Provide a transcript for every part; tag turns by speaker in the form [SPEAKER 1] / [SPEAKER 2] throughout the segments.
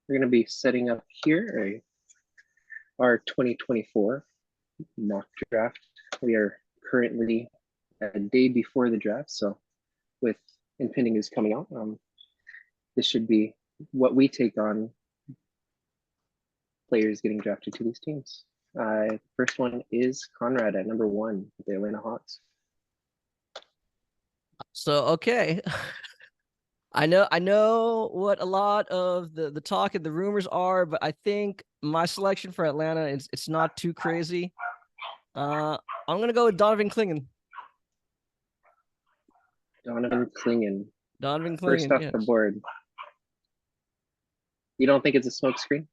[SPEAKER 1] We're going to be setting up here our 2024 mock draft. We are currently a day before the draft, so with impending news coming out, this should be what we take on players getting drafted to these teams. First one is Conrad at number 1, the Atlanta Hawks.
[SPEAKER 2] So okay. I know what a lot of the talk and the rumors are, but I think my selection for Atlanta is it's not too crazy. I'm gonna go with Donovan Clingan.
[SPEAKER 1] Donovan Clingan,
[SPEAKER 2] Donovan
[SPEAKER 1] first
[SPEAKER 2] Clingan,
[SPEAKER 1] off the
[SPEAKER 2] yes.
[SPEAKER 1] board. You don't think it's a smokescreen?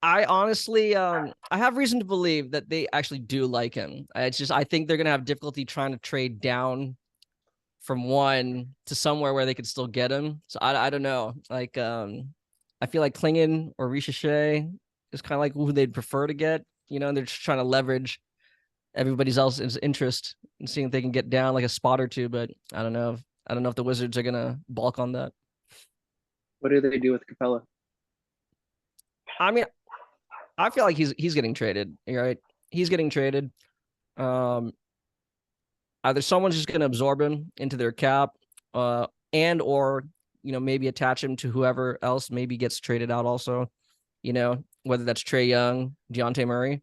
[SPEAKER 2] I honestly, I have reason to believe that they actually do like him. It's just I think they're gonna have difficulty trying to trade down from one to somewhere where they could still get him. So I don't know. Like I feel like Klingon or Ricochet is kind of like who they'd prefer to get. You know, and they're just trying to leverage everybody's else's interest and seeing if they can get down like a spot or two. But I don't know. I don't know if the Wizards are gonna balk on that.
[SPEAKER 1] What do they do with Capella?
[SPEAKER 2] I mean, I feel like he's getting traded. Right? He's getting traded. Um, Either someone's just going to absorb him into their cap, and or maybe attach him to whoever else maybe gets traded out also. Whether that's Trey Young, Deontay Murray.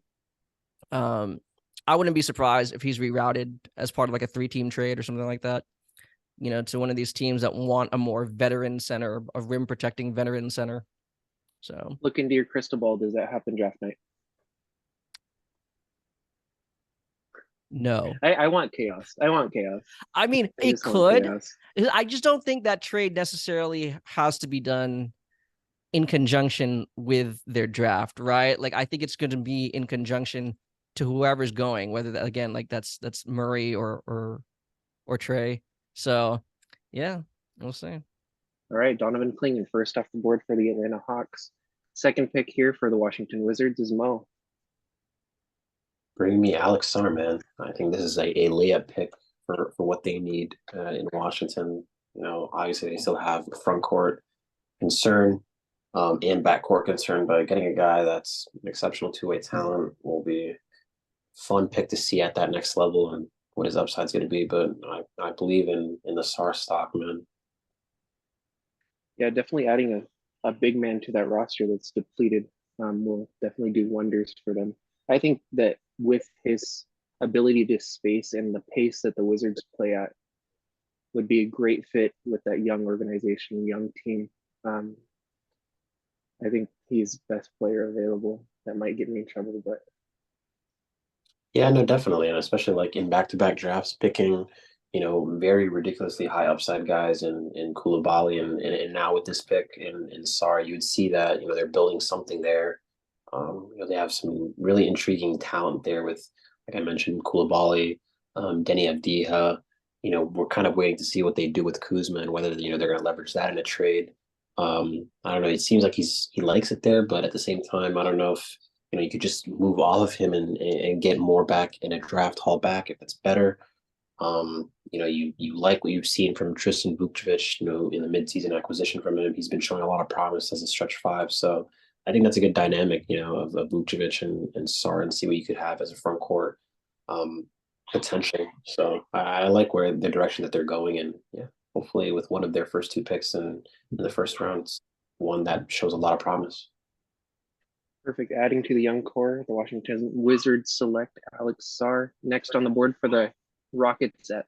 [SPEAKER 2] Um, I wouldn't be surprised if he's rerouted as part of like a 3-team trade or something like that. To one of these teams that want a more veteran center, a rim protecting veteran center. So
[SPEAKER 1] Look into your crystal ball. Does that happen draft night?
[SPEAKER 2] no.
[SPEAKER 1] I want chaos. I want chaos.
[SPEAKER 2] I mean,
[SPEAKER 1] I
[SPEAKER 2] it
[SPEAKER 1] just want
[SPEAKER 2] could.
[SPEAKER 1] chaos.
[SPEAKER 2] I just don't think that trade necessarily has to be done in conjunction with their draft, right? Like I think it's going to be in conjunction to whoever's going, whether that again, like that's Murray or Trey. So yeah, we'll see.
[SPEAKER 1] All right, Donovan Clingan, first off the board for the Atlanta Hawks. Second pick here for the Washington Wizards is Mo.
[SPEAKER 3] Bring me Alex Summer, man. I think this is a layup pick for what they need in Washington. Obviously they still have front court concern and backcourt concern, but getting a guy that's an exceptional two-way talent will be a fun pick to see at that next level and what his upside's going to be. But I believe in the SAR stock, man.
[SPEAKER 1] Yeah, definitely adding a big man to that roster that's depleted will definitely do wonders for them. I think that with his ability to space and the pace that the Wizards play at would be a great fit with that young organization, young team. Um, I think he's best player available. That might get me in trouble, but
[SPEAKER 3] Yeah, no, definitely, and especially like in back-to-back drafts, picking very ridiculously high upside guys in Koulibaly and now with this pick in Sarr, you'd see that they're building something there. They have some really intriguing talent there with, like I mentioned, Koulibaly, Denny Avdija. We're kind of waiting to see what they do with Kuzma and whether they're going to leverage that in a trade. I don't know. It seems like he likes it there, but at the same time, I don't know if you could just move all of him and get more back in a draft haul back if it's better. You like what you've seen from Tristan Vukcevic, in the midseason acquisition from him. He's been showing a lot of promise as a stretch five. So I think that's a good dynamic, of Vukcevic and Sarr and see what you could have as a front court potential. So I like where the direction that they're going in. Yeah, hopefully with one of their first 2 picks in the first round, it's one that shows a lot of promise.
[SPEAKER 1] perfect. Adding to the young core, the Washington Wizards select Alex Sarr. Next on the board for the Rockets at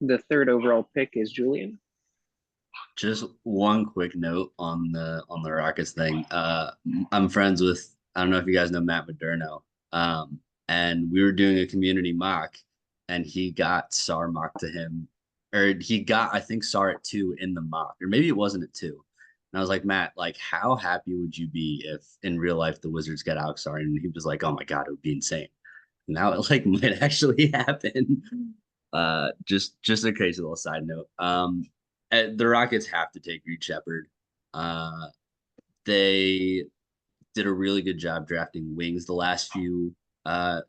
[SPEAKER 1] the third overall pick is Julian.
[SPEAKER 4] Just one quick note on the Rockets thing. I'm friends with, I don't know if you guys know Matt Moderno. And we were doing a community mock, and he got Sar mocked to him, or he got, I think, Sar at 2 in the mock, or maybe it wasn't at 2. And I was like, Matt, like, how happy would you be if in real life the Wizards get Alex Sar? And he was like, oh my God, it would be insane. Now it like might actually happen. Just a crazy little side note. The Rockets have to take Reed Shepherd. They did a really good job drafting wings the last few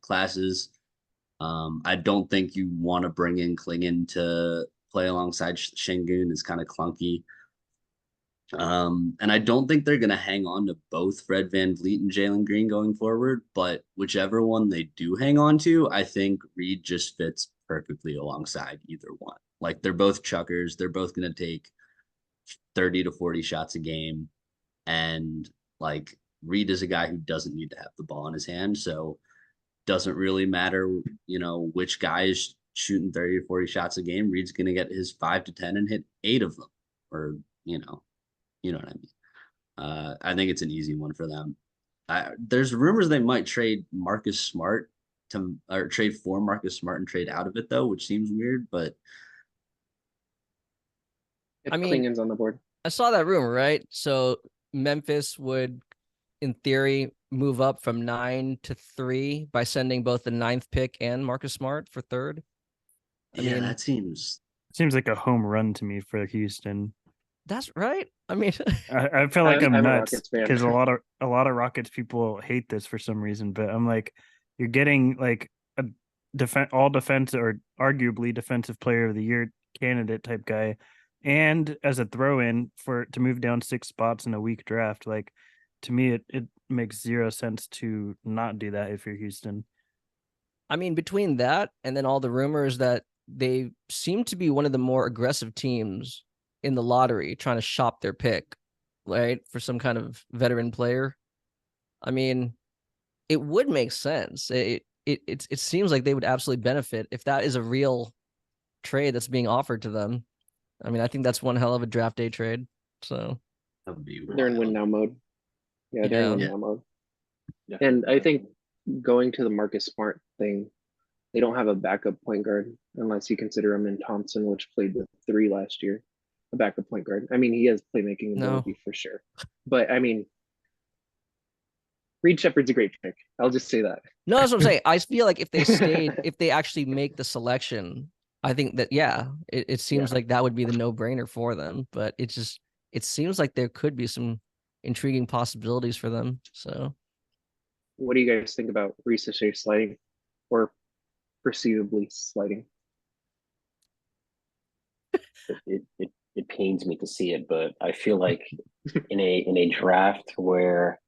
[SPEAKER 4] classes. I don't think you want to bring in Klingon to play alongside Şengün. It's kind of clunky. And I don't think they're going to hang on to both Fred VanVleet and Jalen Green going forward, but whichever one they do hang on to, I think Reed just fits perfectly alongside either one. Like they're both chuckers. They're both going to take 30 to 40 shots a game. And like Reed is a guy who doesn't need to have the ball in his hand. So doesn't really matter, which guy is shooting 30 to 40 shots a game. Reed's going to get his 5 to 10 and hit 8 of them, or, you know what I mean? I think it's an easy one for them. There's rumors they might trade Marcus Smart or trade for Marcus Smart and trade out of it though, which seems weird. But
[SPEAKER 1] If
[SPEAKER 2] I mean,
[SPEAKER 1] Klingon's on the board.
[SPEAKER 2] I saw that rumor, right? So Memphis would, in theory, move up from 9 to 3 by sending both the 9th pick and Marcus Smart for 3rd. I mean,
[SPEAKER 4] that seems
[SPEAKER 5] like a home run to me for Houston.
[SPEAKER 2] that's right. I mean,
[SPEAKER 5] I feel like I'm
[SPEAKER 1] a
[SPEAKER 5] nuts
[SPEAKER 1] Rockets fan.
[SPEAKER 5] because a lot of Rockets people hate this for some reason, but I'm like, you're getting like a all defense or arguably defensive player of the year candidate type guy, and as a throw in to move down 6 spots in a weak draft. Like, to me, it makes zero sense to not do that if you're Houston.
[SPEAKER 2] I mean, between that and then all the rumors that they seem to be one of the more aggressive teams in the lottery trying to shop their pick, right, for some kind of veteran player. I mean, it would make sense. It seems like they would absolutely benefit if that is a real trade that's being offered to them. I mean, I think that's one hell of a draft day trade. So
[SPEAKER 4] that would be
[SPEAKER 1] They're in win
[SPEAKER 4] wild.
[SPEAKER 1] now mode. Yeah, they're in win
[SPEAKER 4] Yeah.
[SPEAKER 1] now mode.
[SPEAKER 3] Yeah.
[SPEAKER 1] And I think going to the Marcus Smart thing, they don't have a backup point guard unless you consider him in Thompson, which played the 3 last year, a backup point guard. I mean, he has playmaking ability for sure. But I mean, Reed Shepard's a great pick. I'll just say that.
[SPEAKER 2] No, that's what I'm saying. I feel like if they stayed, if they actually make the selection, I think that, it seems like that would be the no-brainer for them. But it seems like there could be some intriguing possibilities for them. So
[SPEAKER 1] What do you guys think about Risa Shea sliding or perceivably sliding?
[SPEAKER 3] It pains me to see it, but I feel like in a draft where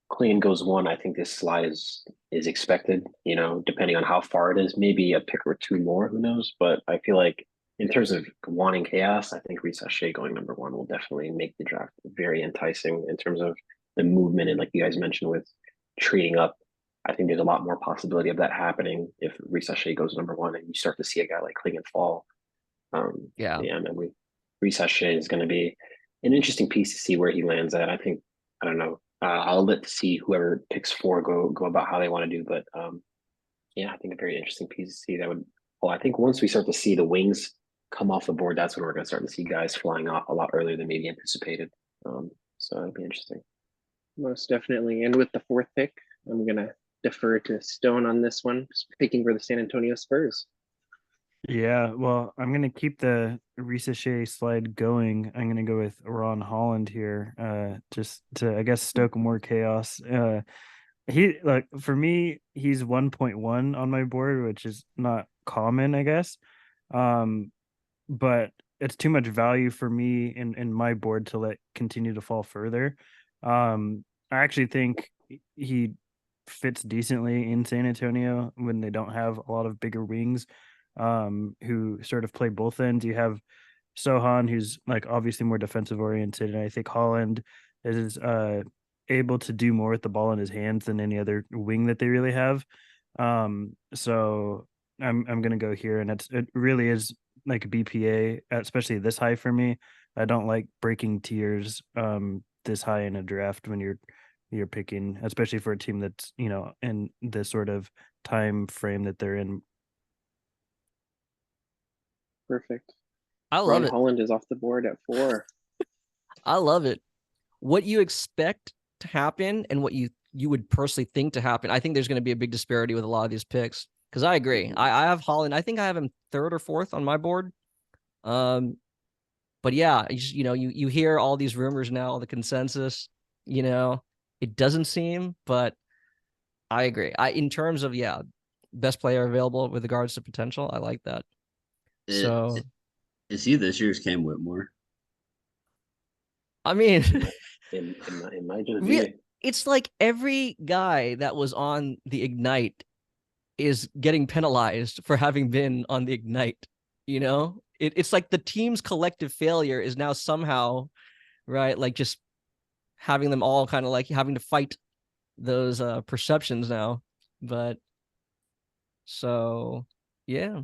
[SPEAKER 3] Clean goes 1, I think this slide is expected, depending on how far it is, maybe a pick or 2 more, who knows? But I feel like in terms of wanting chaos, I think Risa Shea going number 1 will definitely make the draft very enticing in terms of the movement. And like you guys mentioned with trading up, I think there's a lot more possibility of that happening if Risa Shea goes number 1 and you start to see a guy like Klingon fall. And then Risa Shea is going to be an interesting piece to see where he lands at. I don't know. I'll let to see whoever picks 4 go about how they want to do, but I think a very interesting piece to see. That would. Well, I think once we start to see the wings come off the board, that's when we're going to start to see guys flying off a lot earlier than maybe anticipated. So it'll be interesting.
[SPEAKER 1] Most definitely. And with the 4th pick, I'm gonna defer to Stone on this one, just picking for the San Antonio Spurs.
[SPEAKER 5] Yeah, well, I'm gonna keep the Risa Shea slide going. I'm gonna go with Ron Holland here, just to, I guess, stoke more chaos. For me, he's 1.1 on my board, which is not common, I guess. But it's too much value for me in my board to let continue to fall further. I actually think he fits decently in San Antonio when they don't have a lot of bigger wings. Who sort of play both ends. You have Sohan, who's like obviously more defensive oriented, and I think Holland is able to do more with the ball in his hands than any other wing that they really have. So I'm gonna go here, and it really is like BPA, especially this high for me. I don't like breaking tiers this high in a draft when you're picking, especially for a team that's in this sort of time frame that they're in.
[SPEAKER 1] Perfect.
[SPEAKER 2] I love
[SPEAKER 1] Ron
[SPEAKER 2] it.
[SPEAKER 1] Holland is off the board at 4.
[SPEAKER 2] I love it. What you expect to happen and what you would personally think to happen, I think there's going to be a big disparity with a lot of these picks. Because I agree. I have Holland. I think I have him 3rd or 4th on my board. But yeah, you hear all these rumors now, the consensus, it doesn't seem, but I agree. In terms of, best player available with regards to potential, I like that.
[SPEAKER 4] Is he this year's Cam Whitmore?
[SPEAKER 2] I mean,
[SPEAKER 3] in my gym,
[SPEAKER 2] it's like every guy that was on the Ignite is getting penalized for having been on the Ignite. You know, it's like the team's collective failure is now somehow right, like just having them all kind of like having to fight those perceptions now. But so yeah,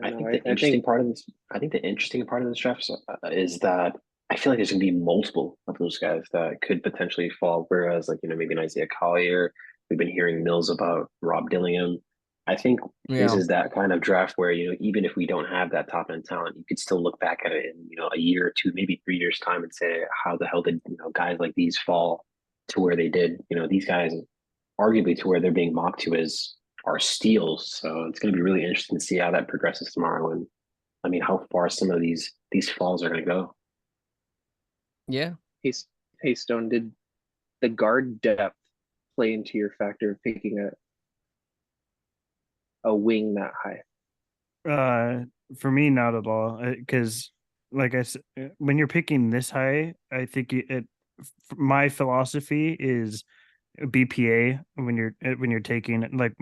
[SPEAKER 3] I think the interesting part of this, I think the interesting part of this draft is that I feel like there's going to be multiple of those guys that could potentially fall. Whereas, like, maybe an Isaiah Collier, we've been hearing mills about Rob Dillingham. I think this
[SPEAKER 2] yeah,
[SPEAKER 3] is that kind of draft where, even if we don't have that top end talent, you could still look back at it in, a year or two, maybe 3 years time and say, how the hell did, guys like these fall to where they did? These guys arguably to where they're being mocked to as are steals. So it's going to be really interesting to see how that progresses tomorrow. And I mean, how far some of these falls are going to go.
[SPEAKER 2] yeah.
[SPEAKER 1] Hey, Stone, did the guard depth play into your factor of picking a wing that high?
[SPEAKER 5] For me, not at all. Because, like I said, when you're picking this high, I think my philosophy is BPA when you're taking like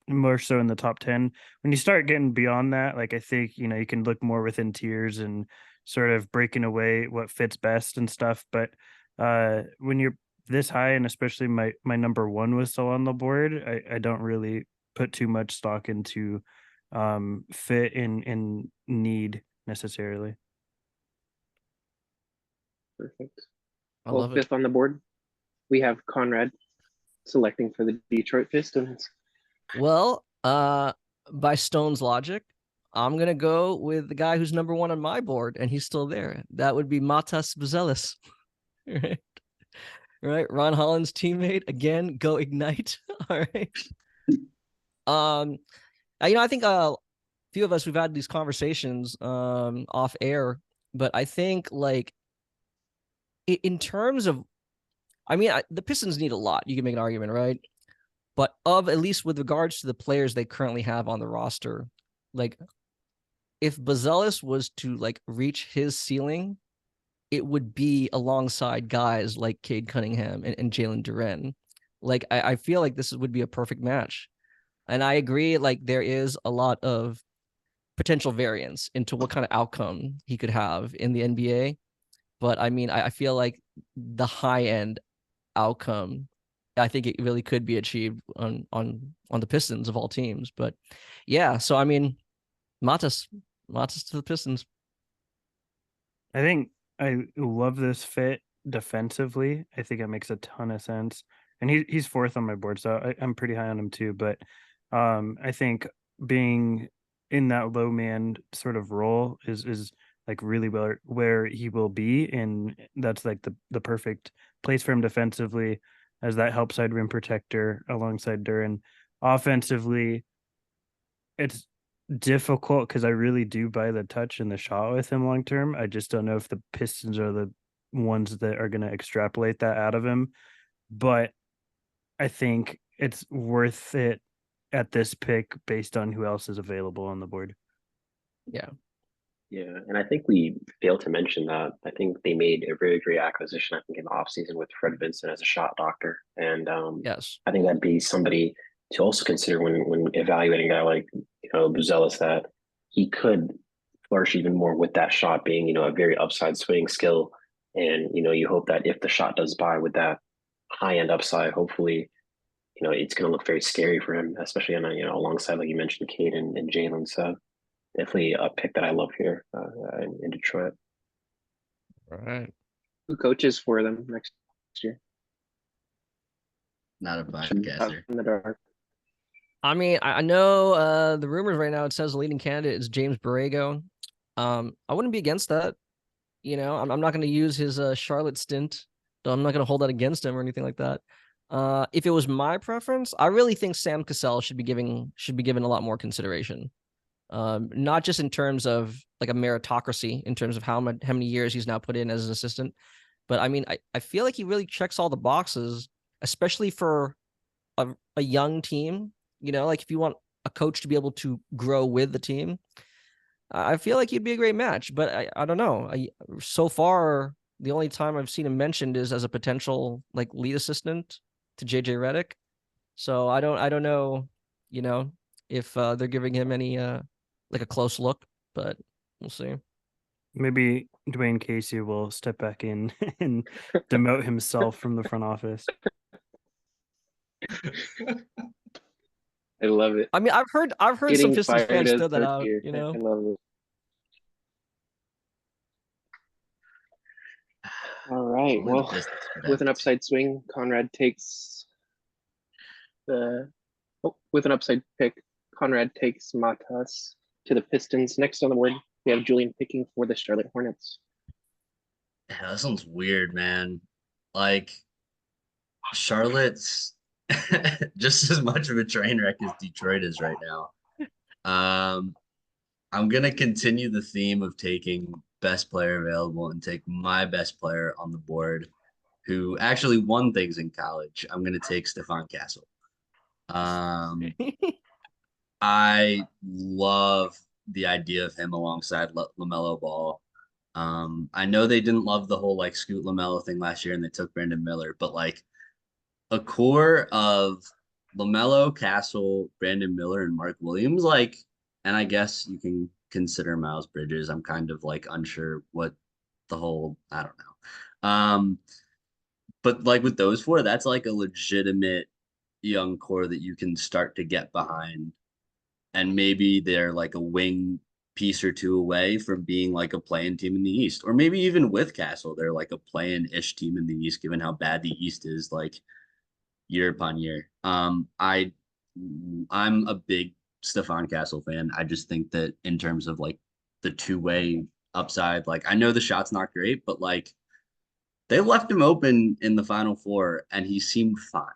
[SPEAKER 5] more so in the top 10. When you start getting beyond that, like I think you can look more within tiers and sort of breaking away what fits best and stuff. But when you're this high, and especially my number one was still on the board, I don't really put too much stock into fit in need necessarily.
[SPEAKER 1] Perfect.
[SPEAKER 2] I
[SPEAKER 1] Well,
[SPEAKER 2] love it.
[SPEAKER 1] fifth on the board, we have Conrad selecting for the Detroit Pistons.
[SPEAKER 2] Well, by Stone's logic, I'm gonna go with the guy who's number one on my board, and he's still there. That would be Matas Buzelis. Right. Right. Ron Holland's teammate. Again, go Ignite. All right. I think a few of us we've had these conversations off air, but I think like in terms of the Pistons need a lot. You can make an argument, right? But of at least with regards to the players they currently have on the roster, like if Buzelis was to like reach his ceiling, it would be alongside guys like Cade Cunningham and Jalen Duren. Like I feel like this would be a perfect match. And I agree, like there is a lot of potential variance into what kind of outcome he could have in the NBA. But I mean, I feel like the high end outcome, I think it really could be achieved on the Pistons of all teams. But yeah, so I mean, Matas to the Pistons.
[SPEAKER 5] I think I love this fit defensively. I think it makes a ton of sense. And he's fourth on my board, so I'm pretty high on him too. But I think being in that low man sort of role is like really where he will be, and that's like the perfect place for him defensively as that help side rim protector alongside Duran. Offensively, it's difficult because I really do buy the touch and the shot with him long term. I just don't know if the Pistons are the ones that are going to extrapolate that out of him. But I think it's worth it at this pick based on who else is available on the board.
[SPEAKER 2] Yeah.
[SPEAKER 3] Yeah, and I think we failed to mention that I think they made a very great acquisition, I think, in the offseason with Fred Vincent as a shot doctor. And
[SPEAKER 2] Yes.
[SPEAKER 3] I think that'd be somebody to also consider when evaluating a guy like, Buzelis, that he could flourish even more with that shot being, a very upside swing skill. And, you hope that if the shot does buy with that high end upside, hopefully, it's going to look very scary for him, especially on alongside, like you mentioned, Cade and Jalen. So definitely a pick that I love here in Detroit.
[SPEAKER 2] All right.
[SPEAKER 1] Who coaches for them next year?
[SPEAKER 4] Not a
[SPEAKER 1] Out
[SPEAKER 4] podcaster.
[SPEAKER 1] in the dark.
[SPEAKER 2] I mean, I know the rumors right now, it says the leading candidate is James Borrego. I wouldn't be against that. I'm not going to use his Charlotte stint, so I'm not going to hold that against him or anything like that. If it was my preference, I really think Sam Cassell should be given a lot more consideration. Not just in terms of like a meritocracy, in terms of how many years he's now put in as an assistant, but I mean, I feel like he really checks all the boxes, especially for a young team. Like if you want a coach to be able to grow with the team, I feel like he'd be a great match. But I don't know. So far, The only time I've seen him mentioned is as a potential like lead assistant to JJ Redick. So I don't know, you know, if they're giving him any like a close look, but we'll see.
[SPEAKER 5] Maybe Dwayne Casey will step back in and demote himself from the front office.
[SPEAKER 1] I love it.
[SPEAKER 2] I mean, I've heard some
[SPEAKER 1] Getting
[SPEAKER 2] Pistons
[SPEAKER 1] fired
[SPEAKER 2] fans
[SPEAKER 1] as
[SPEAKER 2] throw that
[SPEAKER 1] coach
[SPEAKER 2] out,
[SPEAKER 1] here.
[SPEAKER 2] you know.
[SPEAKER 1] I love it. All right.
[SPEAKER 4] Only the
[SPEAKER 1] Well,
[SPEAKER 4] Pistons could
[SPEAKER 1] with
[SPEAKER 4] have
[SPEAKER 1] an
[SPEAKER 4] it.
[SPEAKER 1] upside swing, Conrad takes the. Oh, with an upside pick, Conrad takes Matas to the Pistons. Next on the board, we have Julian picking for the Charlotte Hornets.
[SPEAKER 4] Yeah, that sounds weird, man. Like Charlotte's just as much of a train wreck as Detroit is right now. Um, I'm gonna continue the theme of taking best player available and take my best player on the board, who actually won things in college. I'm gonna take Stefan Castle. Um, I love the idea of him alongside LaMelo Ball. I know they didn't love the whole like Scoot LaMelo thing last year, and they took Brandon Miller, but like a core of LaMelo, Castle, Brandon Miller, and Mark Williams, like, and I guess you can consider Miles Bridges. I'm kind of like unsure what the whole, I don't know. But like with those four, that's like a legitimate young core that you can start to get behind. And maybe they're like a wing piece or two away from being like a playing team in the East. Or maybe even with Castle, they're like a playing-ish team in the East, given how bad the East is. Like year upon year. I'm a big Stefan Castle fan. I just think that in terms of like the two-way upside, like I know the shot's not great, but like they left him open in the final four and he seemed fine.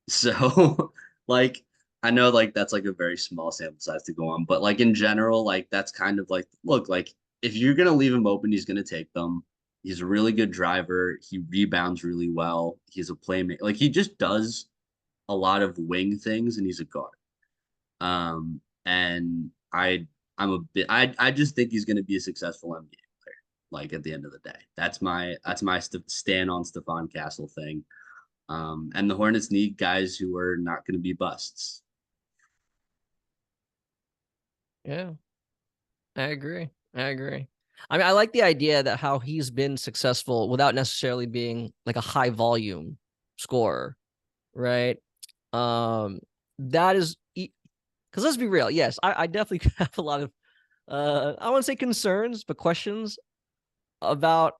[SPEAKER 4] So like I know like that's like a very small sample size to go on, but like in general, like that's kind of like look, like if you're gonna leave him open, he's gonna take them. He's a really good driver. He rebounds really well. He's a playmaker. Like he just does a lot of wing things, and he's a guard. And I'm a bit. I just think he's going to be a successful NBA player. Like at the end of the day, that's my stand on Stephon Castle thing. And the Hornets need guys who are not going to be busts.
[SPEAKER 2] Yeah, I agree. I agree. I mean, I like the idea that how he's been successful without necessarily being like a high volume scorer, right? That is because let's be real. Yes, I definitely have a lot of I want to say concerns, but questions about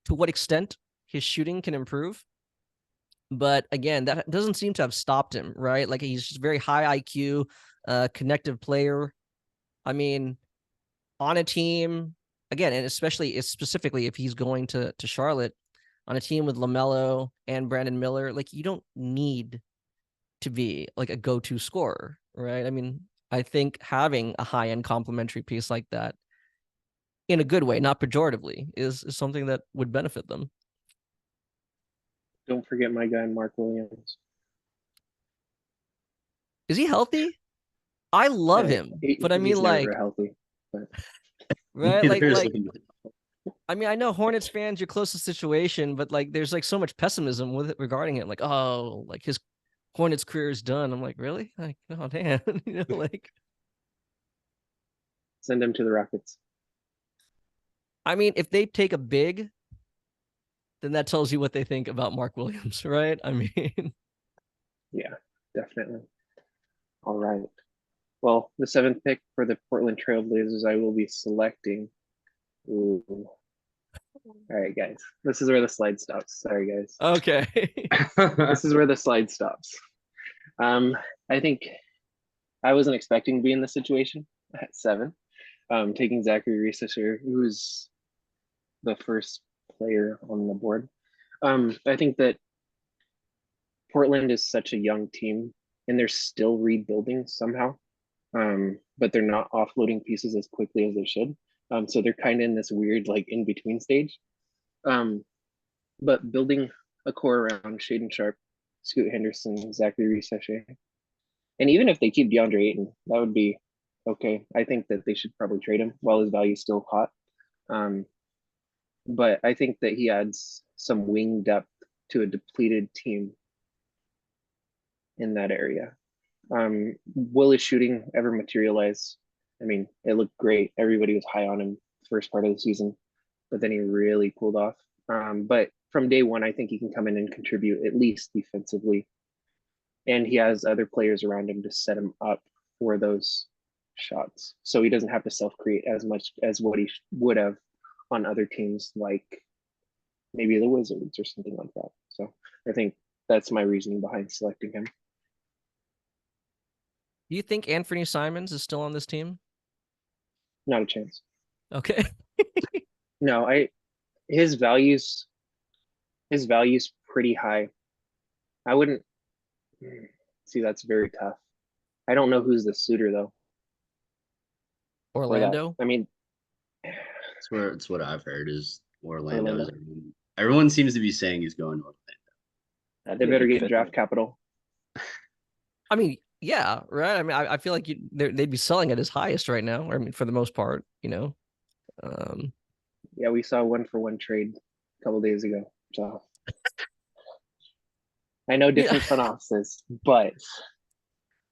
[SPEAKER 2] to what extent his shooting can improve. But again, that doesn't seem to have stopped him, right? Like he's just very high IQ, connective player. I mean, on a team again, and especially specifically if he's going to Charlotte on a team with LaMelo and Brandon Miller, like you don't need to be like a go-to scorer, right? I mean, I think having a high-end complementary piece like that in a good way, not pejoratively, is something that would benefit them.
[SPEAKER 1] Don't forget my guy, Mark Williams.
[SPEAKER 2] Is he healthy? I love him, but I mean,
[SPEAKER 1] He's never
[SPEAKER 2] like,
[SPEAKER 1] healthy. But
[SPEAKER 2] right? Like,
[SPEAKER 3] Neither
[SPEAKER 2] I mean, I know Hornets fans, your closest situation, but like, there's like so much pessimism with it regarding it. Like, oh, like his Hornets career is done. I'm like, really? Like, oh damn, you know, like.
[SPEAKER 1] send him to the Rockets.
[SPEAKER 2] I mean, if they take a big, then that tells you what they think about Mark Williams, right? I mean,
[SPEAKER 1] Yeah, definitely. All right. Well, the seventh pick for the Portland Trailblazers, I will be selecting. Ooh. All right, guys. This is where the slide stops. Sorry, guys.
[SPEAKER 2] okay.
[SPEAKER 1] This is where the slide stops. I think I wasn't expecting to be in this situation at 7. Taking Zachary Researcher, who's the first player on the board. I think that Portland is such a young team and they're still rebuilding somehow. But they're not offloading pieces as quickly as they should. So they're kind of in this weird like in between stage. But building a core around Shaden Sharp, Scoot Henderson, Zachary Researcher, and even if they keep DeAndre Ayton, that would be okay. I think that they should probably trade him while his value is still hot. but I think that he adds some wing depth to a depleted team in that area. Will his shooting ever materialize? I mean, it looked great. Everybody was high on him first part of the season, but then he really cooled off. But from day one, I think he can come in and contribute at least defensively, and he has other players around him to set him up for those shots, so he doesn't have to self-create as much as what he would have on other teams, like maybe the Wizards or something like that. So I think that's my reasoning behind selecting him.
[SPEAKER 2] Do you think Anthony Simons is still on this team?
[SPEAKER 1] Not a chance.
[SPEAKER 2] Okay.
[SPEAKER 1] No, his value's pretty high. I wouldn't see, that's very tough. I don't know who's the suitor though.
[SPEAKER 2] Orlando.
[SPEAKER 1] I mean,
[SPEAKER 4] It's what I've heard is Orlando. Everyone seems to be saying he's going to Orlando.
[SPEAKER 1] they better get draft capital.
[SPEAKER 2] I mean, yeah, right. I mean, I feel like they'd be selling at his highest right now. I mean, for the most part, you know.
[SPEAKER 1] Yeah, we saw 1-for-1 trade a couple days ago. So I know different front offices, but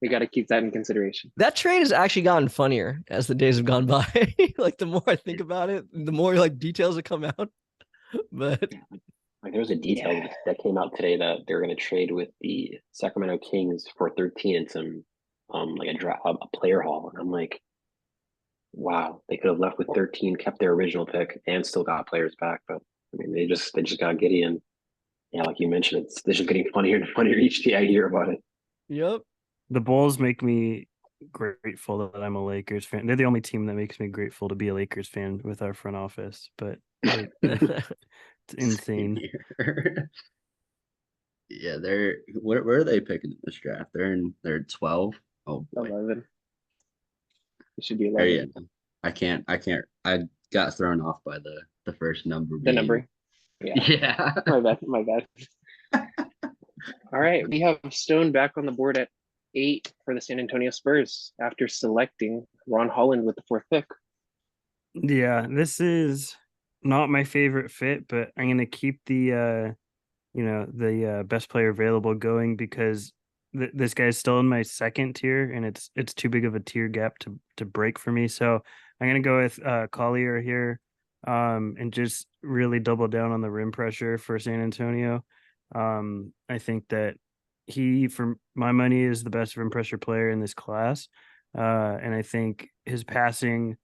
[SPEAKER 1] we got to keep that in consideration.
[SPEAKER 2] That trade has actually gotten funnier as the days have gone by. Like the more I think about it, the more like details that come out. But
[SPEAKER 3] like there was a detail that came out today that they're going to trade with the Sacramento Kings for 13 and some like a player haul, and I'm like, wow, they could have left with 13, kept their original pick, and still got players back. But I mean, they just got Gideon. Yeah, like you mentioned, it's just getting funnier and funnier each day I hear about it.
[SPEAKER 2] yep.
[SPEAKER 5] The Bulls make me grateful that I'm a Lakers fan. They're the only team that makes me grateful to be a Lakers fan with our front office, but it's insane.
[SPEAKER 4] Yeah, they're where are they picking in this draft? They're 12. Oh boy.
[SPEAKER 1] 11. It should be
[SPEAKER 4] Or,
[SPEAKER 1] 11.
[SPEAKER 4] yeah. I can't. I got thrown off by the first number.
[SPEAKER 1] The number. Yeah.
[SPEAKER 4] Yeah.
[SPEAKER 1] My bad. All right, we have Stone back on the board at 8 for the San Antonio Spurs after selecting Ron Holland with the 4th pick.
[SPEAKER 5] Yeah, this is not my favorite fit, but I'm gonna keep the best player available going because this guy's still in my second tier, and it's too big of a tier gap to break for me. So I'm gonna go with Collier here, and just really double down on the rim pressure for San Antonio. I think that he, for my money, is the best rim pressure player in this class, and I think his passing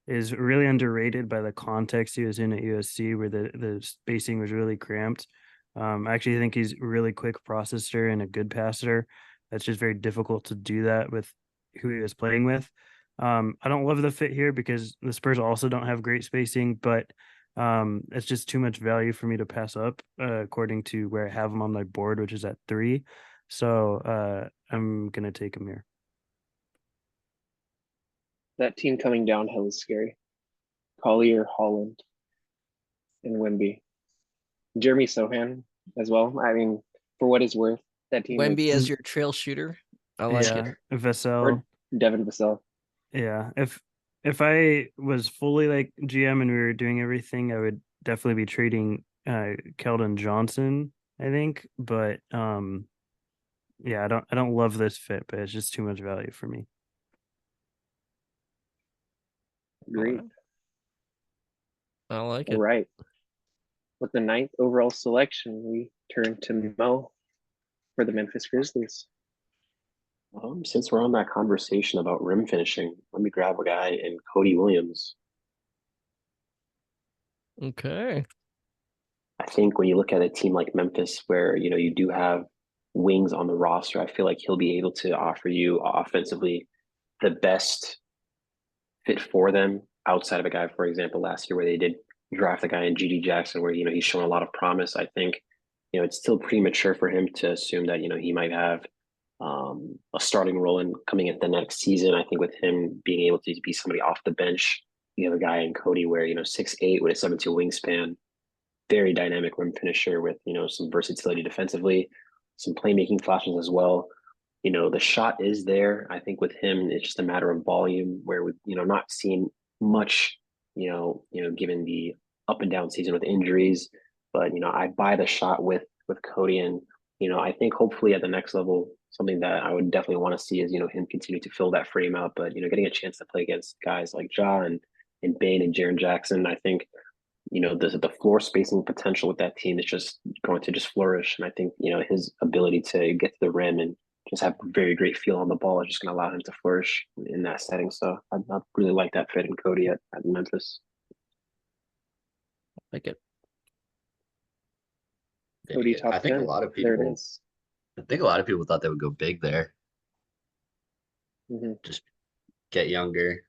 [SPEAKER 5] is really underrated by the context he was in at USC, where the spacing was really cramped. I actually think he's a really quick processor and a good passer. That's just very difficult to do that with who he was playing with. I don't love the fit here because the Spurs also don't have great spacing, but it's just too much value for me to pass up, according to where I have him on my board, which is at 3. So I'm going to take him here.
[SPEAKER 1] That team coming downhill is scary. Collier, Holland, and Wemby. Jeremy Sohan as well. I mean, for what it's worth, that team.
[SPEAKER 2] Wemby as your trail shooter. I like it.
[SPEAKER 5] Vassell.
[SPEAKER 1] Or Devin Vassell.
[SPEAKER 5] Yeah. If I was fully like GM and we were doing everything, I would definitely be trading Keldon Johnson, I think. But yeah, I don't love this fit, but it's just too much value for me.
[SPEAKER 1] Great.
[SPEAKER 2] I like it.
[SPEAKER 1] All right. With the 9th overall selection, we turn to Mo for the Memphis Grizzlies.
[SPEAKER 3] Since we're on that conversation about rim finishing, let me grab a guy in Cody Williams.
[SPEAKER 2] Okay.
[SPEAKER 3] I think when you look at a team like Memphis, where you do have wings on the roster, I feel like he'll be able to offer you offensively the best fit for them outside of a guy, for example, last year where they did draft a guy in GD Jackson, where he's shown a lot of promise. I think it's still premature for him to assume that he might have a starting role in coming at the next season. I think with him being able to be somebody off the bench, you have a guy in Cody where 6'8" with a 7'2" wingspan, very dynamic rim finisher with some versatility defensively, some playmaking flashes as well. The shot is there. I think with him, it's just a matter of volume, where we've not seen much, given the up and down season with injuries. But I buy the shot with Cody, and I think hopefully at the next level, something that I would definitely want to see is him continue to fill that frame out. But getting a chance to play against guys like Ja and Bane and Jaren Jackson, I think the floor spacing potential with that team is just going to just flourish. And I think his ability to get to the rim and just have a very great feel on the ball is just going to allow him to flourish in that setting. So I really like that fit in Cody at Memphis.
[SPEAKER 2] Like it.
[SPEAKER 1] Cody top
[SPEAKER 4] I think
[SPEAKER 1] 10.
[SPEAKER 4] a lot of
[SPEAKER 1] There it
[SPEAKER 4] people.
[SPEAKER 1] is.
[SPEAKER 4] I think a lot of people thought they would go big there.
[SPEAKER 1] Mm-hmm.
[SPEAKER 4] Just get younger.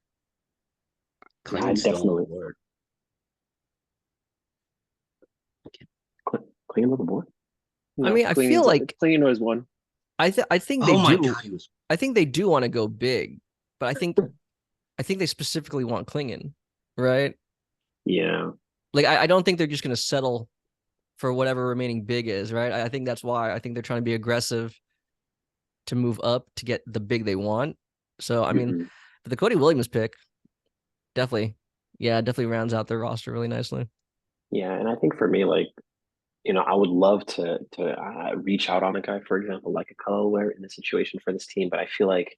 [SPEAKER 3] Yeah,
[SPEAKER 4] Clinton's still on
[SPEAKER 3] definitely.
[SPEAKER 4] the board.
[SPEAKER 3] Clean little board.
[SPEAKER 2] I mean, I feel like
[SPEAKER 1] Clean was one.
[SPEAKER 2] I think they
[SPEAKER 4] Oh my
[SPEAKER 2] do.
[SPEAKER 4] God, he was.
[SPEAKER 2] I think they do want to go big, but I think they specifically want Klingon, right?
[SPEAKER 3] Yeah.
[SPEAKER 2] Like I don't think they're just going to settle for whatever remaining big is, right? I think that's why I think they're trying to be aggressive to move up to get the big they want. So I mean, the Cody Williams pick definitely rounds out their roster really nicely.
[SPEAKER 3] Yeah, and I think for me, like, I would love to reach out on a guy, for example, like a Colwell in the situation for this team, but I feel like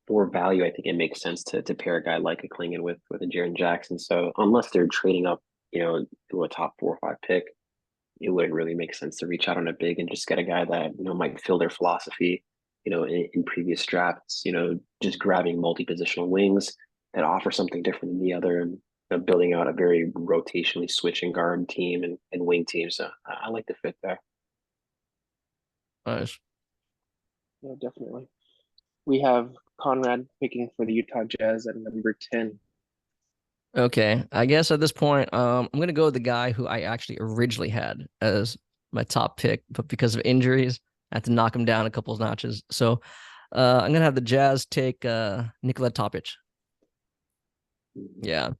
[SPEAKER 3] for value, I think it makes sense to pair a guy like a Klingon with a Jaren Jackson. So unless they're trading up, to a top 4 or 5 pick, it wouldn't really make sense to reach out on a big and just get a guy that might fill their philosophy. In previous drafts, just grabbing multi-positional wings that offer something different than the other, and building out a very rotationally switching guard team and wing team. So I like the fit there.
[SPEAKER 2] Nice.
[SPEAKER 1] Yeah, definitely. We have Conrad picking for the Utah Jazz at number 10.
[SPEAKER 2] Okay, I guess at this point, I'm gonna go with the guy who I actually originally had as my top pick, but because of injuries, I had to knock him down a couple of notches. So, I'm gonna have the Jazz take Nikola Topic. Yeah,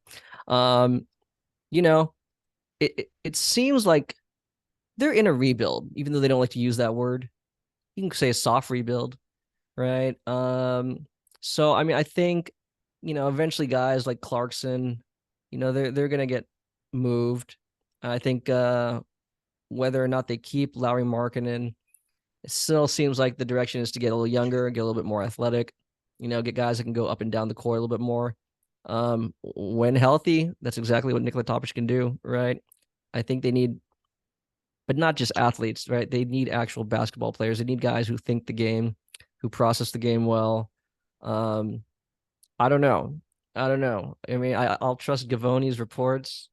[SPEAKER 2] um, you know, it seems like they're in a rebuild, even though they don't like to use that word. You can say a soft rebuild, right? So I mean, I think eventually guys like Clarkson, they're gonna get moved. I think whether or not they keep Lowry Markkinen, it still seems like the direction is to get a little younger, get a little bit more athletic, get guys that can go up and down the court a little bit more. When healthy, that's exactly what Nikola Topic can do, right? I think they need, but not just athletes, right? They need actual basketball players. They need guys who think the game, who process the game well. Um, I don't know. I mean, I'll trust Gavoni's reports.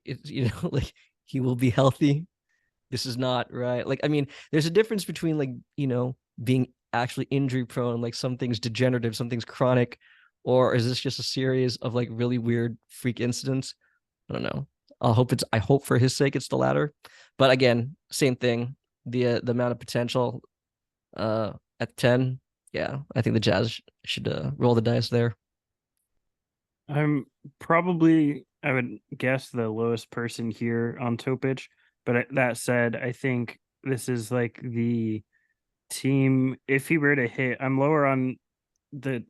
[SPEAKER 2] It's like he will be healthy. This is not right. Like, I mean, there's a difference between like, being actually injury prone, like something's degenerative, something's chronic, or is this just a series of like really weird freak incidents? I don't know. I hope for his sake it's the latter. But again, same thing. The amount of potential at 10, yeah, I think the Jazz should roll the dice there.
[SPEAKER 5] I'm probably, I would guess, the lowest person here on Topic. But that said, I think this is like the team. If he were to hit, I'm lower on the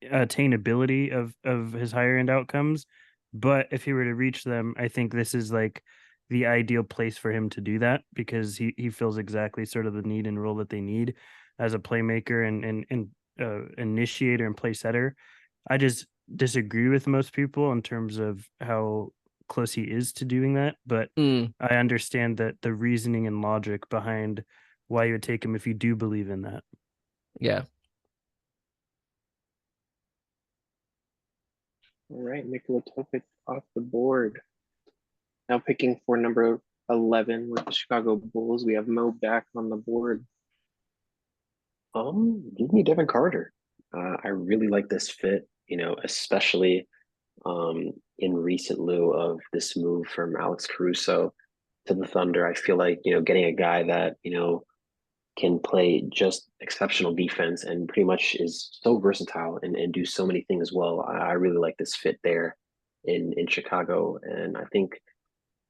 [SPEAKER 5] attainability of his higher end outcomes. But if he were to reach them, I think this is like the ideal place for him to do that, because he fills exactly sort of the need and role that they need as a playmaker and initiator and play setter. I just disagree with most people in terms of how close he is to doing that, but I understand that the reasoning and logic behind why you would take him if you do believe in that.
[SPEAKER 2] Yeah.
[SPEAKER 1] All right, Nikola Topic off the board. Now picking for number 11 with the Chicago Bulls, we have Mo back on the board.
[SPEAKER 3] Give me Devin Carter. I really like this fit, especially in recent lieu of this move from Alex Caruso to the Thunder. I feel like, getting a guy that, can play just exceptional defense and pretty much is so versatile and do so many things well. I really like this fit there in Chicago. And I think,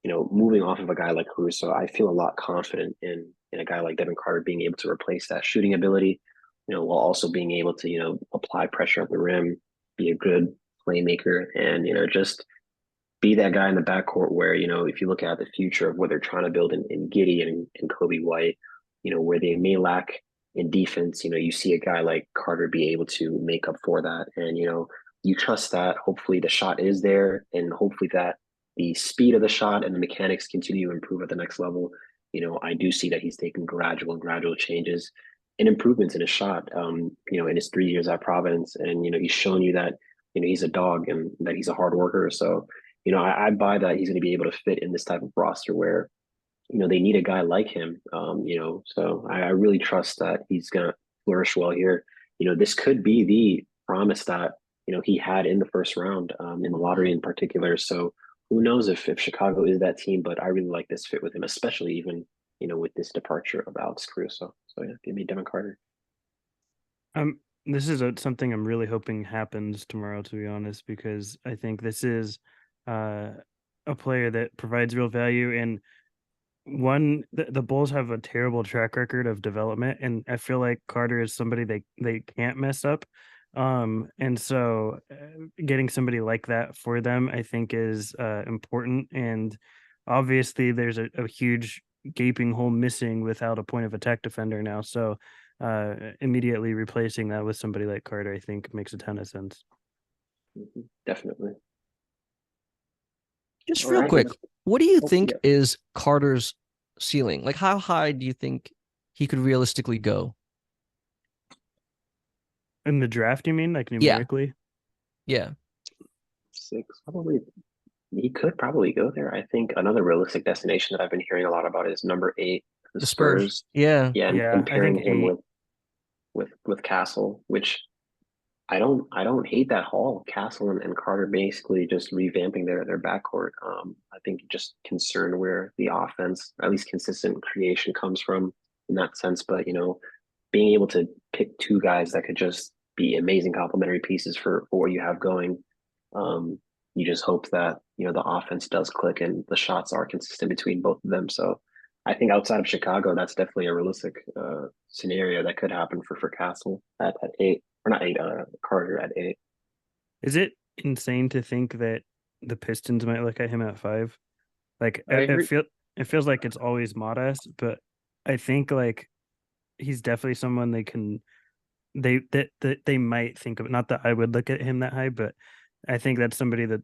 [SPEAKER 3] moving off of a guy like Caruso, I feel a lot confident in a guy like Devin Carter being able to replace that shooting ability, while also being able to, apply pressure at the rim, be a good playmaker, and, just be that guy in the backcourt where, if you look at the future of what they're trying to build in Giddy and Kobe White, where they may lack in defense, you see a guy like Carter be able to make up for that. And, you trust that hopefully the shot is there and hopefully that the speed of the shot and the mechanics continue to improve at the next level. I do see that he's taking gradual changes and improvements in his shot, in his 3 years at Providence. And, he's shown you that, he's a dog and that he's a hard worker. So, I buy that he's going to be able to fit in this type of roster where, they need a guy like him. So I really trust that he's going to flourish well here. This could be the promise that, he had in the first round, in the lottery in particular. So who knows if Chicago is that team, but I really like this fit with him, especially even, with this departure of Alex Caruso. So yeah, give me Devin Carter.
[SPEAKER 5] This is something I'm really hoping happens tomorrow, to be honest, because I think this is a player that provides real value. And the Bulls have a terrible track record of development, and I feel like Carter is somebody they can't mess up. And so getting somebody like that for them, I think, is important. And obviously, there's a huge gaping hole missing without a point of attack defender now. So immediately replacing that with somebody like Carter, I think, makes a ton of sense.
[SPEAKER 3] Definitely.
[SPEAKER 2] Just
[SPEAKER 3] All
[SPEAKER 2] real
[SPEAKER 3] right.
[SPEAKER 2] quick, what do you
[SPEAKER 1] Oh,
[SPEAKER 2] think
[SPEAKER 1] yeah.
[SPEAKER 2] is Carter's ceiling? Like, how high do you think he could realistically go?
[SPEAKER 5] In the draft, you mean, like
[SPEAKER 2] Yeah.
[SPEAKER 5] numerically?
[SPEAKER 2] Yeah.
[SPEAKER 3] 6, probably. He could probably go there. I think another realistic destination that I've been hearing a lot about is number 8, the
[SPEAKER 2] The Spurs.
[SPEAKER 3] Spurs.
[SPEAKER 2] Yeah.
[SPEAKER 3] Yeah, and
[SPEAKER 5] Yeah, I
[SPEAKER 3] pairing
[SPEAKER 5] think
[SPEAKER 3] him
[SPEAKER 5] 8.
[SPEAKER 3] with Castle, which I don't hate that haul. Castle and Carter basically just revamping their backcourt. I think just concerned where the offense, at least consistent creation, comes from in that sense. But being able to pick two guys that could just be amazing complementary pieces for what you have going. You just hope that the offense does click and the shots are consistent between both of them. So I think outside of Chicago, that's definitely a realistic scenario that could happen for Castle at 8, or not 8, Carter at 8.
[SPEAKER 5] Is it insane to think that the Pistons might look at him at 5? Like
[SPEAKER 1] I heard-
[SPEAKER 5] it feels like it's always modest, but I think like he's definitely someone they might think of. Not that I would look at him that high, but I think that's somebody that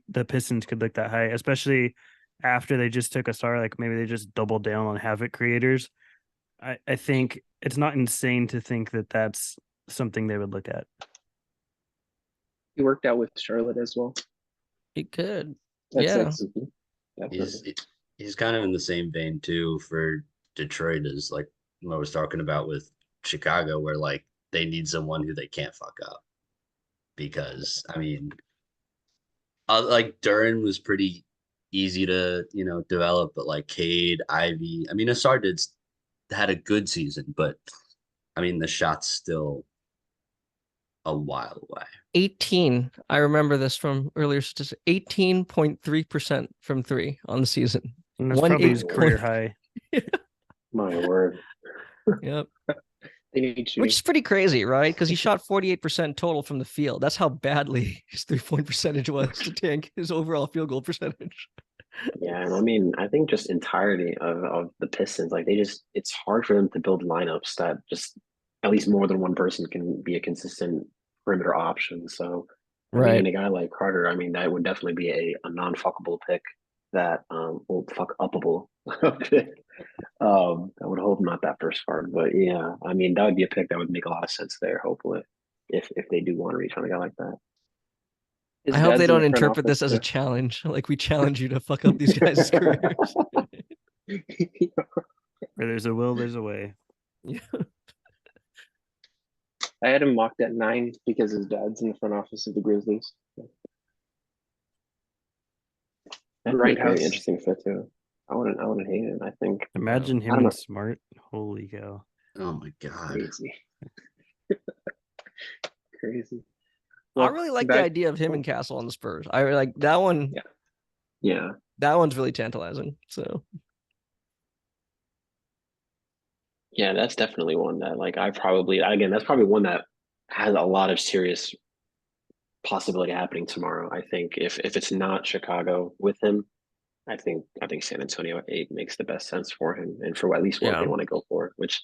[SPEAKER 5] the Pistons could look that high, especially after they just took a star. Like maybe they just doubled down on Havoc creators. I think it's not insane to think that that's something they would look at.
[SPEAKER 1] He worked out with Charlotte as well.
[SPEAKER 2] He could.
[SPEAKER 1] That's
[SPEAKER 2] Yeah.
[SPEAKER 1] definitely.
[SPEAKER 4] He's kind of in the same vein too for Detroit as like what I was talking about with Chicago, where like they need someone who they can't fuck up. Because I mean, like Duran was pretty easy to develop, but like Cade, Ivy, I mean, Asar had a good season, but I mean the shot's still a while away.
[SPEAKER 2] 18. I remember this from earlier statistics. 18.3% from 3 on the season.
[SPEAKER 5] And that's probably his
[SPEAKER 2] 18
[SPEAKER 5] career
[SPEAKER 2] point-
[SPEAKER 5] high.
[SPEAKER 3] My word.
[SPEAKER 2] Yep.
[SPEAKER 1] They need shooting.
[SPEAKER 2] Which is pretty crazy, right? Because he shot 48% total from the field. That's how badly his 3-point percentage was to tank his overall field goal percentage.
[SPEAKER 3] Yeah, and I mean, I think just entirety of the Pistons, like it's hard for them to build lineups that just at least more than one person can be a consistent perimeter option. So, I mean,
[SPEAKER 2] Right.
[SPEAKER 3] and a guy like Carter, I mean, that would definitely be a non-fuckable pick that will fuck upable pick. I would hope not that first part, but yeah, I mean, that would be a pick that would make a lot of sense there, hopefully, if they do want to reach on a guy like that.
[SPEAKER 1] His
[SPEAKER 2] I hope
[SPEAKER 1] dad's
[SPEAKER 2] they
[SPEAKER 1] in
[SPEAKER 2] don't
[SPEAKER 1] the front
[SPEAKER 2] interpret this
[SPEAKER 1] office,
[SPEAKER 2] as a
[SPEAKER 1] too.
[SPEAKER 2] challenge. Like we challenge you to fuck up these guys' careers.
[SPEAKER 5] Where there's a will, there's a way.
[SPEAKER 2] Yeah.
[SPEAKER 1] I had him mocked at 9 because his dad's in the front office of the Grizzlies.
[SPEAKER 3] That'd be
[SPEAKER 1] Right
[SPEAKER 3] a very
[SPEAKER 1] house.
[SPEAKER 3] interesting fit too. I wouldn't hate it. I think.
[SPEAKER 5] Imagine
[SPEAKER 3] I
[SPEAKER 5] him
[SPEAKER 3] don't know.
[SPEAKER 5] and Smart. Holy cow.
[SPEAKER 4] Oh my god.
[SPEAKER 1] Crazy. Crazy.
[SPEAKER 2] I
[SPEAKER 1] Well,
[SPEAKER 2] really like the
[SPEAKER 1] back-
[SPEAKER 2] idea of him and Castle on the Spurs. I like that one.
[SPEAKER 1] Yeah.
[SPEAKER 3] Yeah.
[SPEAKER 2] That one's really tantalizing. So
[SPEAKER 3] Yeah, that's definitely one that like I probably again that's probably one that has a lot of serious possibility happening tomorrow. I think if it's not Chicago with him, I think San Antonio at 8 makes the best sense for him and for at least what
[SPEAKER 2] Yeah.
[SPEAKER 3] they want to go for. Which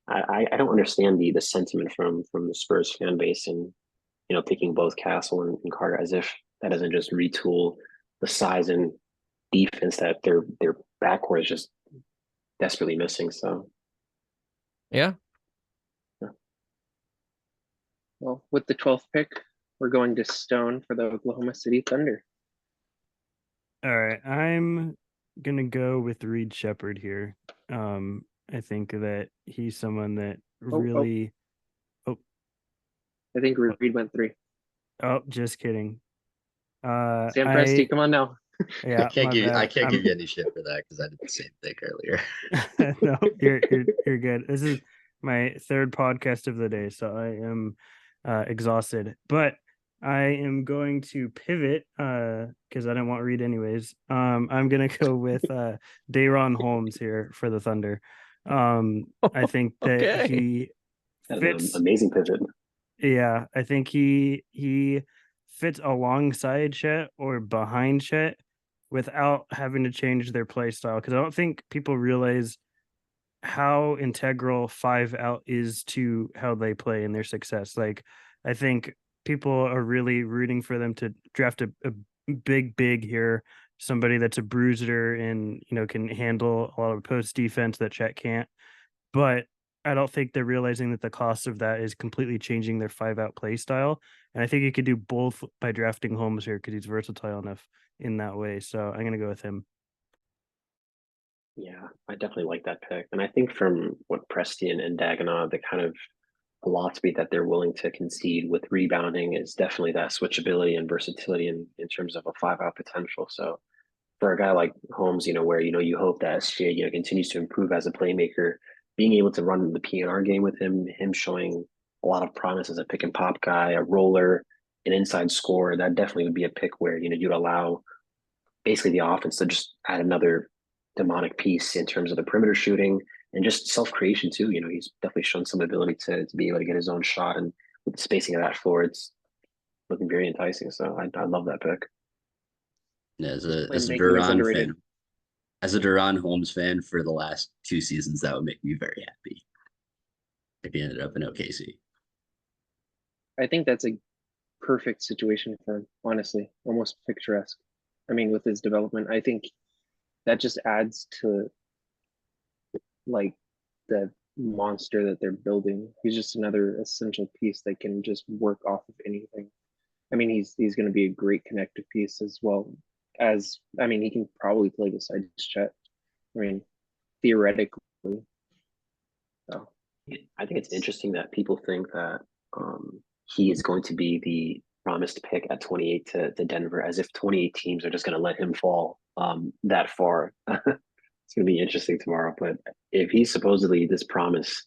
[SPEAKER 3] I don't understand the sentiment from the Spurs fan base and picking both Castle and Carter, as if that doesn't just retool the size and defense that their backcourt is just desperately missing. So
[SPEAKER 2] Yeah.
[SPEAKER 1] Well, with the 12th pick, we're going to Stone for the Oklahoma City Thunder.
[SPEAKER 5] All right, I'm gonna go with Reed Shepherd here. I think that he's someone that really.
[SPEAKER 1] I think Reed went 3.
[SPEAKER 5] Oh, just kidding.
[SPEAKER 1] Sam Presti, come on now.
[SPEAKER 5] Yeah,
[SPEAKER 4] I can't
[SPEAKER 5] I'm-
[SPEAKER 4] give you any shit for that because I did the same thing earlier.
[SPEAKER 5] No, you're good. This is my third podcast of the day, so I am exhausted. But I am going to pivot because I don't want Reed anyways. I'm gonna go with Dayron Holmes here for the Thunder. I think that
[SPEAKER 2] Okay.
[SPEAKER 5] he
[SPEAKER 3] that's
[SPEAKER 5] fits.
[SPEAKER 3] an amazing pivot.
[SPEAKER 5] Yeah, I think he fits alongside Chet or behind Chet without having to change their play style. Because I don't think people realize how integral 5 out is to how they play and their success. Like, I think people are really rooting for them to draft a big here, somebody that's a bruiser and can handle a lot of post defense that Chet can't. But I don't think they're realizing that the cost of that is completely changing their 5 out play style. And I think you could do both by drafting Holmes here because he's versatile enough in that way. So I'm going to go with him.
[SPEAKER 3] Yeah, I definitely like that pick. And I think from what Presti and Dagenau, the kind of philosophy that they're willing to concede with rebounding is definitely that switchability and versatility in terms of a 5 out potential. So for a guy like Holmes, where you hope that SGA continues to improve as a playmaker, being able to run the PNR game with him showing a lot of promise as a pick and pop guy, a roller, an inside scorer, that definitely would be a pick where you'd allow basically the offense to just add another demonic piece in terms of the perimeter shooting and just self creation too. He's definitely shown some ability to be able to get his own shot, and with the spacing of that floor, it's looking very enticing. So I love that pick.
[SPEAKER 4] Yeah, as a
[SPEAKER 1] Playmaking is
[SPEAKER 4] Duran
[SPEAKER 1] underrated.
[SPEAKER 4] fan, as a Duran Holmes fan for the last 2 seasons, that would make me very happy if he ended up in OKC.
[SPEAKER 1] I think that's a perfect situation for him, honestly, almost picturesque. I mean, with his development, I think that just adds to like the monster that they're building. He's just another essential piece that can just work off of anything. I mean, he's going to be a great connective piece as well as, I mean, he can probably play beside Chet. I mean, theoretically. So.
[SPEAKER 3] I think it's interesting that people think that he is going to be the promised pick at 28 to Denver, as if 28 teams are just going to let him fall that far. It's going to be interesting tomorrow. But if he's supposedly this promise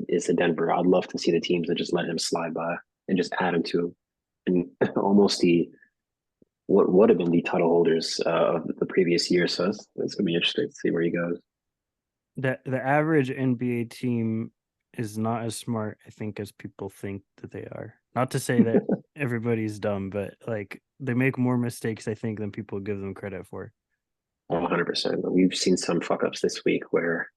[SPEAKER 3] is to Denver, I'd love to see the teams that just let him slide by and just add him to and almost what would have been the title holders of the previous year. So it's going to be interesting to see where he goes.
[SPEAKER 5] The average NBA team is not as smart, I think, as people think that they are. Not to say that everybody's dumb, but like they make more mistakes, I think, than people give them credit for.
[SPEAKER 3] 100%. We've seen some fuck ups this week where,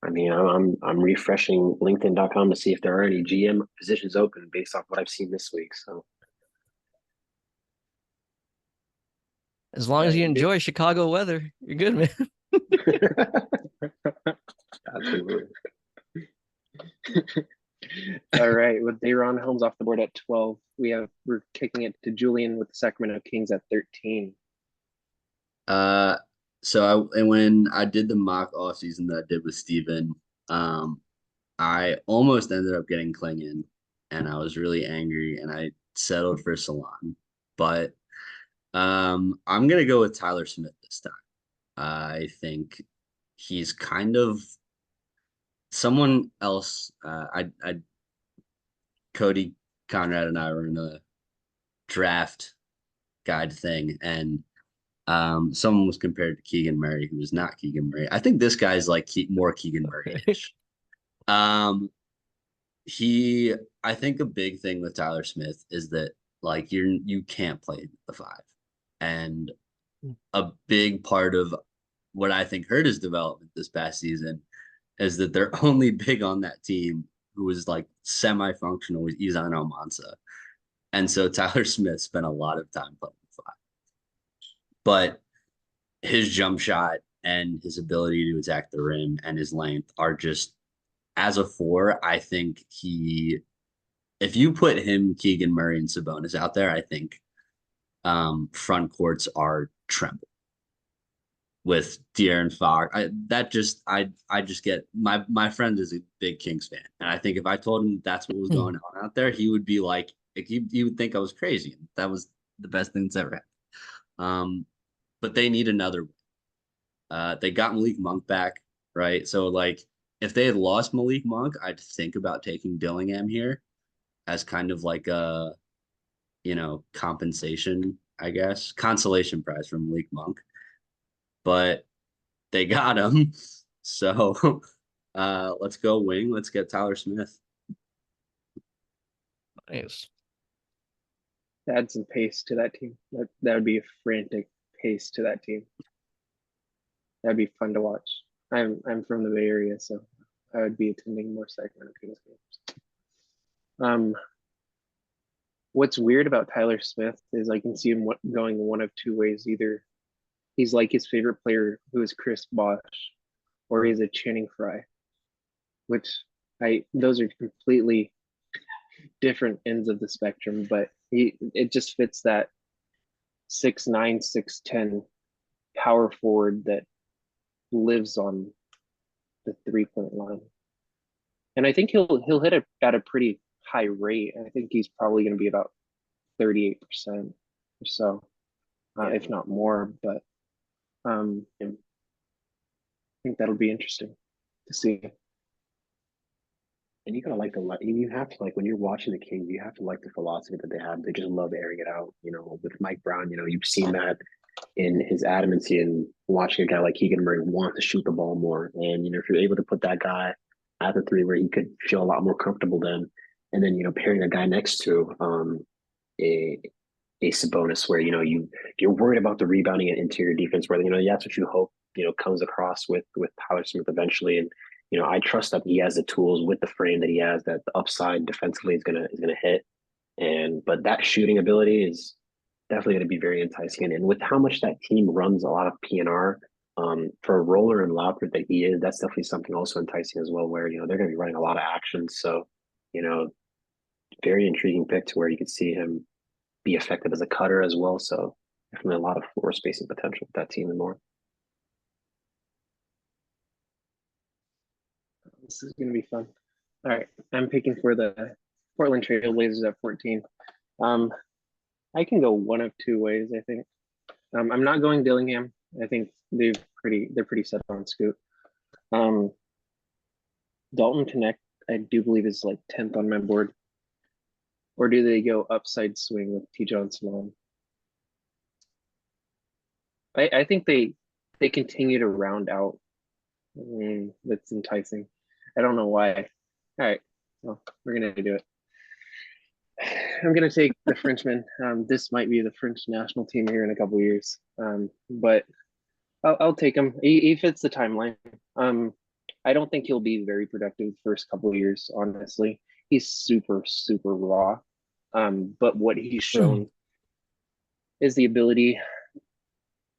[SPEAKER 3] I mean, I'm refreshing LinkedIn.com to see if there are any GM positions open based off what I've seen this week. So
[SPEAKER 2] As long as you enjoy Chicago weather, you're good, man.
[SPEAKER 3] absolutely.
[SPEAKER 1] All right, with Dayron Holmes off the board at 12, we're kicking it to Julian with the Sacramento Kings at 13.
[SPEAKER 4] And when I did the mock off season that I did with Steven, I almost ended up getting Klingon, and I was really angry, and I settled for Salon. But I'm gonna go with Tyler Smith this time. I think he's kind of someone else. Cody, Conrad, and I were in a draft guide thing, and someone was compared to Keegan Murray, who was not Keegan Murray. I think this guy's like more Keegan Murray-ish. I think a big thing with Tyler Smith is that Like you can't play the five. And a big part of what I think hurt his development this past season is that they're only big on that team who was like semi-functional with Izan Almansa. And so Tyler Smith spent a lot of time playing the five. But his jump shot and his ability to attack the rim and his length are just, as a four, I think if you put him, Keegan Murray, and Sabonis out there, I think front courts are tremble with De'Aaron Fox. I just get my friend is a big Kings fan, and I think if I told him that's what was going on out there, he would be like he would think I was crazy. That was the best thing that's ever happened. But they need another. They got Malik Monk back, right? So like if they had lost Malik Monk, I'd think about taking Dillingham here as kind of like a compensation, I guess, consolation prize from Malik Monk. But they got him. So let's go wing. Let's get Tyler Smith.
[SPEAKER 2] Nice.
[SPEAKER 1] Add some pace to that team. That would be a frantic pace to that team. That'd be fun to watch. I'm from the Bay Area, so I would be attending more Sacramento Kings games. What's weird about Tyler Smith is I can see him going one of two ways. Either he's like his favorite player, who is Chris Bosh, or he's a Channing Frye, which those are completely different ends of the spectrum, but it just fits that 6'9", 6'10" power forward that lives on the 3-point line. And I think he'll hit it at a pretty high rate. I think he's probably going to be about 38% or so, if not more. But I think that'll be interesting to see.
[SPEAKER 3] And you gotta like you have to like when you're watching the Kings, you have to like the philosophy that they have. They just love airing it out. With Mike Brown, you've seen that in his adamancy and watching a guy like Keegan Murray want to shoot the ball more. And if you're able to put that guy at the three where he could feel a lot more comfortable then, and then pairing a guy next to a Sabonis where you're worried about the rebounding and interior defense, where that's what you hope comes across with Tyler Smith eventually. And I trust that he has the tools with the frame that he has, that the upside defensively is gonna hit. But that shooting ability is definitely going to be very enticing. And with how much that team runs a lot of PNR, for a roller and Lautner that he is, that's definitely something also enticing as well, where they're going to be running a lot of action. So very intriguing pick to where you could see him be effective as a cutter as well. So definitely a lot of floor spacing potential with that team and more.
[SPEAKER 1] This is going to be fun. All right, I'm picking for the Portland Trail Blazers at 14. I can go one of two ways, I think. I'm not going Dillingham. I think they're pretty set on Scoot. Dalton Connect, I do believe, is like 10th on my board. Or do they go upside swing with T. Johnson on? I think they continue to round out. That's enticing. I don't know why. All right, well, we're gonna do it. I'm gonna take the Frenchman. This might be the French national team here in a couple years, but I'll take him. He fits the timeline. I don't think he'll be very productive the first couple of years. Honestly, he's super raw. But what he's shown is the ability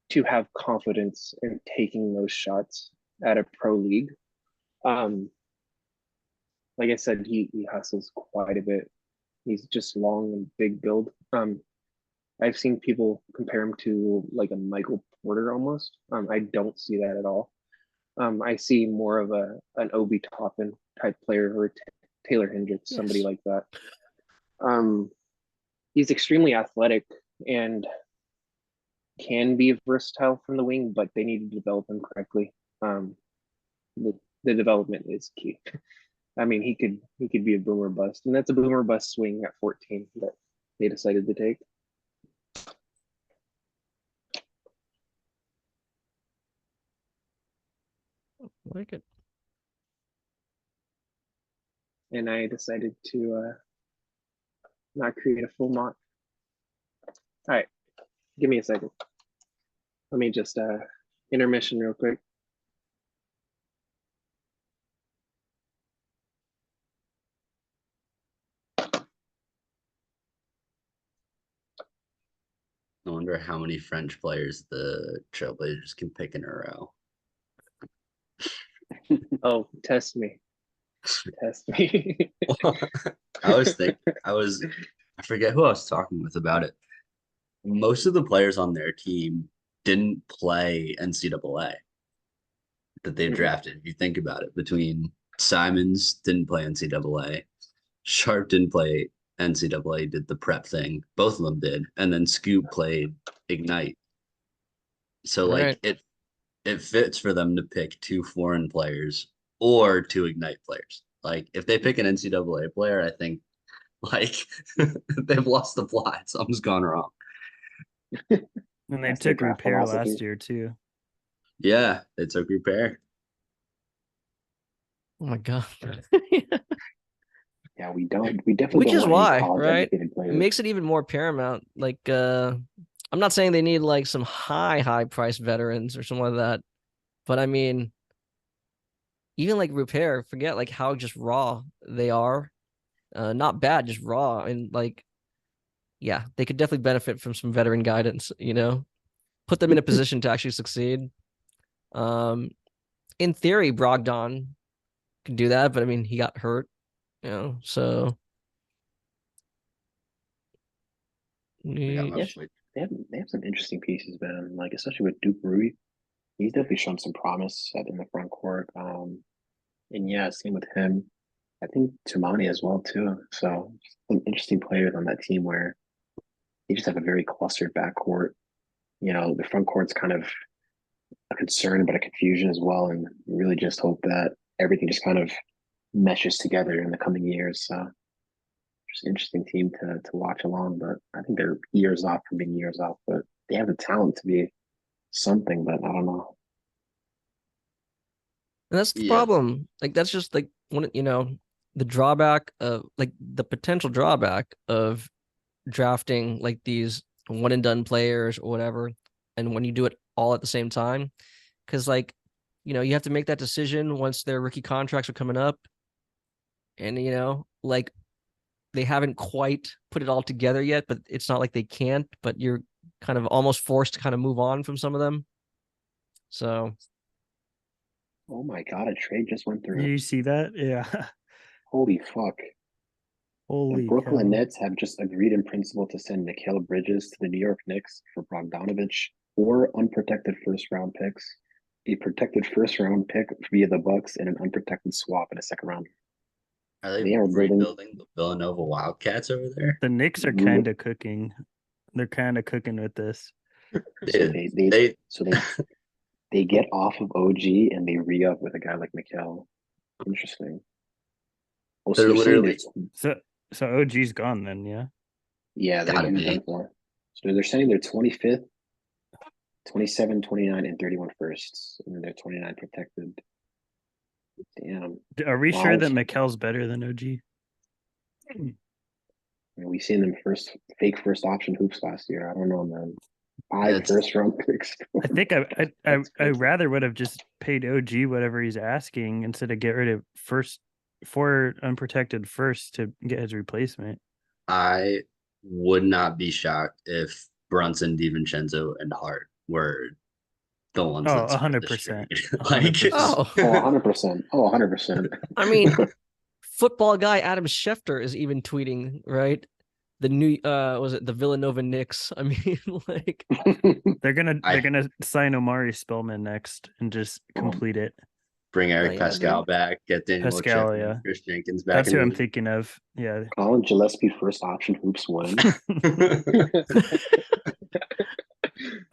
[SPEAKER 1] to have confidence in taking those shots at a pro league. Like I said, he hustles quite a bit. He's just long and big build. I've seen people compare him to like a Michael Porter almost. I don't see that at all. I see more of an Obi Toppin type player, or Taylor Hendricks, somebody like that. He's extremely athletic and can be versatile from the wing, but they need to develop him correctly. The development is key. I mean, he could be a boomer bust, and that's a boomer bust swing at 14 that they decided to take.
[SPEAKER 2] Like it.
[SPEAKER 1] And I decided to not create a full mock All right, give me a second. Let me just intermission real quick.
[SPEAKER 4] I wonder how many French players the Trailblazers can pick in a row.
[SPEAKER 1] Oh, test me. Test me.
[SPEAKER 4] I forget who I was talking with about it. Most of the players on their team didn't play NCAA that they drafted. If you think about it, between Simons didn't play NCAA, Sharp didn't play NCAA, did the prep thing. Both of them did, and then Scoop played Ignite. So like
[SPEAKER 2] Right.
[SPEAKER 4] it fits for them to pick 2 foreign players or 2 Ignite players. Like if they pick an NCAA player, I think like they've lost the plot. Something's gone wrong.
[SPEAKER 5] And they
[SPEAKER 1] That's their
[SPEAKER 5] took
[SPEAKER 1] draft
[SPEAKER 5] repair
[SPEAKER 1] philosophy.
[SPEAKER 5] last year too.
[SPEAKER 4] Yeah, they took repair.
[SPEAKER 2] Oh my god.
[SPEAKER 1] Yeah, we definitely
[SPEAKER 2] Which
[SPEAKER 1] don't
[SPEAKER 2] is
[SPEAKER 1] want any
[SPEAKER 2] why,
[SPEAKER 1] college
[SPEAKER 2] right?
[SPEAKER 1] educated
[SPEAKER 2] It
[SPEAKER 1] players.
[SPEAKER 2] makes it even more paramount. Like, I'm not saying they need like some high price veterans or something like that, but I mean, even like repair, forget like how just raw they are. Not bad, just raw, and like, yeah, they could definitely benefit from some veteran guidance. Put them in a position to actually succeed. Um, in theory, Brogdon can do that, but I mean, he got hurt. So
[SPEAKER 4] Yeah,
[SPEAKER 1] Yes, they have some interesting pieces, man. Like especially with Duke Rui, he's definitely shown some promise in the front court. And yeah, same with him. I think Tumani as well too. So some interesting players on that team where they just have a very clustered backcourt. The front court's kind of a concern, but a confusion as well. And really just hope that everything just kind of meshes together in the coming years. So just an interesting team to watch along. But I think they're years off from being years off. But they have the talent to be something, but I don't know.
[SPEAKER 2] And that's the
[SPEAKER 4] yeah,
[SPEAKER 2] problem. Like that's just like the drawback of like the potential drawback of drafting like these one and done players or whatever. And when you do it all at the same time, because like, you have to make that decision once their rookie contracts are coming up. And like they haven't quite put it all together yet, but it's not like they can't, but you're kind of almost forced to kind of move on from some of them. So
[SPEAKER 1] Oh my God, a trade just went
[SPEAKER 5] Did
[SPEAKER 1] through.
[SPEAKER 5] you see that? Yeah.
[SPEAKER 1] Holy fuck. The
[SPEAKER 5] Holy
[SPEAKER 1] Brooklyn
[SPEAKER 5] cow.
[SPEAKER 1] Nets have just agreed in principle to send Mikal Bridges to the New York Knicks for Bogdanovich or unprotected first round picks, a protected first round pick via the Bucks, and an unprotected swap in a second round.
[SPEAKER 4] are they
[SPEAKER 1] They are building.
[SPEAKER 4] rebuilding the Villanova Wildcats over there?
[SPEAKER 5] The Knicks are kind of cooking. They're kind of cooking with this.
[SPEAKER 1] So
[SPEAKER 4] They,
[SPEAKER 1] they
[SPEAKER 4] they
[SPEAKER 1] so they get off of OG and they re-up with a guy like Mikal. Interesting. Oh, so
[SPEAKER 4] they're
[SPEAKER 1] they're saying
[SPEAKER 4] literally
[SPEAKER 5] So OG's gone then, yeah.
[SPEAKER 1] yeah, they're
[SPEAKER 4] gotta
[SPEAKER 1] getting
[SPEAKER 4] be.
[SPEAKER 1] done for. So they're saying they're 25th, 27, 29, and 31 firsts, and then they're 29 protected. Damn.
[SPEAKER 5] Are we sure
[SPEAKER 1] Wow.
[SPEAKER 5] that Mikel's better than OG?
[SPEAKER 1] We've seen them fake first option hoops last year. I don't know, man. Five
[SPEAKER 4] It's
[SPEAKER 1] first round picks.
[SPEAKER 5] I think I
[SPEAKER 1] That's crazy.
[SPEAKER 5] rather would have just paid OG whatever he's asking instead of get rid of four unprotected first to get his replacement.
[SPEAKER 4] I would not be shocked if Brunson, DiVincenzo, and Hart were the ones
[SPEAKER 5] Oh,
[SPEAKER 4] that split this
[SPEAKER 5] 100%.
[SPEAKER 4] trade.
[SPEAKER 5] 100%.
[SPEAKER 2] oh,
[SPEAKER 1] Oh, 100%. Oh, 100%.
[SPEAKER 2] I mean, football guy Adam Schefter is even tweeting, right? The new was it the Villanova Knicks? I mean, like
[SPEAKER 5] They're
[SPEAKER 4] I
[SPEAKER 5] gonna sign Omari Spellman next and just complete it.
[SPEAKER 4] bring Eric
[SPEAKER 2] yeah,
[SPEAKER 4] Pascal
[SPEAKER 2] dude.
[SPEAKER 4] back, get Daniel
[SPEAKER 5] Pascal,
[SPEAKER 4] Ochai
[SPEAKER 5] yeah.
[SPEAKER 4] and Chris Jenkins back
[SPEAKER 5] That's
[SPEAKER 4] in
[SPEAKER 5] who
[SPEAKER 4] the
[SPEAKER 5] I'm
[SPEAKER 4] league.
[SPEAKER 5] thinking of. Yeah.
[SPEAKER 1] Colin Gillespie first option hoops win.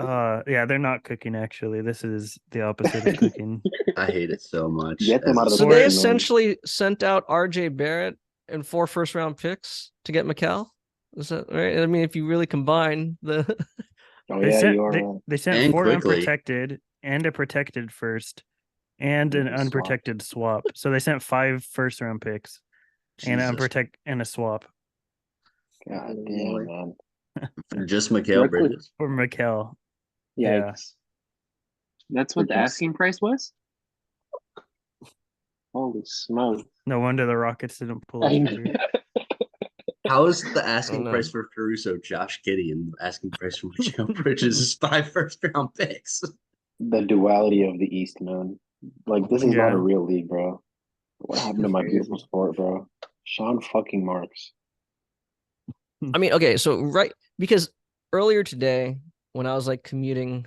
[SPEAKER 5] Yeah, they're not cooking actually. This is the opposite of cooking.
[SPEAKER 4] I hate it so much.
[SPEAKER 1] Get them out of the
[SPEAKER 2] So they
[SPEAKER 1] system, man.
[SPEAKER 2] essentially sent out RJ Barrett and 4 first round picks to get McCall. Is that right? I mean, if you really combine the
[SPEAKER 1] Oh
[SPEAKER 5] They
[SPEAKER 1] yeah,
[SPEAKER 5] sent
[SPEAKER 1] you are.
[SPEAKER 5] they sent
[SPEAKER 4] And
[SPEAKER 5] 4
[SPEAKER 4] quickly.
[SPEAKER 5] unprotected and a protected first and an
[SPEAKER 1] And a swap.
[SPEAKER 5] unprotected swap. So they sent 5 first round picks and an
[SPEAKER 4] Jesus.
[SPEAKER 5] unprotected and a swap.
[SPEAKER 1] God damn, man.
[SPEAKER 4] Just Mikal
[SPEAKER 1] Reckless.
[SPEAKER 4] Bridges.
[SPEAKER 5] Or Mikel.
[SPEAKER 1] Yikes. That's what the
[SPEAKER 3] Freaking
[SPEAKER 1] asking price was? Holy smoke.
[SPEAKER 5] No wonder the Rockets didn't pull
[SPEAKER 1] I
[SPEAKER 5] the
[SPEAKER 1] know.
[SPEAKER 5] trigger.
[SPEAKER 4] How is the
[SPEAKER 2] I
[SPEAKER 4] asking
[SPEAKER 2] know.
[SPEAKER 4] price for Caruso Josh Giddey and the asking price for Mikal Bridges is 5 first-round picks?
[SPEAKER 3] The duality of the East, man. Like, this is not
[SPEAKER 5] Yeah.
[SPEAKER 3] a real league, bro. What happened to my
[SPEAKER 1] Crazy.
[SPEAKER 3] beautiful sport, bro? Sean fucking Marks.
[SPEAKER 2] I mean, okay, so right because earlier today when I was like commuting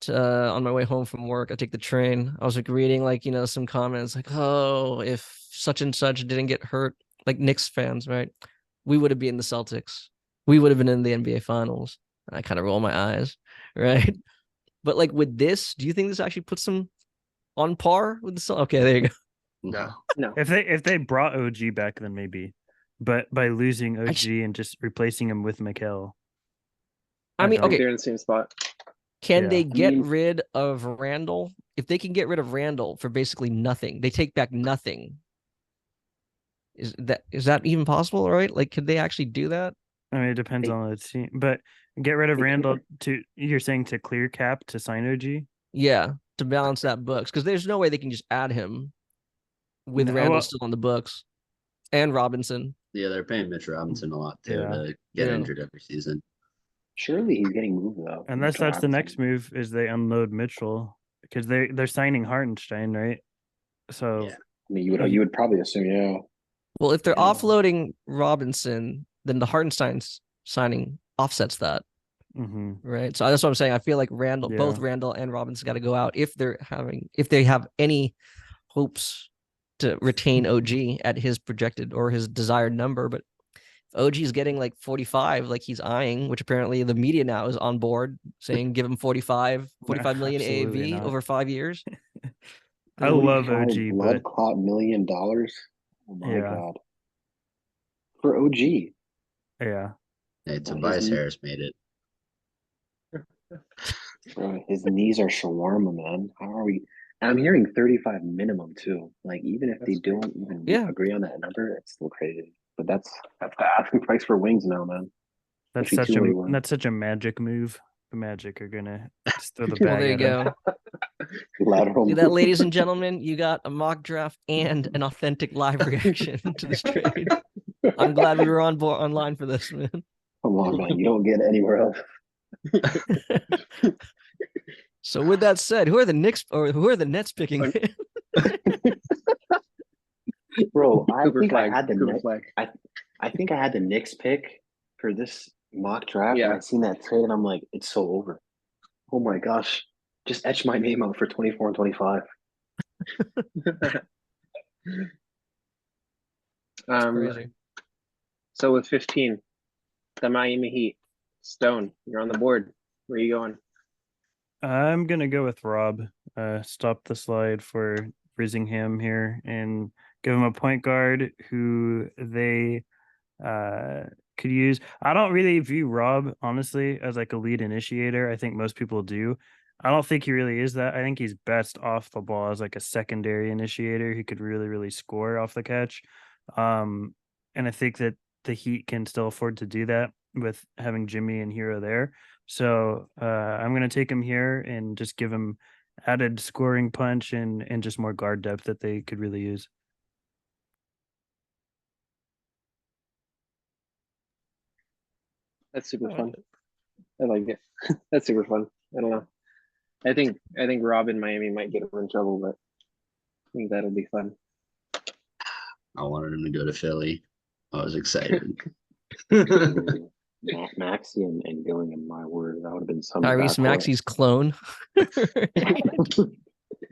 [SPEAKER 2] to, on my way home from work, I take the train. I was like reading like some comments like, oh, if such and such didn't get hurt, like Knicks fans, right? We would have been the Celtics. We would have been in the NBA Finals. And I kind of roll my eyes, right? But like with this, do you think this actually puts them on par with the Celtics? Okay, there you go.
[SPEAKER 4] No.
[SPEAKER 1] No.
[SPEAKER 5] If they brought OG back, then maybe. But by losing OG
[SPEAKER 2] Actually,
[SPEAKER 5] and just replacing him with Mikel,
[SPEAKER 2] I mean,
[SPEAKER 1] I think
[SPEAKER 2] okay,
[SPEAKER 1] they're in the same spot.
[SPEAKER 2] can
[SPEAKER 5] Yeah.
[SPEAKER 2] they get
[SPEAKER 3] mean-
[SPEAKER 2] rid of Randall? If they can get rid of Randall for basically nothing, they take back nothing. Is that even possible, right? Like, could they actually do that?
[SPEAKER 5] I mean, it depends
[SPEAKER 3] Hey.
[SPEAKER 5] on the team. But get rid of
[SPEAKER 3] Hey,
[SPEAKER 5] Randall you're saying to clear cap to sign OG?
[SPEAKER 2] Yeah, to balance that books, because there's no way they can just add him with
[SPEAKER 5] No,
[SPEAKER 2] Randall
[SPEAKER 5] well-
[SPEAKER 2] still on the books and Robinson.
[SPEAKER 4] Yeah, they're paying Mitch Robinson a lot too
[SPEAKER 5] Yeah.
[SPEAKER 4] to get
[SPEAKER 2] Yeah.
[SPEAKER 4] injured every season.
[SPEAKER 3] Surely he's getting moved, though.
[SPEAKER 5] Unless
[SPEAKER 3] Mitchell
[SPEAKER 5] that's the next
[SPEAKER 3] Robinson.
[SPEAKER 5] move is they unload Mitchell because they're signing Hartenstein, right? So
[SPEAKER 4] Yeah.
[SPEAKER 3] I mean, you would probably assume, yeah.
[SPEAKER 2] Well, if they're
[SPEAKER 3] Yeah.
[SPEAKER 2] offloading Robinson, then the Hartenstein's signing offsets that,
[SPEAKER 5] mhm.
[SPEAKER 2] right? So that's what I'm saying. I feel like both
[SPEAKER 5] Yeah.
[SPEAKER 2] Randall and Robinson got to go out if they have any hopes to retain OG at his projected or his desired number. But if OG is getting like 45, like he's eyeing, which apparently the media now is on board saying give him 45 million
[SPEAKER 5] Absolutely
[SPEAKER 2] AAV
[SPEAKER 5] not.
[SPEAKER 2] over 5 years.
[SPEAKER 5] I love OG,
[SPEAKER 3] blood
[SPEAKER 5] but
[SPEAKER 3] clot $1 million. Oh my
[SPEAKER 5] Yeah.
[SPEAKER 3] god. For OG.
[SPEAKER 5] yeah.
[SPEAKER 4] Hey,
[SPEAKER 3] Well,
[SPEAKER 4] Tobias
[SPEAKER 3] his-
[SPEAKER 4] Harris made it.
[SPEAKER 3] Bro, his knees are shawarma, man. How are we? And I'm hearing 35 minimum too. Like, even if they
[SPEAKER 1] That's
[SPEAKER 3] don't even
[SPEAKER 2] Yeah.
[SPEAKER 3] agree on that number, it's still crazy. But that's the asking price for wings now, man.
[SPEAKER 5] That's
[SPEAKER 3] Especially two-way wings.
[SPEAKER 5] that's such a Magic move. The Magic are gonna just throw the
[SPEAKER 2] Well,
[SPEAKER 5] bag
[SPEAKER 2] there you
[SPEAKER 5] at him.
[SPEAKER 2] go.
[SPEAKER 3] Lateral
[SPEAKER 2] See that,
[SPEAKER 3] move.
[SPEAKER 2] ladies and gentlemen? You got a mock draft and an authentic live reaction to this trade. I'm glad we were on board online for this, man.
[SPEAKER 3] Come on, man. You don't get it anywhere else.
[SPEAKER 2] So with that said, who are the Knicks or who are the Nets picking?
[SPEAKER 3] Bro, I
[SPEAKER 1] Cooper
[SPEAKER 3] think
[SPEAKER 1] flag.
[SPEAKER 3] I had the
[SPEAKER 1] Cooper
[SPEAKER 3] Knicks.
[SPEAKER 1] flag.
[SPEAKER 3] I think I had the Knicks pick for this mock draft,
[SPEAKER 1] Yeah.
[SPEAKER 3] and I seen that trade, and I'm like, it's so over. Oh my gosh. Just etch my name out for 24 and 25.
[SPEAKER 2] Crazy.
[SPEAKER 1] So with 15, the Miami Heat. Stone, you're on the board. Where are you going?
[SPEAKER 5] I'm gonna go with Rob. Stop the slide for Risingham here and give him a point guard who they could use. I don't really view Rob honestly as like a lead initiator. I think most people do. I don't think he really is that. I think he's best off the ball as like a secondary initiator. He could really, really score off the catch. And I think that the Heat can still afford to do that with having Jimmy and Hero there. So I'm going to take him here and just give him added scoring punch and just more guard depth that they could really use.
[SPEAKER 1] That's super fun. I like it. That's super fun. I don't know. I think Rob in Miami might get him in trouble, but I think that'll be fun.
[SPEAKER 4] I wanted him to go to Philly. I was excited.
[SPEAKER 3] Maxi and Gillingham, my word, that would have been some
[SPEAKER 2] Tyrese
[SPEAKER 3] backcourt.
[SPEAKER 2] Maxey's clone.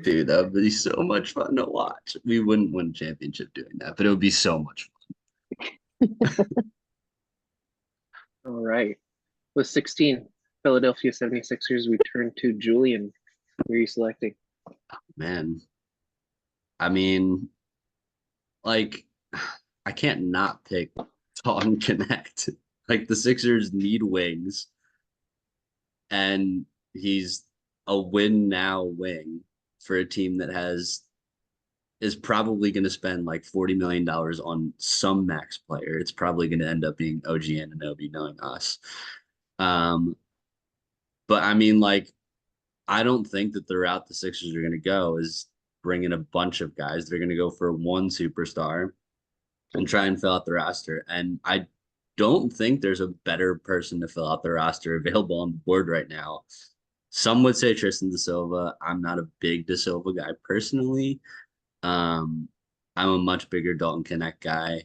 [SPEAKER 4] Dude, that would be so much fun to watch. We wouldn't win a championship doing that, but it would be so much fun.
[SPEAKER 1] All right. With 16, Philadelphia 76ers, we turn to Julian. Who are you selecting?
[SPEAKER 4] Man. I mean, like, I can't not pick Taunton Connect. Like, the Sixers need wings, and he's a win now wing for a team that has is probably going to spend like $40 million on some max player. It's probably going to end up being OG Anunoby, knowing us. But I mean, like, I don't think that the route the Sixers are going to go is bring in a bunch of guys. They're going to go for one superstar and try and fill out the roster. And I don't think there's a better person to fill out the roster available on the board right now. Some would say Tristan Da Silva. I'm not a big Da Silva guy personally. I'm a much bigger Dalton Connect guy,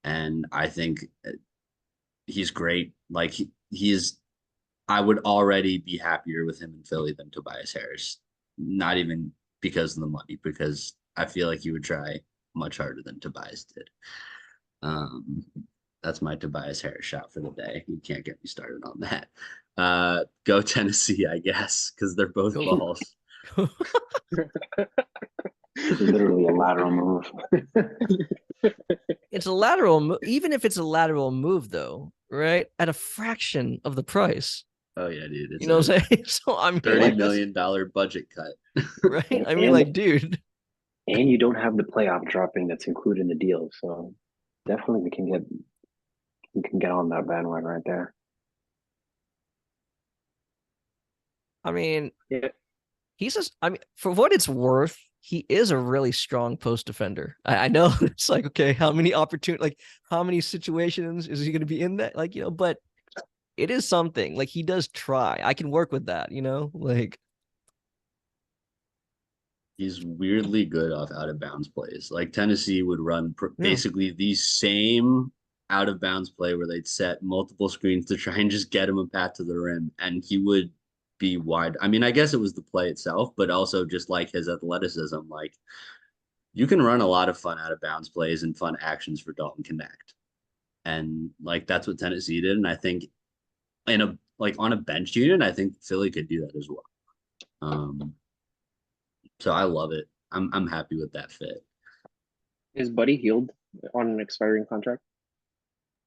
[SPEAKER 4] and I think he's great. Like he's, I would already be happier with him in Philly than Tobias Harris. Not even because of the money, because I feel like he would try much harder than Tobias did. That's my Tobias Harris shot for the day. You can't get me started on that. Go Tennessee, I guess, because they're both balls.
[SPEAKER 3] Literally a lateral move.
[SPEAKER 2] It's a lateral move, even if it's a lateral move, though, right? At a fraction of the price.
[SPEAKER 4] Oh yeah, dude. It's
[SPEAKER 2] you know what I'm saying? So I mean,
[SPEAKER 4] $30 million budget cut.
[SPEAKER 2] Right? I mean, like, dude.
[SPEAKER 3] And you don't have the playoff dropping that's included in the deal, so definitely we can get on that bandwagon right there.
[SPEAKER 2] I mean,
[SPEAKER 1] Yeah.
[SPEAKER 2] he's just, I mean, for what it's worth, he is a really strong post defender. I know it's like, okay, how many how many situations is he going to be in that? Like, but it is something. Like, he does try. I can work with that, like.
[SPEAKER 4] He's weirdly good off out of bounds plays. Like Tennessee would run basically the same out of bounds play where they'd set multiple screens to try and just get him a path to the rim, and he would be wide. I mean, I guess it was the play itself, but also just like his athleticism. Like you can run a lot of fun out of bounds plays and fun actions for Dalton Connect, and like that's what Tennessee did. And I think on a bench unit, I think Philly could do that as well. So I love it. I'm happy with that fit.
[SPEAKER 1] Is Buddy Hield on an expiring contract?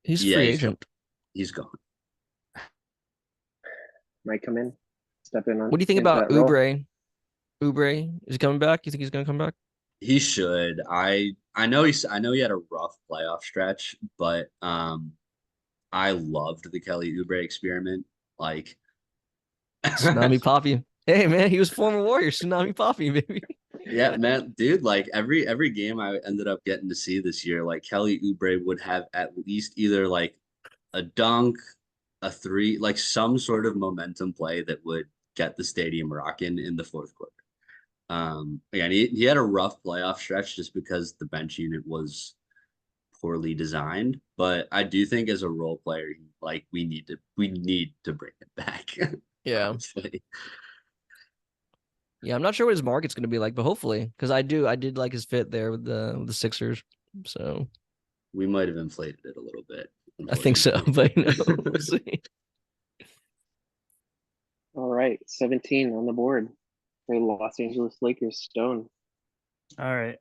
[SPEAKER 2] He's free agent.
[SPEAKER 4] He's gone.
[SPEAKER 1] Might come in, step in on.
[SPEAKER 2] What do you think about Oubre? Oubre, is he coming back? You think he's gonna come back?
[SPEAKER 4] He should. I know he had a rough playoff stretch, but I loved the Kelly Oubre experiment. Like
[SPEAKER 2] Tsunami Poppy. Hey man, he was former Warrior. Tsunami Poppy, baby.
[SPEAKER 4] Yeah, man, dude. Like every game I ended up getting to see this year, like Kelly Oubre would have at least either like a dunk, a three, like some sort of momentum play that would get the stadium rocking in the fourth quarter. Again, he had a rough playoff stretch just because the bench unit was poorly designed. But I do think as a role player, like we need to bring it back.
[SPEAKER 2] Yeah.
[SPEAKER 4] Honestly.
[SPEAKER 2] Yeah, I'm not sure what his market's going to be like, but hopefully, because I did like his fit there with the Sixers. So
[SPEAKER 4] we might have inflated it a little bit.
[SPEAKER 2] I think so, but we'll see.
[SPEAKER 1] All right, 17 on the board for the Los Angeles Lakers. Stone.
[SPEAKER 5] All right,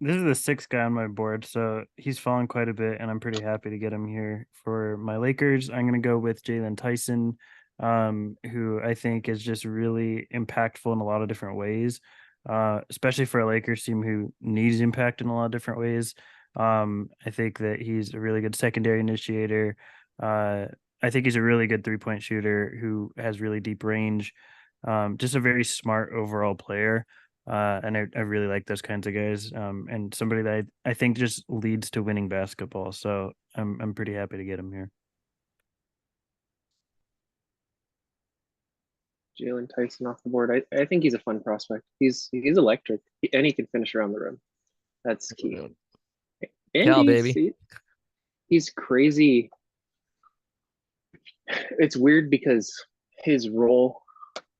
[SPEAKER 5] this is the sixth guy on my board, so he's fallen quite a bit, and I'm pretty happy to get him here for my Lakers. I'm going to go with Jalen Tyson, who I think is just really impactful in a lot of different ways, especially for a Lakers team who needs impact in a lot of different ways. I think that he's a really good secondary initiator. I think he's a really good three-point shooter who has really deep range. Just a very smart overall player. And I really like those kinds of guys. And somebody that I think just leads to winning basketball. So I'm pretty happy to get him here.
[SPEAKER 1] Jalen Tyson off the board. I think he's a fun prospect. He's electric, and he can finish around the rim. That's key. And
[SPEAKER 2] Cal, baby.
[SPEAKER 1] He's crazy. It's weird because his role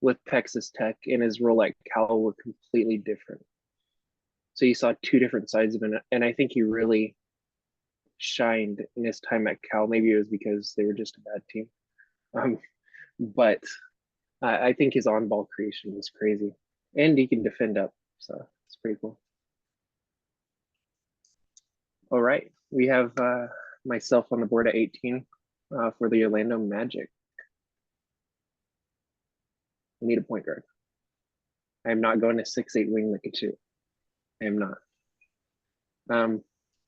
[SPEAKER 1] with Texas Tech and his role at Cal were completely different. So you saw two different sides of him, and I think he really shined in his time at Cal. Maybe it was because they were just a bad team. But I think his on-ball creation is crazy, and he can defend up, so it's pretty cool. All right, we have myself on the board at 18 for the Orlando Magic. We need a point guard. I'm not going to 6'8" wing that can shoot. I am not.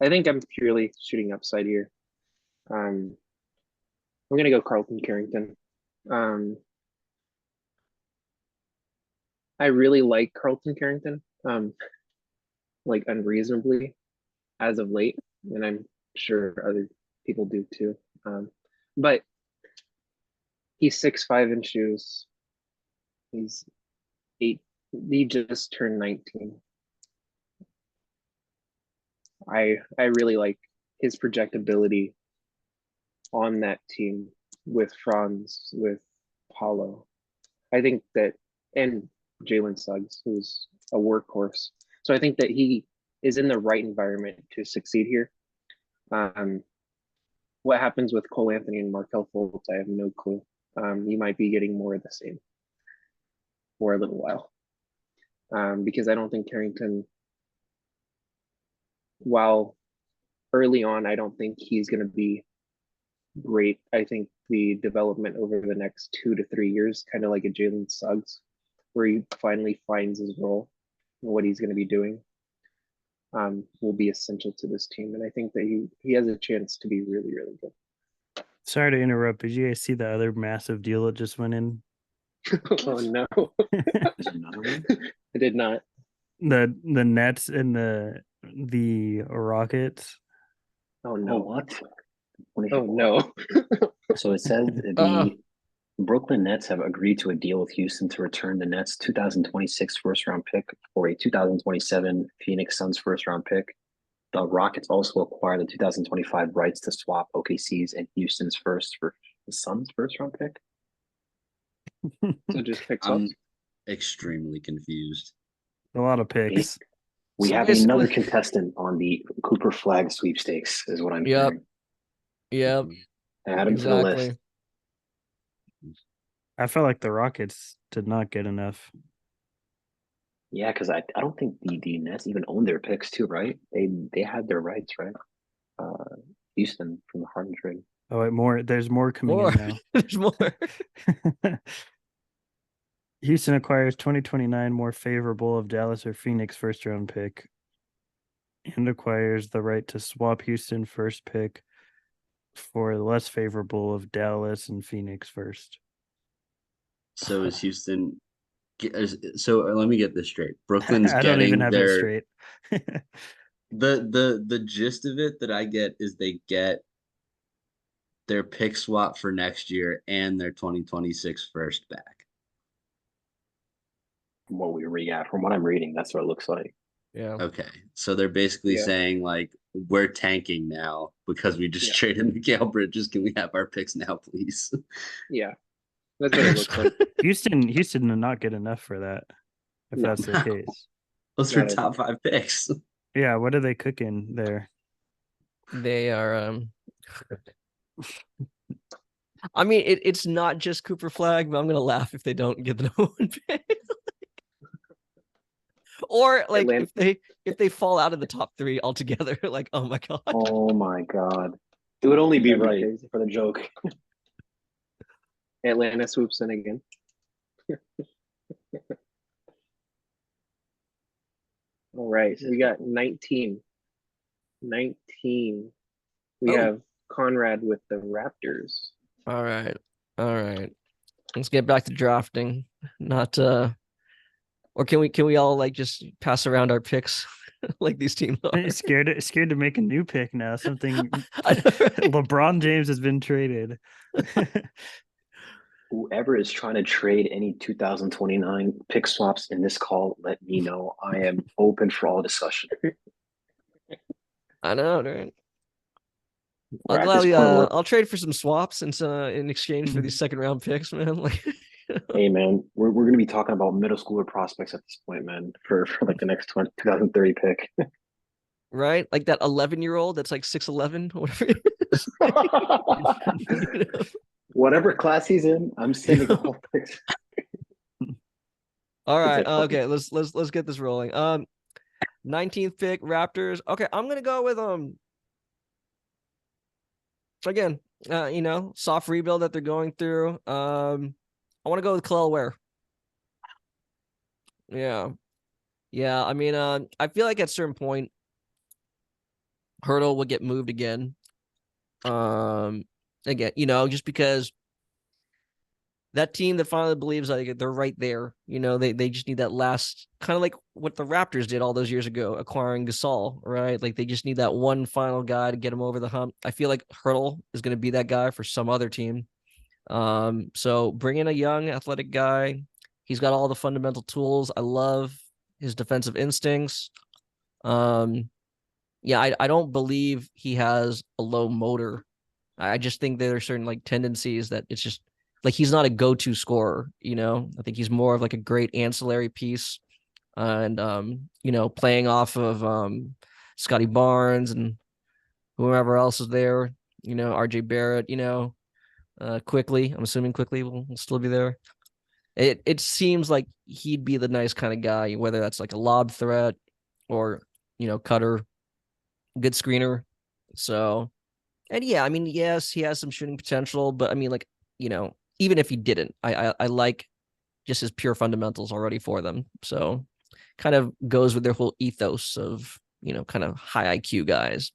[SPEAKER 1] I think I'm purely shooting upside here. I'm gonna go Carlton Carrington. I really like Carlton Carrington, like unreasonably as of late, and I'm sure other people do too. But he's 6'5" in shoes. He's 8. He just turned 19. I really like his projectability on that team with Franz, with Paulo. I think that, and Jalen Suggs, who's a workhorse. So I think that he is in the right environment to succeed here. What happens with Cole Anthony and Markel Fultz, I have no clue. You might be getting more of the same for a little while. Because I don't think Carrington, while early on, I don't think he's going to be great. I think the development over the next 2 to 3 years, kind of like a Jalen Suggs, where he finally finds his role and what he's going to be doing, will be essential to this team. And I think that he has a chance to be really, really good.
[SPEAKER 5] Sorry to interrupt. Did you guys see the other massive deal that just went in?
[SPEAKER 1] Oh no. I did not.
[SPEAKER 5] The Nets and the Rockets.
[SPEAKER 1] Oh
[SPEAKER 3] Oh,
[SPEAKER 1] no.
[SPEAKER 3] what?
[SPEAKER 1] Oh no.
[SPEAKER 3] So it says the Brooklyn Nets have agreed to a deal with Houston to return the Nets' 2026 first-round pick for a 2027 Phoenix Suns first-round pick. The Rockets also acquire the 2025 rights to swap OKC's and Houston's first for the Suns' first-round pick.
[SPEAKER 1] So just pick
[SPEAKER 4] I'm
[SPEAKER 1] swaps.
[SPEAKER 4] extremely confused.
[SPEAKER 5] A lot of picks.
[SPEAKER 3] We
[SPEAKER 2] So
[SPEAKER 3] have
[SPEAKER 2] basically-
[SPEAKER 3] another contestant on the Cooper Flag sweepstakes, is what I'm
[SPEAKER 2] Yep.
[SPEAKER 3] hearing.
[SPEAKER 2] Yep.
[SPEAKER 3] Add him to the
[SPEAKER 2] Exactly.
[SPEAKER 3] list.
[SPEAKER 5] I felt like the Rockets did not get enough.
[SPEAKER 3] Yeah, because I don't think the Nets even own their picks too, right? They had their rights, right? Houston from the Harden trade.
[SPEAKER 5] Oh, wait, more. There's more coming
[SPEAKER 2] More.
[SPEAKER 5] in now.
[SPEAKER 2] There's more.
[SPEAKER 5] Houston acquires 2029 more favorable of Dallas or Phoenix first round pick and acquires the right to swap Houston first pick for the less favorable of Dallas and Phoenix first.
[SPEAKER 4] So is Houston? So let me get this straight. Brooklyn's
[SPEAKER 5] I don't even
[SPEAKER 4] getting
[SPEAKER 5] have it
[SPEAKER 4] their
[SPEAKER 5] straight.
[SPEAKER 4] the gist of it that I get is they get their pick swap for next year and their 2026 first back.
[SPEAKER 3] From what we read, yeah, from what I'm reading, that's what it looks like.
[SPEAKER 2] Yeah.
[SPEAKER 4] Okay, so they're basically
[SPEAKER 1] Yeah.
[SPEAKER 4] saying like we're tanking now because we just
[SPEAKER 1] Yeah.
[SPEAKER 4] traded Miguel Bridges. Can we have our picks now, please?
[SPEAKER 1] Yeah. That's what it looks like.
[SPEAKER 5] Houston did not get enough for that. If
[SPEAKER 1] No.
[SPEAKER 5] that's the case.
[SPEAKER 4] Those are
[SPEAKER 1] Not
[SPEAKER 4] top 5 picks.
[SPEAKER 5] Yeah, what are they cooking there?
[SPEAKER 2] They are I mean it's not just Cooper Flag, but I'm gonna laugh if they don't get the number 1 pick. Or like
[SPEAKER 1] Atlanta.
[SPEAKER 2] if they fall out of the top 3 altogether, like oh my god.
[SPEAKER 3] Oh my god. It would only be
[SPEAKER 1] That'd be
[SPEAKER 3] right
[SPEAKER 1] crazy.
[SPEAKER 3] for the joke.
[SPEAKER 1] Atlanta swoops in again. All right. We got 19. 19. We
[SPEAKER 2] Oh.
[SPEAKER 1] have Conrad with the Raptors.
[SPEAKER 2] All right. Let's get back to drafting. Not or can we all like just pass around our picks like these teams are?
[SPEAKER 5] Scared to make a new pick now. Something
[SPEAKER 2] I know, right?
[SPEAKER 5] LeBron James has been traded.
[SPEAKER 3] Whoever is trying to trade any 2029 pick swaps in this call, let me know. I am open for all discussion.
[SPEAKER 2] I know, right?
[SPEAKER 3] We're
[SPEAKER 2] I'll
[SPEAKER 3] at this
[SPEAKER 2] gladly
[SPEAKER 3] point where,
[SPEAKER 2] I'll trade for some swaps and in exchange for these second round picks, man. Like
[SPEAKER 3] hey man, we're going to be talking about middle schooler prospects at this point, man, for like the next 2030 pick.
[SPEAKER 2] right? Like that 11-year-old that's like 6'11", whatever it is. You know?
[SPEAKER 3] Whatever class he's in, I'm sending all picks.
[SPEAKER 2] All right.
[SPEAKER 3] It's like
[SPEAKER 2] Okay, let's get this rolling. 19th pick, Raptors. Okay, I'm gonna go with again, soft rebuild that they're going through. I want to go with Kel'el Ware. Yeah. Yeah, I mean, I feel like at a certain point, Hurdle would get moved again. Um, again, just because that team that finally believes like they're right there. They just need that last kind of like what the Raptors did all those years ago, acquiring Gasol, right? Like they just need that one final guy to get them over the hump. I feel like Hurdle is going to be that guy for some other team. So bring in a young athletic guy. He's got all the fundamental tools. I love his defensive instincts. Um, yeah, I don't believe he has a low motor. I just think there are certain like tendencies that it's just like he's not a go-to scorer. I think he's more of like a great ancillary piece, and playing off of Scotty Barnes and whoever else is there. RJ Barrett. Quickly. I'm assuming quickly will still be there. It seems like he'd be the nice kind of guy, whether that's like a lob threat or cutter, good screener. So, and yeah, I mean, yes, he has some shooting potential, but I mean, like, even if he didn't, I like just his pure fundamentals already for them. So, kind of goes with their whole ethos of kind of high IQ guys.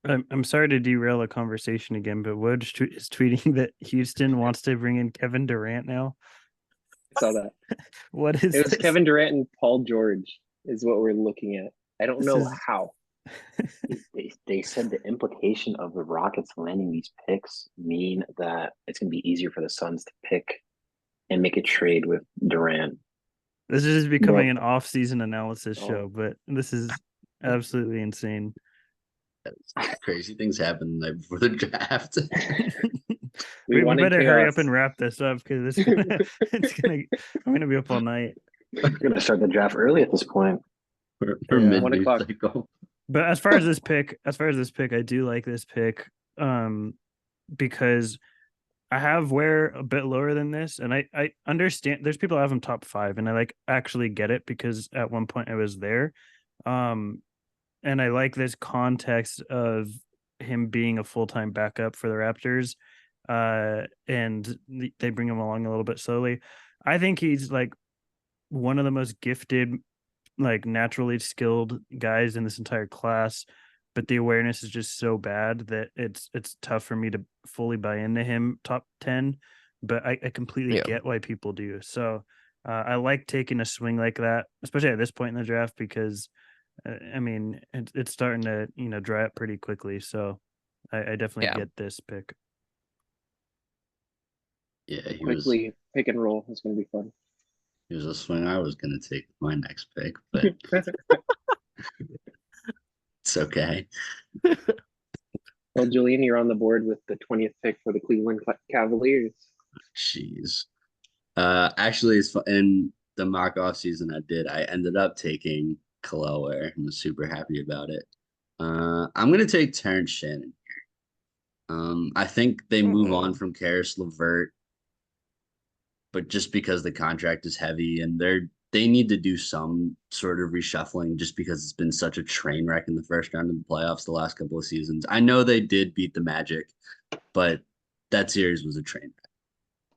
[SPEAKER 5] I'm sorry to derail the conversation again, but Woj is tweeting that Houston wants to bring in Kevin Durant now.
[SPEAKER 1] I saw that.
[SPEAKER 5] What is
[SPEAKER 1] It was
[SPEAKER 5] this?
[SPEAKER 1] Kevin Durant and Paul George is what we're looking at. I don't know how.
[SPEAKER 3] They said the implication of the Rockets landing these picks mean that it's going to be easier for the Suns to pick and make a trade with Durant.
[SPEAKER 5] This is becoming an off-season analysis show, but this is absolutely insane.
[SPEAKER 4] Crazy things happen the night before the draft.
[SPEAKER 5] we better hurry up and wrap this up because I'm gonna be up all night.
[SPEAKER 3] We're gonna start the draft early at this point.
[SPEAKER 4] For
[SPEAKER 2] Yeah.
[SPEAKER 1] 1 o'clock.
[SPEAKER 4] cycle.
[SPEAKER 5] But as far as this pick, I do like this pick, because I have Ware a bit lower than this, and I understand there's people that have him top 5, and I like actually get it because at one point I was there, and I like this context of him being a full-time backup for the Raptors, and they bring him along a little bit slowly. I think he's like one of the most gifted, like naturally skilled guys in this entire class, but the awareness is just so bad that it's tough for me to fully buy into him top 10, but I completely get why people do. So I like taking a swing like that, especially at this point in the draft, because I mean it's starting to dry up pretty quickly. So I definitely get this pick.
[SPEAKER 4] Yeah,
[SPEAKER 1] Quickly pick and roll is going to be fun.
[SPEAKER 4] He was a swing I was going to take with my next pick, but it's okay.
[SPEAKER 1] Well, Julian, you're on the board with the 20th pick for the Cleveland Cavaliers.
[SPEAKER 4] Jeez. Actually, it's in the mock off season I ended up taking Khalil Ware and was super happy about it. I'm going to take Terrence Shannon here. I think they move on from Karis LeVert, but just because the contract is heavy and they need to do some sort of reshuffling just because it's been such a train wreck in the first round of the playoffs the last couple of seasons. I know they did beat the Magic, but that series was a train wreck.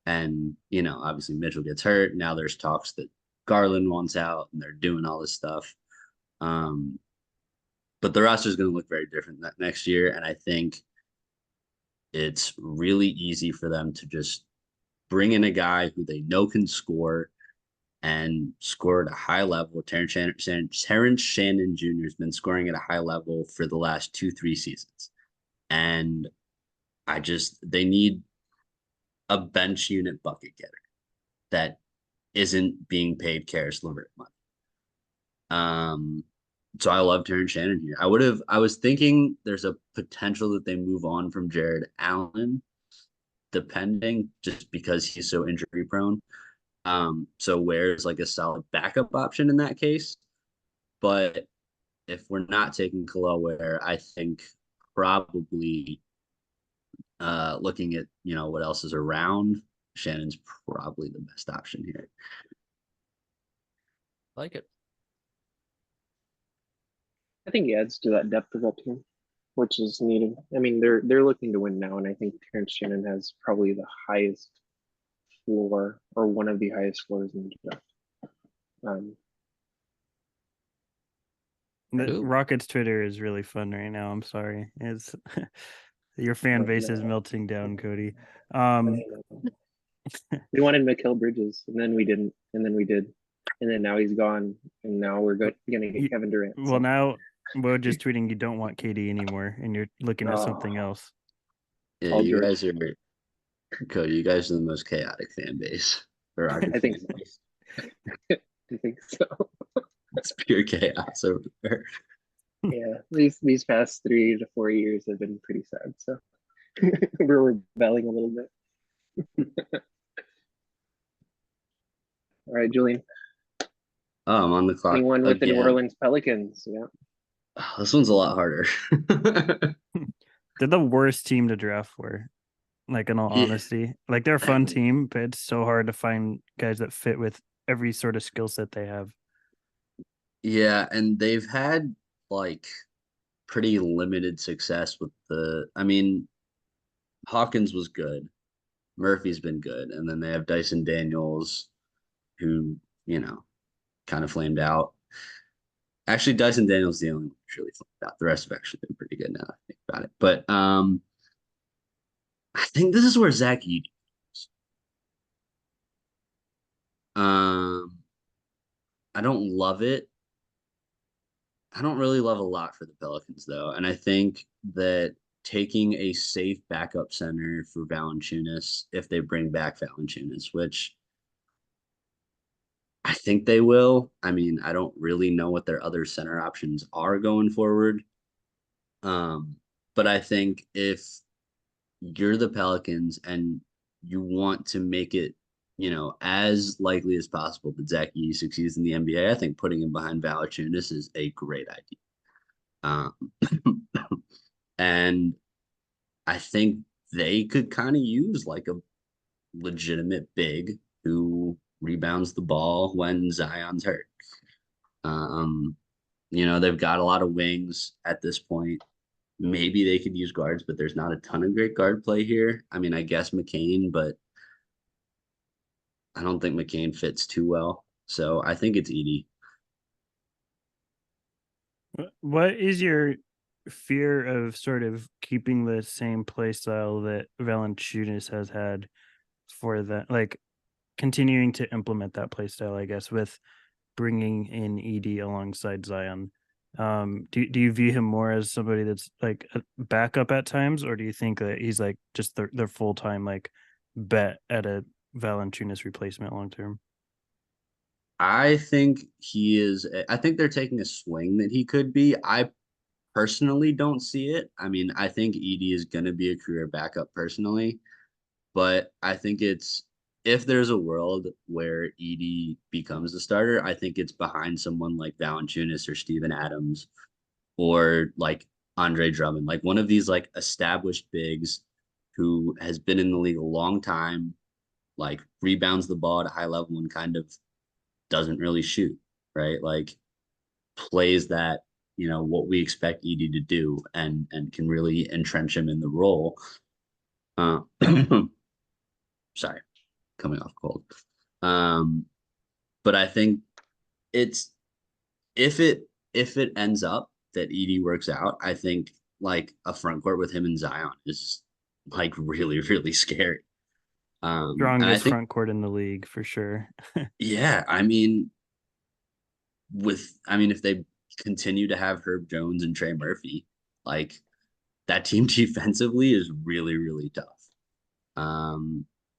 [SPEAKER 4] And, obviously Mitchell gets hurt. Now there's talks that Garland wants out and they're doing all this stuff. But the roster is going to look very different next year. And I think it's really easy for them to just bring in a guy who they know can score and score at a high level. Terrence Shannon Jr. has been scoring at a high level for the last 2-3 seasons. And they need a bench unit bucket getter that isn't being paid Karis LeVert money. So I love Terrence Shannon here. I was thinking there's a potential that they move on from Jared Allen, depending, just because he's so injury prone. So Ware's like a solid backup option in that case. But if we're not taking Khalil Ware, I think probably looking at what else is around, Shannon's probably the best option here.
[SPEAKER 2] Like it.
[SPEAKER 1] I think he adds to that depth of that team, which is needed. I mean, they're looking to win now, and I think Terrence Shannon has probably the highest floor, or one of the highest floors in the draft.
[SPEAKER 2] Ooh.
[SPEAKER 5] Rockets Twitter is really fun right now. I'm sorry. It's your fan base is melting down, Cody.
[SPEAKER 1] We wanted Mikal Bridges, and then we didn't, and then we did, and then now he's gone, and now we're gonna get Kevin Durant.
[SPEAKER 5] Well, now Woj just tweeting you don't want KD anymore, and you're looking at something else.
[SPEAKER 4] Yeah,
[SPEAKER 1] Paul
[SPEAKER 4] you
[SPEAKER 1] George.
[SPEAKER 4] guys are Cody. You guys are the most chaotic fan base. For
[SPEAKER 1] I think so. I think so.
[SPEAKER 4] It's pure chaos over there.
[SPEAKER 1] Yeah, these past 3 to 4 years have been pretty sad. So we're rebelling a little bit. All right, Julian.
[SPEAKER 4] Oh, I'm on the clock.
[SPEAKER 1] Anyone with the New
[SPEAKER 4] again.
[SPEAKER 1] Orleans Pelicans? Yeah.
[SPEAKER 4] Oh, this one's a lot harder.
[SPEAKER 5] They're the worst team to draft for. Like, in all honesty, like, they're a fun team, but it's so hard to find guys that fit with every sort of skill set they have.
[SPEAKER 4] Yeah, and they've had like pretty limited success with I mean, Hawkins was good. Murphy's been good. And then they have Dyson Daniels, who, kind of flamed out. Actually, Dyson Daniels is the only one who's really flamed out. The rest have actually been pretty good now that I think about it. But I think this is where Zach Edey is. I don't love it. I don't really love a lot for the Pelicans, though. And I think that taking a safe backup center for Valanciunas, if they bring back Valanciunas, which I think they will. I mean, I don't really know what their other center options are going forward. But I think if you're the Pelicans and you want to make it, as likely as possible that Zach Edey succeeds in the NBA, I think putting him behind Valanciunas is a great idea. And I think they could kind of use like a legitimate big who rebounds the ball when Zion's hurt. They've got a lot of wings at this point. Maybe they could use guards, but there's not a ton of great guard play here. I mean, I guess McCain, but I don't think McCain fits too well. So I think it's Edey.
[SPEAKER 5] What is your fear of sort of keeping the same play style that Valanciunas has had for that, like continuing to implement that play style, I guess, with bringing in Edey alongside Zion? Do you view him more as somebody that's like a backup at times, or do you think that he's like just their full-time like bet at a Valanciunas replacement long term?
[SPEAKER 4] I think he is. I think they're taking a swing that he could be. I personally don't see it. I mean, I think Edey is going to be a career backup personally, but I think if there's a world where Edey becomes the starter, I think it's behind someone like Valanciunas or Steven Adams or like Andre Drummond, like one of these like established bigs who has been in the league a long time, like rebounds the ball at a high level and kind of doesn't really shoot, right? Like plays that, what we expect Edey to do and can really entrench him in the role. Sorry, coming off cold. But I think it's if it ends up that Edey works out, I think like a front court with him and Zion is like really, really scary. And I
[SPEAKER 5] Strongest
[SPEAKER 4] think
[SPEAKER 5] front court in the league for sure.
[SPEAKER 4] yeah, I mean, if they continue to have Herb Jones and Trey Murphy, like that team defensively is really, really tough.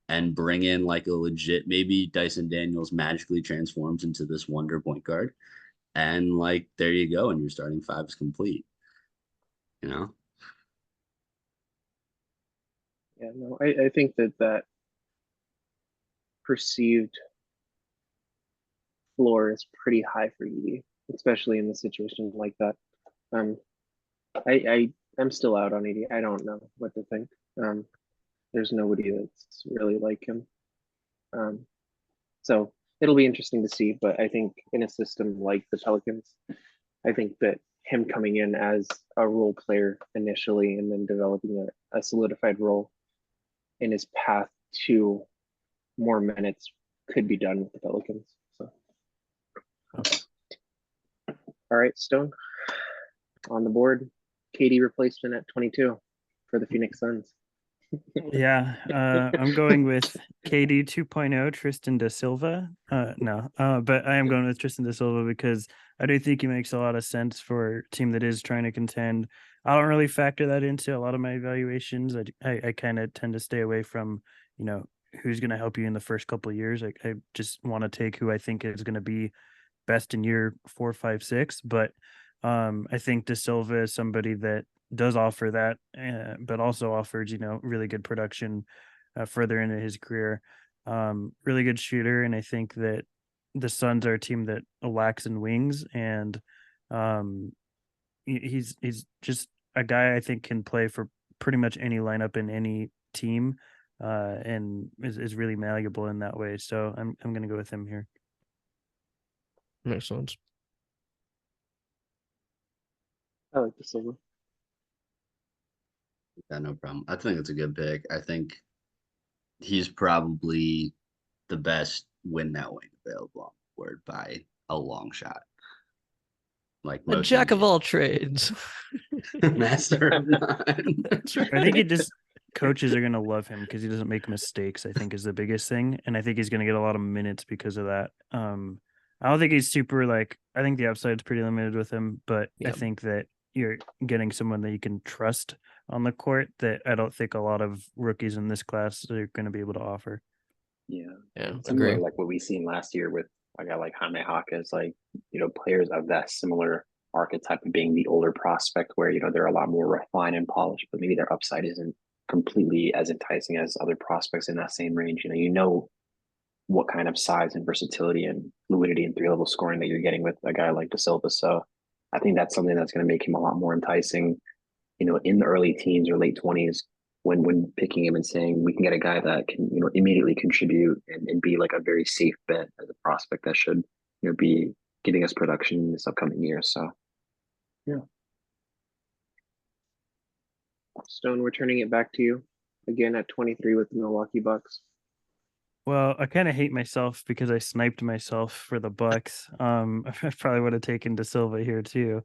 [SPEAKER 4] And bring in like a legit, maybe Dyson Daniels magically transforms into this wonder point guard. And like, there you go. And your starting five is complete,
[SPEAKER 1] Yeah, no, I think that perceived floor is pretty high for Edey, especially in a situation like that. I'm still out on Edey. I don't know what to think. There's nobody that's really like him. So it'll be interesting to see. But I think in a system like the Pelicans, I think that him coming in as a role player initially and then developing a solidified role in his path to more minutes could be done with the Pelicans. So, all right, Stone. On the board, KD replacement at 22 for the Phoenix Suns.
[SPEAKER 5] Yeah, I'm going with KD 2.0, Tristan da Silva. No, but I am going with Tristan da Silva because I do think he makes a lot of sense for a team that is trying to contend. I don't really factor that into a lot of my evaluations. I kind of tend to stay away from, who's going to help you in the first couple of years. I just want to take who I think is going to be best in year 4, 5, 6. But I think Da Silva is somebody that does offer that, but also offers, really good production further into his career. Really good shooter. And I think that the Suns are a team that lacks in wings. And he's just a guy I think can play for pretty much any lineup in any team, and is really malleable in that way. So I'm going to go with him here.
[SPEAKER 2] Makes sense.
[SPEAKER 1] I like the Silver.
[SPEAKER 4] Yeah, no problem. I think it's a good pick. I think he's probably the best win that wing available on the board by a long shot. Like
[SPEAKER 2] A
[SPEAKER 4] most
[SPEAKER 2] jack of
[SPEAKER 4] NBA.
[SPEAKER 2] all trades.
[SPEAKER 4] Master of none.
[SPEAKER 2] That's right.
[SPEAKER 5] I think it just coaches are going to love him because he doesn't make mistakes, I think is the biggest thing. And I think he's going to get a lot of minutes because of that. I don't think he's super I think the upside's pretty limited with him, but I
[SPEAKER 2] Yeah.
[SPEAKER 5] think that you're getting someone that you can trust on the court that I don't think a lot of rookies in this class are going to be able to offer.
[SPEAKER 3] Yeah.
[SPEAKER 2] Yeah,
[SPEAKER 3] Similar
[SPEAKER 2] agree.
[SPEAKER 3] like what we seen last year with a guy like Jaime Jaquez, like, players of that similar archetype of being the older prospect where, they're a lot more refined and polished, but maybe their upside isn't completely as enticing as other prospects in that same range. What kind of size and versatility and fluidity and 3-level scoring that you're getting with a guy like Da Silva. So I think that's something that's going to make him a lot more enticing, in the early teens or late 20s when picking him and saying we can get a guy that can, immediately contribute and be like a very safe bet as a prospect that should, be giving us production this upcoming year. So yeah.
[SPEAKER 1] Stone, we're turning it back to you again at 23 with the Milwaukee Bucks.
[SPEAKER 5] Well, I kind of hate myself because I sniped myself for the Bucks. I probably would have taken Da Silva here too,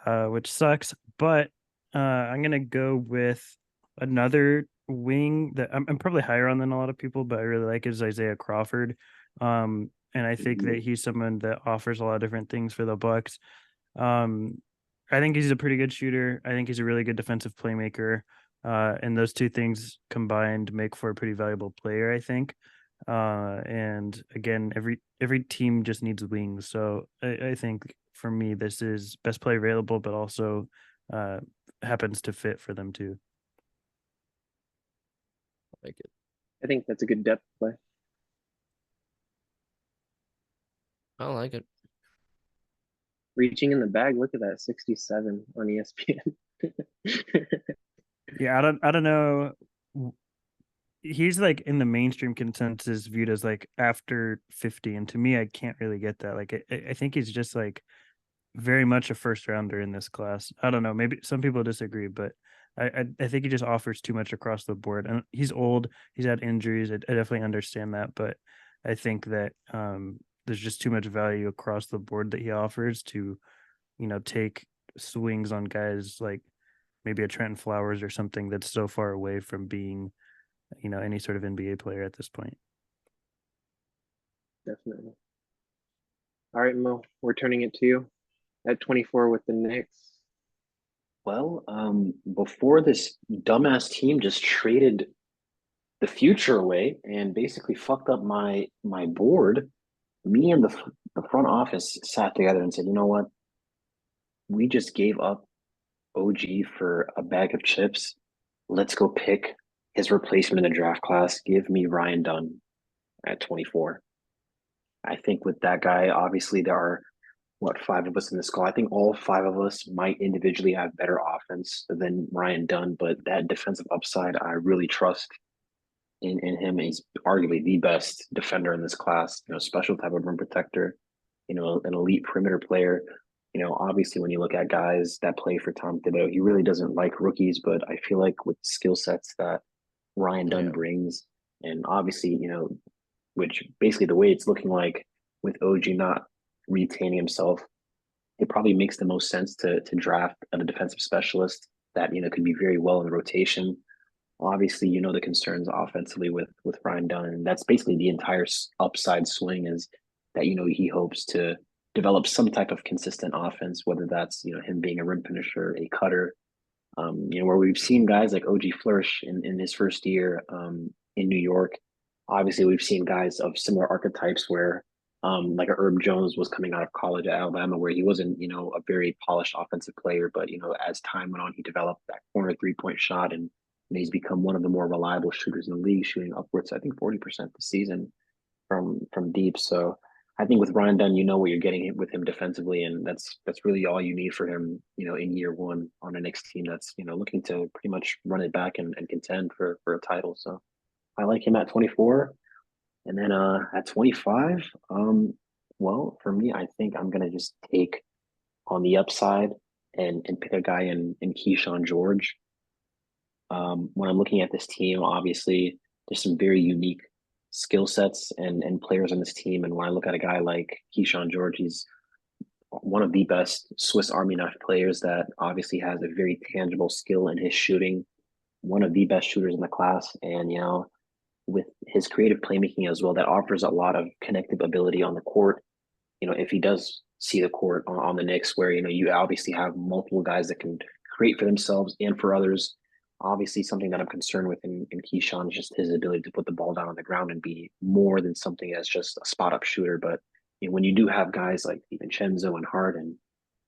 [SPEAKER 5] which sucks. But I'm gonna go with another wing that I'm probably higher on than a lot of people, but I really like is Isaiah Crawford. And I think that he's someone that offers a lot of different things for the Bucks. Um, I think he's a pretty good shooter. I think he's a really good defensive playmaker. And those two things combined make for a pretty valuable player, I think. And again, every team just needs wings. So I think for me, this is best player available, but also happens to fit for them too.
[SPEAKER 2] I like it.
[SPEAKER 1] I think that's a good depth play.
[SPEAKER 2] I like it.
[SPEAKER 1] Reaching in the bag, look at that 67 on ESPN.
[SPEAKER 5] Yeah, I don't know. He's like in the mainstream consensus viewed as like after 50, and to me, I can't really get that. Like, I think he's just like very much a first rounder in this class. I don't know. Maybe some people disagree, but I think he just offers too much across the board. And he's old. He's had injuries. I definitely understand that, but I think that there's just too much value across the board that he offers to, take swings on guys like maybe a Trenton Flowers or something that's so far away from being, any sort of NBA player at this point.
[SPEAKER 1] Definitely. All right, Mo, we're turning it to you at 24 with the Knicks.
[SPEAKER 3] Well, before this dumbass team just traded the future away and basically fucked up my board, me and the front office sat together and said, you know what? We just gave up OG for a bag of chips. Let's go pick his replacement in the draft class. Give me Ryan Dunn at 24. I think with that guy, obviously there are 5 of us in this call. I think all 5 of us might individually have better offense than Ryan Dunn, but that defensive upside, I really trust in him. He's arguably the best defender in this class, special type of rim protector, an elite perimeter player. Obviously when you look at guys that play for Tom Thibodeau, he really doesn't like rookies, but I feel like with skill sets that Ryan Dunn brings, and obviously, which basically the way it's looking like with OG not retaining himself it probably makes the most sense to draft a defensive specialist that could be very well in rotation. Obviously, the concerns offensively with Ryan Dunn, and that's basically the entire upside swing is that he hopes to develop some type of consistent offense, whether that's him being a rim finisher, a cutter, where we've seen guys like OG Flourish in his first year in New York. Obviously, we've seen guys of similar archetypes where like a Herb Jones was coming out of college at Alabama, where he wasn't, a very polished offensive player, but as time went on, he developed that corner 3-point shot, and he's become one of the more reliable shooters in the league, shooting upwards, I think, 40% this season from deep. So I think with Ryan Dunn, you know what you're getting with him defensively, and that's really all you need for him, in year one on a Knicks team that's looking to pretty much run it back and contend for a title. So I like him at 24. And then at 25, well, for me, I think I'm gonna just take on the upside and pick a guy in Keyshawn George. When I'm looking at this team, obviously there's some very unique skill sets and players on this team. And when I look at a guy like Keyshawn George, he's one of the best Swiss Army knife players that obviously has a very tangible skill in his shooting, one of the best shooters in the class. And, with his creative playmaking as well, that offers a lot of connective ability on the court. If he does see the court on the Knicks, where you obviously have multiple guys that can create for themselves and for others. Obviously, something that I'm concerned with in Keyshawn is just his ability to put the ball down on the ground and be more than something as just a spot up shooter. But when you do have guys like DiVincenzo and Harden,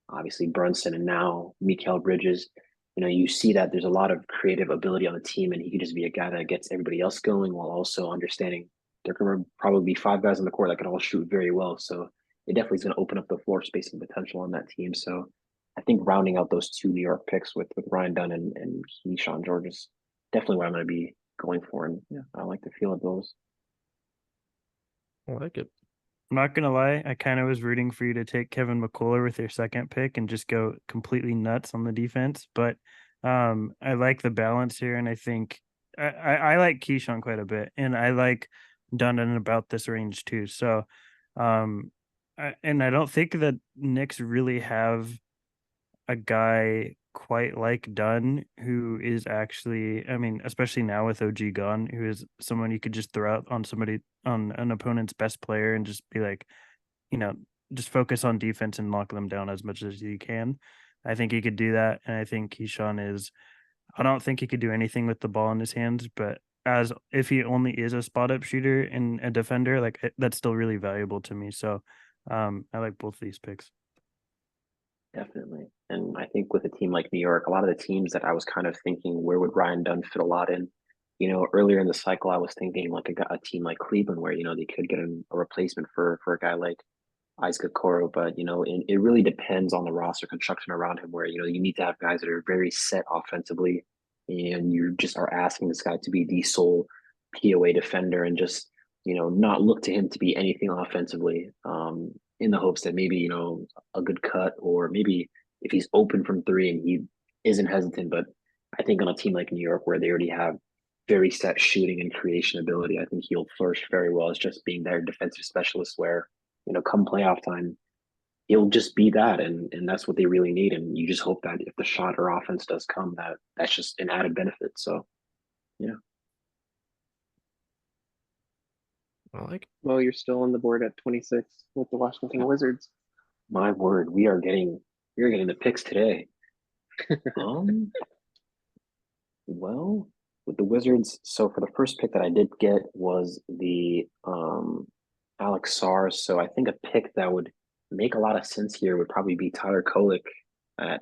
[SPEAKER 3] obviously Brunson, and now Mikal Bridges, you see that there's a lot of creative ability on the team, and he could just be a guy that gets everybody else going while also understanding there can probably be 5 guys on the court that can all shoot very well. So it definitely is going to open up the floor spacing potential on that team. So I think rounding out those 2 New York picks with Ryan Dunn and Keyshawn George is definitely what I'm going to be going for. And yeah, I like the feel of those.
[SPEAKER 2] I like it.
[SPEAKER 5] I'm not gonna lie, I kind of was rooting for you to take Kevin McCullough with your second pick and just go completely nuts on the defense. But I like the balance here, and I think I like Keyshawn quite a bit, and I like Dunn in about this range too. So and I don't think that Knicks really have a guy quite like Dunn who is actually, I mean, especially now with OG gone, who is someone you could just throw out on somebody on an opponent's best player and just be like, just focus on defense and lock them down as much as you can. I think he could do that. And I think Keyshawn is, I don't think he could do anything with the ball in his hands, but as if he only is a spot up shooter and a defender, like that's still really valuable to me. So I like both these picks.
[SPEAKER 3] Definitely. And I think with a team like New York, a lot of the teams that I was kind of thinking, where would Ryan Dunn fit a lot in? Earlier in the cycle, I was thinking like a team like Cleveland, where, they could get a replacement for a guy like Isaac Okoro. But, it really depends on the roster construction around him, where, you need to have guys that are very set offensively. And you just are asking this guy to be the sole POA defender and just, not look to him to be anything offensively. In the hopes that maybe, a good cut, or maybe if he's open from three and he isn't hesitant. But I think on a team like New York, where they already have very set shooting and creation ability, I think he'll flourish very well as just being their defensive specialist, where, come playoff time, he'll just be that. And that's what they really need. And you just hope that if the shot or offense does come, that's just an added benefit. So, yeah.
[SPEAKER 2] I like it.
[SPEAKER 1] Well, you're still on the board at 26 with the Washington Wizards.
[SPEAKER 3] My word, we are getting the picks today. Well, with the Wizards, so for the first pick that I did get was the Alex Sarr. So I think a pick that would make a lot of sense here would probably be Tyler Kolek at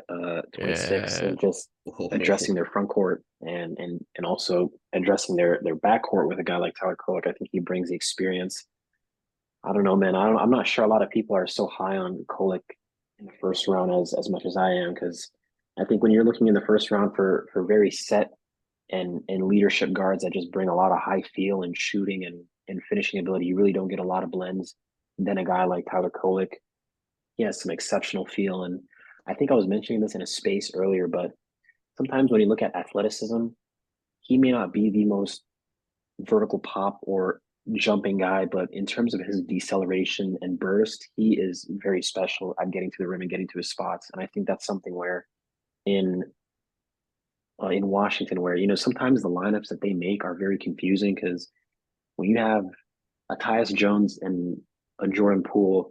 [SPEAKER 3] 26,
[SPEAKER 2] Yeah.
[SPEAKER 3] and just addressing their front court and also addressing their backcourt with a guy like Tyler Kolek. I think he brings the experience. I don't know, man. I'm not sure a lot of people are so high on Kolek in the first round as much as I am, because I think when you're looking in the first round for very set and leadership guards that just bring a lot of high feel and shooting and finishing ability, you really don't get a lot of blends. And then a guy like Tyler Kolek, he has some exceptional feel. And I think I was mentioning this in a space earlier, but sometimes when you look at athleticism, he may not be the most vertical pop or jumping guy, but in terms of his deceleration and burst, he is very special at getting to the rim and getting to his spots. And I think that's something where in Washington, where sometimes the lineups that they make are very confusing because when you have a Tyus Jones and a Jordan Poole,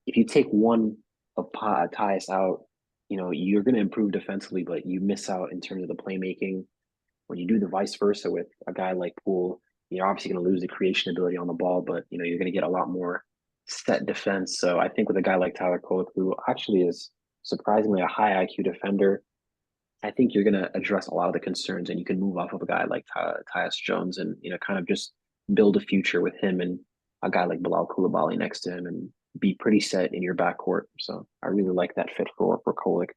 [SPEAKER 3] if you take one of Tyus out, you're going to improve defensively, but you miss out in terms of the playmaking. When you do the vice versa with a guy like Poole, you're obviously going to lose the creation ability on the ball, but you're going to get a lot more set defense. So I think with a guy like Tyler Kolek, who actually is surprisingly a high IQ defender, I think you're going to address a lot of the concerns, and you can move off of a guy like Tyus Jones, and kind of just build a future with him and a guy like Bilal Coulibaly next to him, and be pretty set in your backcourt. So I really like that fit for Kolek.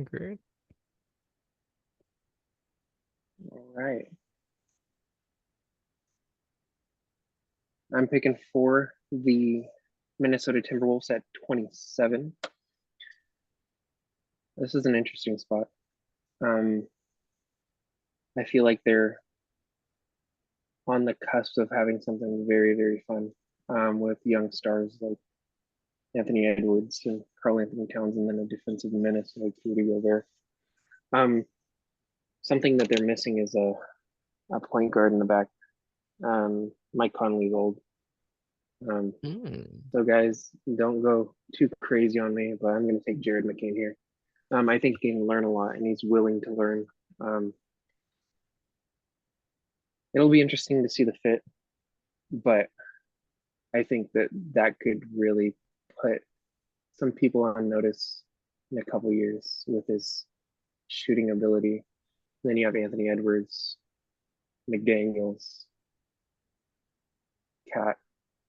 [SPEAKER 2] Great.
[SPEAKER 1] All right. I'm picking for the Minnesota Timberwolves at 27. This is an interesting spot. I feel like they're on the cusp of having something very, very fun with young stars like Anthony Edwards and Karl Anthony Towns, and then a defensive menace like Rudy Gobert. Something that they're missing is a point guard in the back. Mike Conley's old. So guys, don't go too crazy on me, but I'm going to take Jared McCain here. I think he can learn a lot, and he's willing to learn. It'll be interesting to see the fit, but I think that could really put some people on notice in a couple years with his shooting ability. And then you have Anthony Edwards, McDaniels, Cat,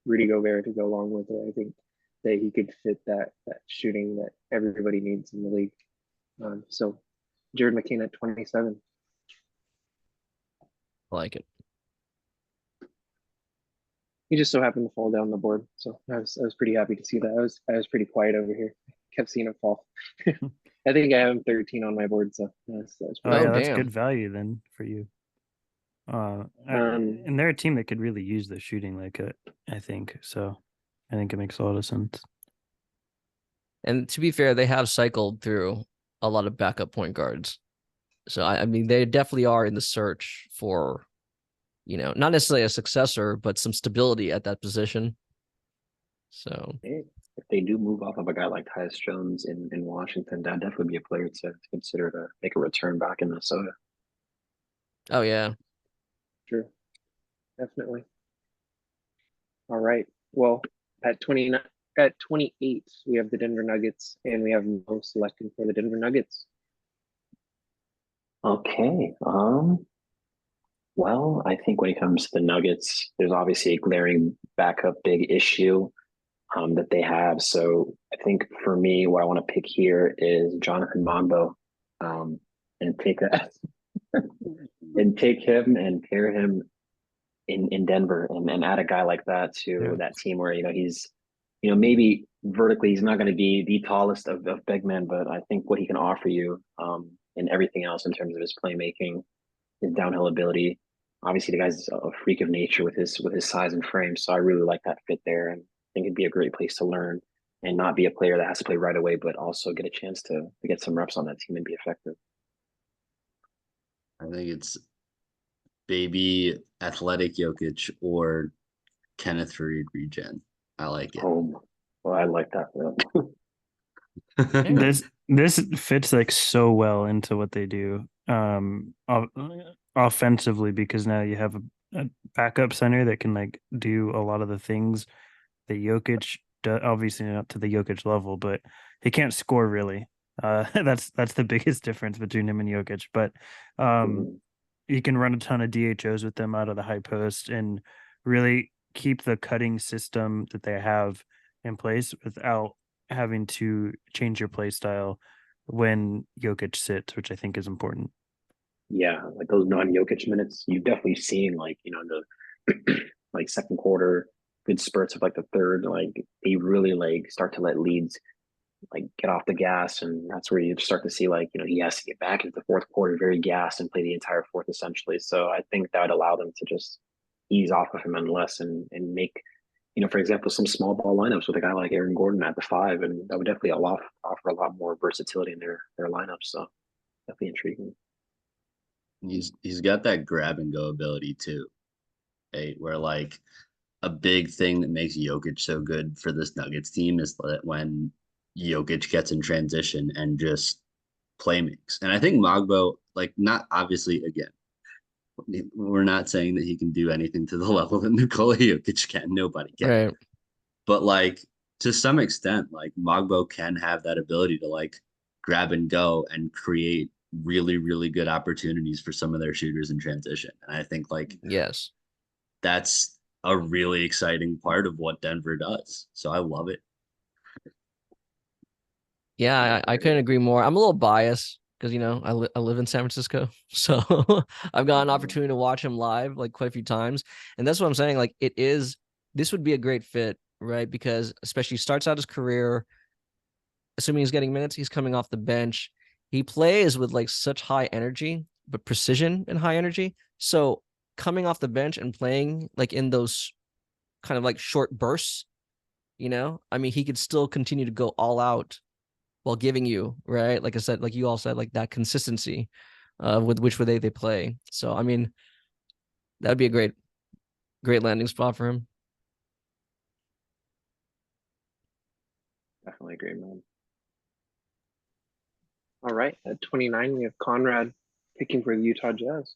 [SPEAKER 1] Rudy Gobert to go along with it. I think that he could fit that shooting that everybody needs in the league. So Jared McCain at 27.
[SPEAKER 2] I like it.
[SPEAKER 1] He just so happened to fall down the board, so I was pretty happy to see that. I was pretty quiet over here. Kept seeing him fall. I think I have him 13 on my board, so that's
[SPEAKER 5] that's
[SPEAKER 2] damn.
[SPEAKER 5] good value then for you. And they're a team that could really use the shooting like it, I think. So I think it makes a lot of sense.
[SPEAKER 2] And to be fair, they have cycled through a lot of backup point guards. So I mean, they definitely are in the search for, not necessarily a successor, but some stability at that position. So
[SPEAKER 3] if they do move off of a guy like Tyus Jones in Washington, that'd definitely be a player to consider to make a return back in Minnesota.
[SPEAKER 2] Oh yeah.
[SPEAKER 1] Sure. Definitely. All right. Well, at 28, we have the Denver Nuggets, and we have Mo selecting for the Denver Nuggets.
[SPEAKER 3] Okay. Well, I think when it comes to the Nuggets, there's obviously a glaring backup big issue that they have. So I think for me, what I want to pick here is Jonathan Monbo, and take that and take him and pair him in Denver, and add a guy like that to that team where he's maybe vertically he's not going to be the tallest of big men, but I think what he can offer you and everything else in terms of his playmaking, his downhill ability. Obviously, the guy's a freak of nature with his size and frame, so I really like that fit there, and I think it'd be a great place to learn and not be a player that has to play right away, but also get a chance to get some reps on that team and be effective.
[SPEAKER 4] I think it's baby athletic Jokic or Kenneth Faried regen. I like it.
[SPEAKER 3] Oh, well, I like that.
[SPEAKER 5] This fits like so well into what they do offensively, because now you have a backup center that can like do a lot of the things that Jokic does. Obviously not to the Jokic level, but he can't score really. That's the biggest difference between him and Jokic. But you can run a ton of DHOs with them out of the high post and really keep the cutting system that they have in place without having to change your play style when Jokic sits, which I think is important.
[SPEAKER 3] Yeah, like those non-Jokic minutes, you've definitely seen the like second quarter, good spurts of like the third, like they really like start to let leads like get off the gas, and that's where you start to see like he has to get back into the fourth quarter very gassed and play the entire fourth essentially. So I think that would allow them to just ease off of him unless and make for example some small ball lineups with a guy like Aaron Gordon at the 5, and that would definitely offer a lot more versatility in their lineups. So definitely intriguing.
[SPEAKER 4] He's got that grab and go ability too, right? Where like a big thing that makes Jokic so good for this Nuggets team is that when Jokic gets in transition and just play makes. And I think Mogbo, like, not obviously, again, we're not saying that he can do anything to the level that Nikola Jokic can. Nobody can.
[SPEAKER 2] Right.
[SPEAKER 4] But like to some extent, like Mogbo can have that ability to like grab and go and create really, really good opportunities for some of their shooters in transition. And I think like
[SPEAKER 2] Yes.
[SPEAKER 4] that's a really exciting part of what Denver does. So I love it.
[SPEAKER 2] Yeah, I couldn't agree more. I'm a little biased because I live in San Francisco, so I've got an opportunity to watch him live like quite a few times, and that's what I'm saying. Like this would be a great fit, right? Because especially he starts out his career, assuming he's getting minutes, he's coming off the bench. He plays with like such high energy, but precision and high energy. So coming off the bench and playing like in those kind of like short bursts, I mean, he could still continue to go all out while giving you, right? Like I said, like you all said, like that consistency with which way they play. So, I mean, that would be a great landing spot for him.
[SPEAKER 3] Definitely agree, man.
[SPEAKER 1] All right, at 29, we have Conrad picking for the Utah Jazz.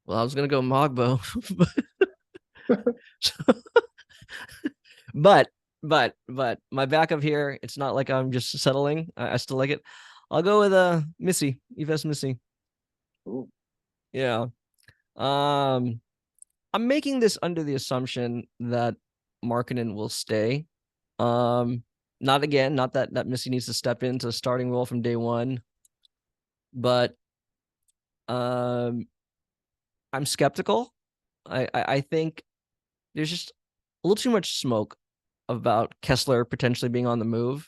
[SPEAKER 2] Well, I was gonna go Mogbo, but my backup here, it's not like I'm just settling. I still like it. I'll go with Missy, Yves Missy.
[SPEAKER 3] Ooh.
[SPEAKER 2] Yeah. I'm making this under the assumption that Markkanen will stay. Not that Missy needs to step into a starting role from day one, but I'm skeptical. I think there's just a little too much smoke about Kessler potentially being on the move.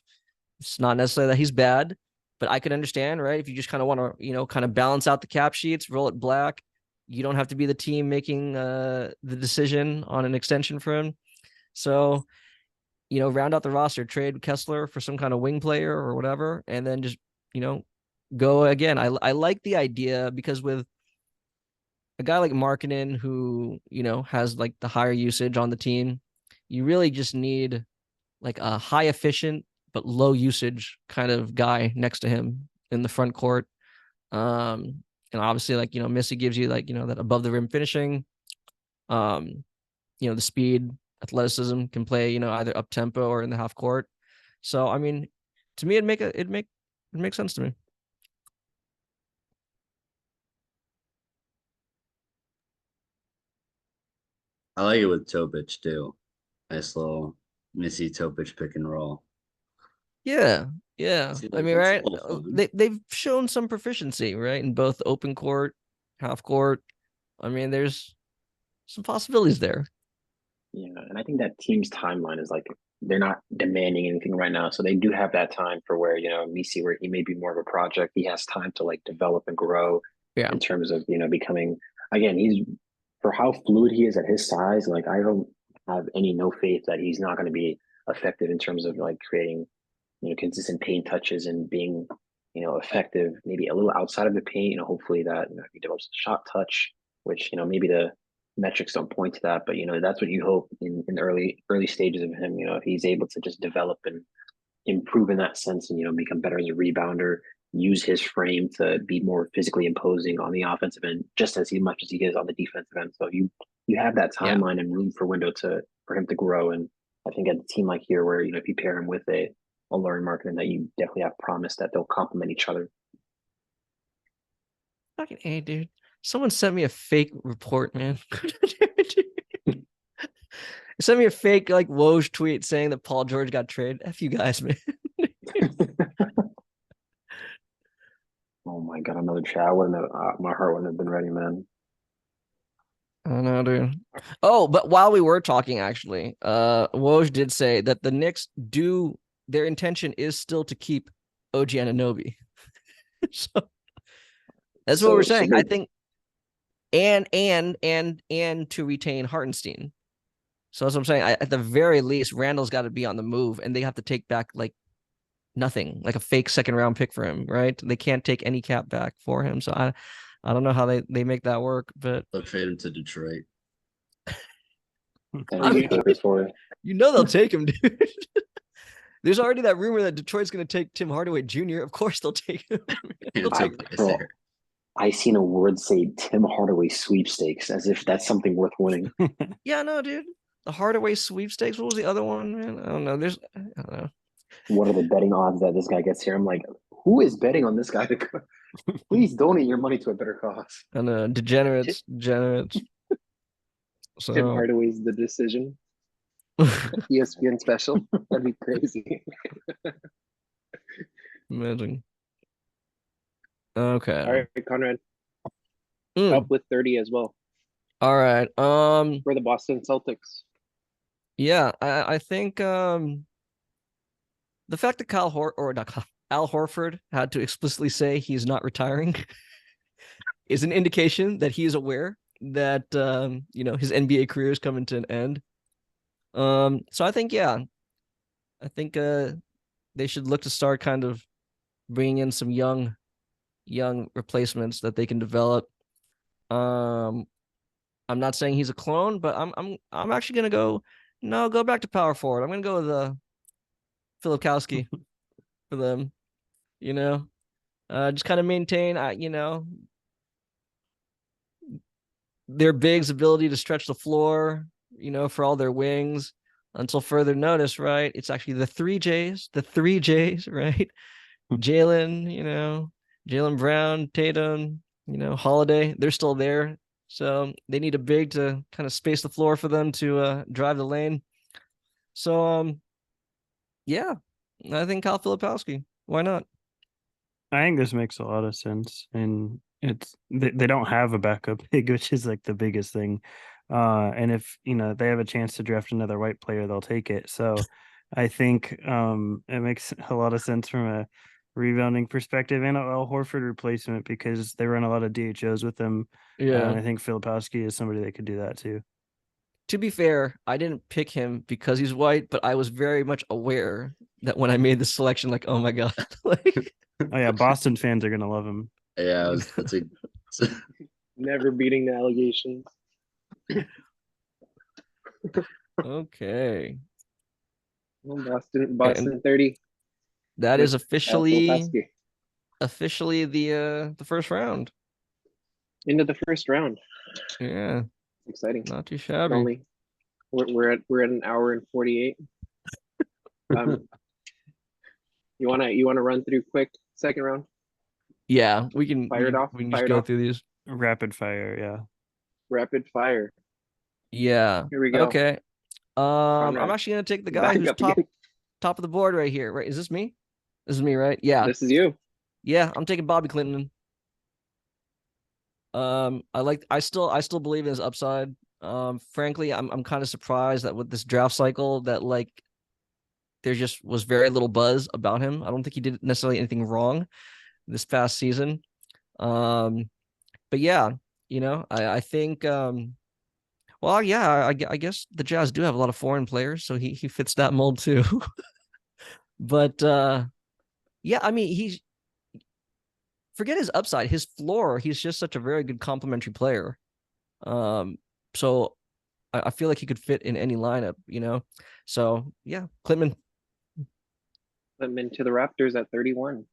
[SPEAKER 2] It's not necessarily that he's bad, but I could understand, right? If you just kind of want to, kind of balance out the cap sheets, roll it black. You don't have to be the team making the decision on an extension for him. So, round out the roster, trade Kessler for some kind of wing player or whatever, and then just, go again. I like the idea because with a guy like Markkanen who, has like the higher usage on the team, you really just need like a high efficient but low usage kind of guy next to him in the front court. And obviously like, Missy gives you like, that above the rim finishing, the speed, athleticism, can play, either up tempo or in the half court. So, I mean, to me, it makes sense to me.
[SPEAKER 4] I like it with Topic too. Nice little Missy Topic pick and roll.
[SPEAKER 2] Yeah. Yeah.
[SPEAKER 4] See,
[SPEAKER 2] I
[SPEAKER 4] like,
[SPEAKER 2] mean,
[SPEAKER 4] it's a
[SPEAKER 2] right.
[SPEAKER 4] little fun.
[SPEAKER 2] They've shown some proficiency, right? In both open court, half court. I mean, there's some possibilities there.
[SPEAKER 3] Yeah, and I think that team's timeline is like they're not demanding anything right now, so they do have that time for where Misi, where he may be more of a project. He has time to like develop and grow
[SPEAKER 2] Yeah.
[SPEAKER 3] in terms of becoming. Again, he's for how fluid he is at his size. Like I don't have no faith that he's not going to be effective in terms of like creating consistent paint touches and being effective maybe a little outside of the paint. Hopefully that he develops a shot touch, which maybe the metrics don't point to that, but that's what you hope in the early stages of him. If he's able to just develop and improve in that sense, and become better as a rebounder, use his frame to be more physically imposing on the offensive end, just as much as he is on the defensive end. So you have that
[SPEAKER 2] Yeah.
[SPEAKER 3] timeline and room for him to grow. And I think at a team like here, where if you pair him with a Lauren Markkanen, that you definitely have promise that they'll complement each other.
[SPEAKER 2] Fucking A, dude. Someone sent me a fake report, man. Sent me a fake like Woj tweet saying that Paul George got traded. F you guys, man.
[SPEAKER 3] Oh my god, another chat. I wouldn't have, my heart wouldn't have been ready, man.
[SPEAKER 2] I don't know, dude. Oh, but while we were talking, actually, Woj did say that the Knicks do their intention is still to keep OG Anunoby. So that's what we're saying. I think, and to retain Hartenstein. So that's what I'm saying. At the very least, Randall's got to be on the move, and they have to take back like nothing, like a fake second round pick for him, right? They can't take any cap back for him. So I don't know how they make that work, but
[SPEAKER 4] they'll trade him to Detroit.
[SPEAKER 2] You know they'll take him, dude. There's already that rumor that Detroit's going to take Tim Hardaway Jr. Of course they'll take him.
[SPEAKER 6] I seen a word say Tim Hardaway sweepstakes, as if that's something worth winning.
[SPEAKER 2] Yeah, no, dude. The Hardaway sweepstakes. What was the other one, man? I don't know. I don't know.
[SPEAKER 6] What are the betting odds that this guy gets here? I'm like, who is betting on this guy to go? Please donate your money to a better cause.
[SPEAKER 2] I know. Degenerates. So
[SPEAKER 1] Tim Hardaway's The Decision. ESPN special. That'd be crazy.
[SPEAKER 2] Amazing. Okay.
[SPEAKER 1] All right, Conrad. Up with 30 as well.
[SPEAKER 2] All right.
[SPEAKER 1] For the Boston Celtics.
[SPEAKER 2] Yeah, I think the fact that Al Horford had to explicitly say he's not retiring is an indication that he is aware that his NBA career is coming to an end. So I think they should look to start kind of bringing in some young replacements that they can develop. I'm not saying he's a clone, but I'm actually gonna go back to power forward. I'm gonna go with Filipkowski for them. Just kind of maintain their bigs' ability to stretch the floor, for all their wings until further notice, right? It's actually the three J's, right? Jaylen Brown, Tatum, Holiday, they're still there. So they need a big to kind of space the floor for them to drive the lane. So, yeah, I think Kyle Filipowski. Why not?
[SPEAKER 5] I think this makes a lot of sense. And they don't have a backup big, which is like the biggest thing. And if, they have a chance to draft another white player, they'll take it. So I think it makes a lot of sense from a rebounding perspective and Al Horford replacement because they run a lot of DHOs with them.
[SPEAKER 2] Yeah.
[SPEAKER 5] And I think Filipowski is somebody that could do that too.
[SPEAKER 2] To be fair, I didn't pick him because he's white, but I was very much aware that when I made the selection, like, oh my God. Like,
[SPEAKER 5] oh yeah, Boston fans are going to love him.
[SPEAKER 4] Yeah,
[SPEAKER 1] never beating the allegations.
[SPEAKER 2] Okay.
[SPEAKER 1] Well, Boston 30.
[SPEAKER 2] That is officially the first round.
[SPEAKER 1] Into the first round.
[SPEAKER 2] Yeah.
[SPEAKER 1] Exciting.
[SPEAKER 2] Not too shabby.
[SPEAKER 1] We're at an hour and 48. You wanna run through quick second round?
[SPEAKER 2] Yeah, we can
[SPEAKER 1] fire it off.
[SPEAKER 2] We can just go through these.
[SPEAKER 5] Rapid fire, yeah.
[SPEAKER 1] Rapid fire.
[SPEAKER 2] Yeah.
[SPEAKER 1] Here we go.
[SPEAKER 2] Okay. I'm actually gonna take the guy who's top of the board right here. Right? Is this me? This is me, right? Yeah.
[SPEAKER 1] This is you.
[SPEAKER 2] Yeah, I'm taking Bobby Clinton. I still believe in his upside. Frankly, I'm kind of surprised that with this draft cycle that like there just was very little buzz about him. I don't think he did necessarily anything wrong this past season. But yeah, I think well, yeah, I guess the Jazz do have a lot of foreign players, so he fits that mold too. But yeah, I mean, forget his upside, his floor, he's just such a very good complementary player. So I feel like he could fit in any lineup, So yeah, Klintman
[SPEAKER 1] to the Raptors at 31.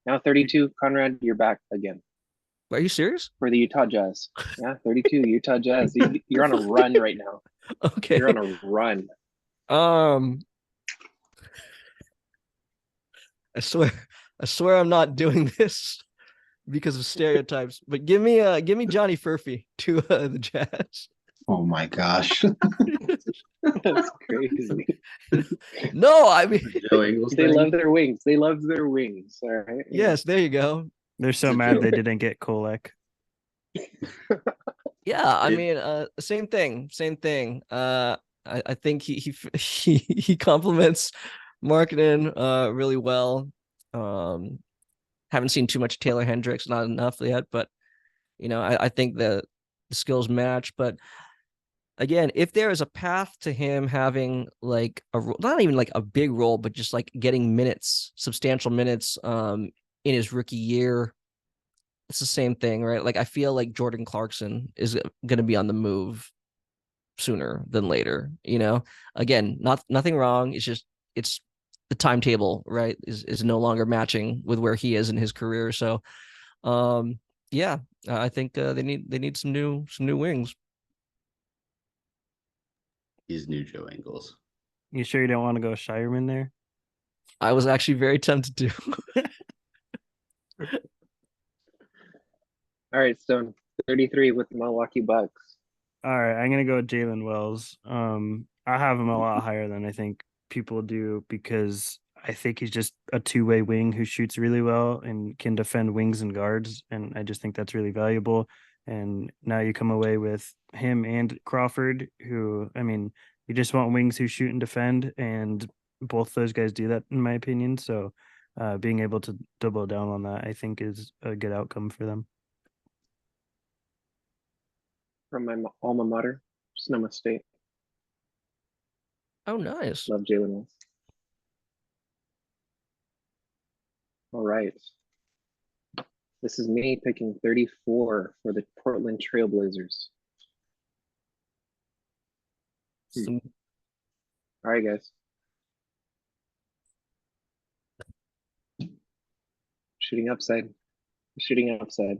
[SPEAKER 1] Now 32, Conrad, you're back again.
[SPEAKER 2] Are you serious?
[SPEAKER 1] For the Utah Jazz. Yeah, 32, Utah Jazz. You're on a run right now.
[SPEAKER 2] Okay.
[SPEAKER 1] You're on a run.
[SPEAKER 2] I swear I'm not doing this because of stereotypes, but give me Johnny Furphy to the Jazz.
[SPEAKER 6] Oh my gosh.
[SPEAKER 1] That's crazy.
[SPEAKER 2] No, I mean
[SPEAKER 1] they love their wings. They love their wings. All right.
[SPEAKER 2] Yes, there you go.
[SPEAKER 5] They're so mad they didn't get Kolek.
[SPEAKER 2] Yeah, I mean, same thing. I think he complements marketing really well. Haven't seen too much Taylor Hendricks, not enough yet, but I think the skills match. But again, if there is a path to him having like not even like a big role, but just like getting minutes, substantial minutes in his rookie year, it's the same thing, right? Like I feel like Jordan Clarkson is going to be on the move sooner than later. Again, nothing wrong. It's the timetable, right? Is no longer matching with where he is in his career. So, yeah, I think they need some new wings.
[SPEAKER 4] He's new Joe Ingles.
[SPEAKER 5] You sure you don't want to go Shireman there?
[SPEAKER 2] I was actually very tempted to.
[SPEAKER 1] All right, Stone, 33 with the Milwaukee Bucks.
[SPEAKER 5] All right, I'm gonna go with Jalen Wells. I have him a lot higher than I think people do because I think he's just a two-way wing who shoots really well and can defend wings and guards, and I just think that's really valuable. And now you come away with him and Crawford, who, I mean, you just want wings who shoot and defend, and both those guys do that in my opinion. So, being able to double down on that, I think, is a good outcome for them.
[SPEAKER 1] From my alma mater, Sonoma State.
[SPEAKER 2] Oh, nice.
[SPEAKER 1] Love Jalen Wells. All right. This is me picking 34 for the Portland Trailblazers. All right, guys. Shooting upside. Shooting upside.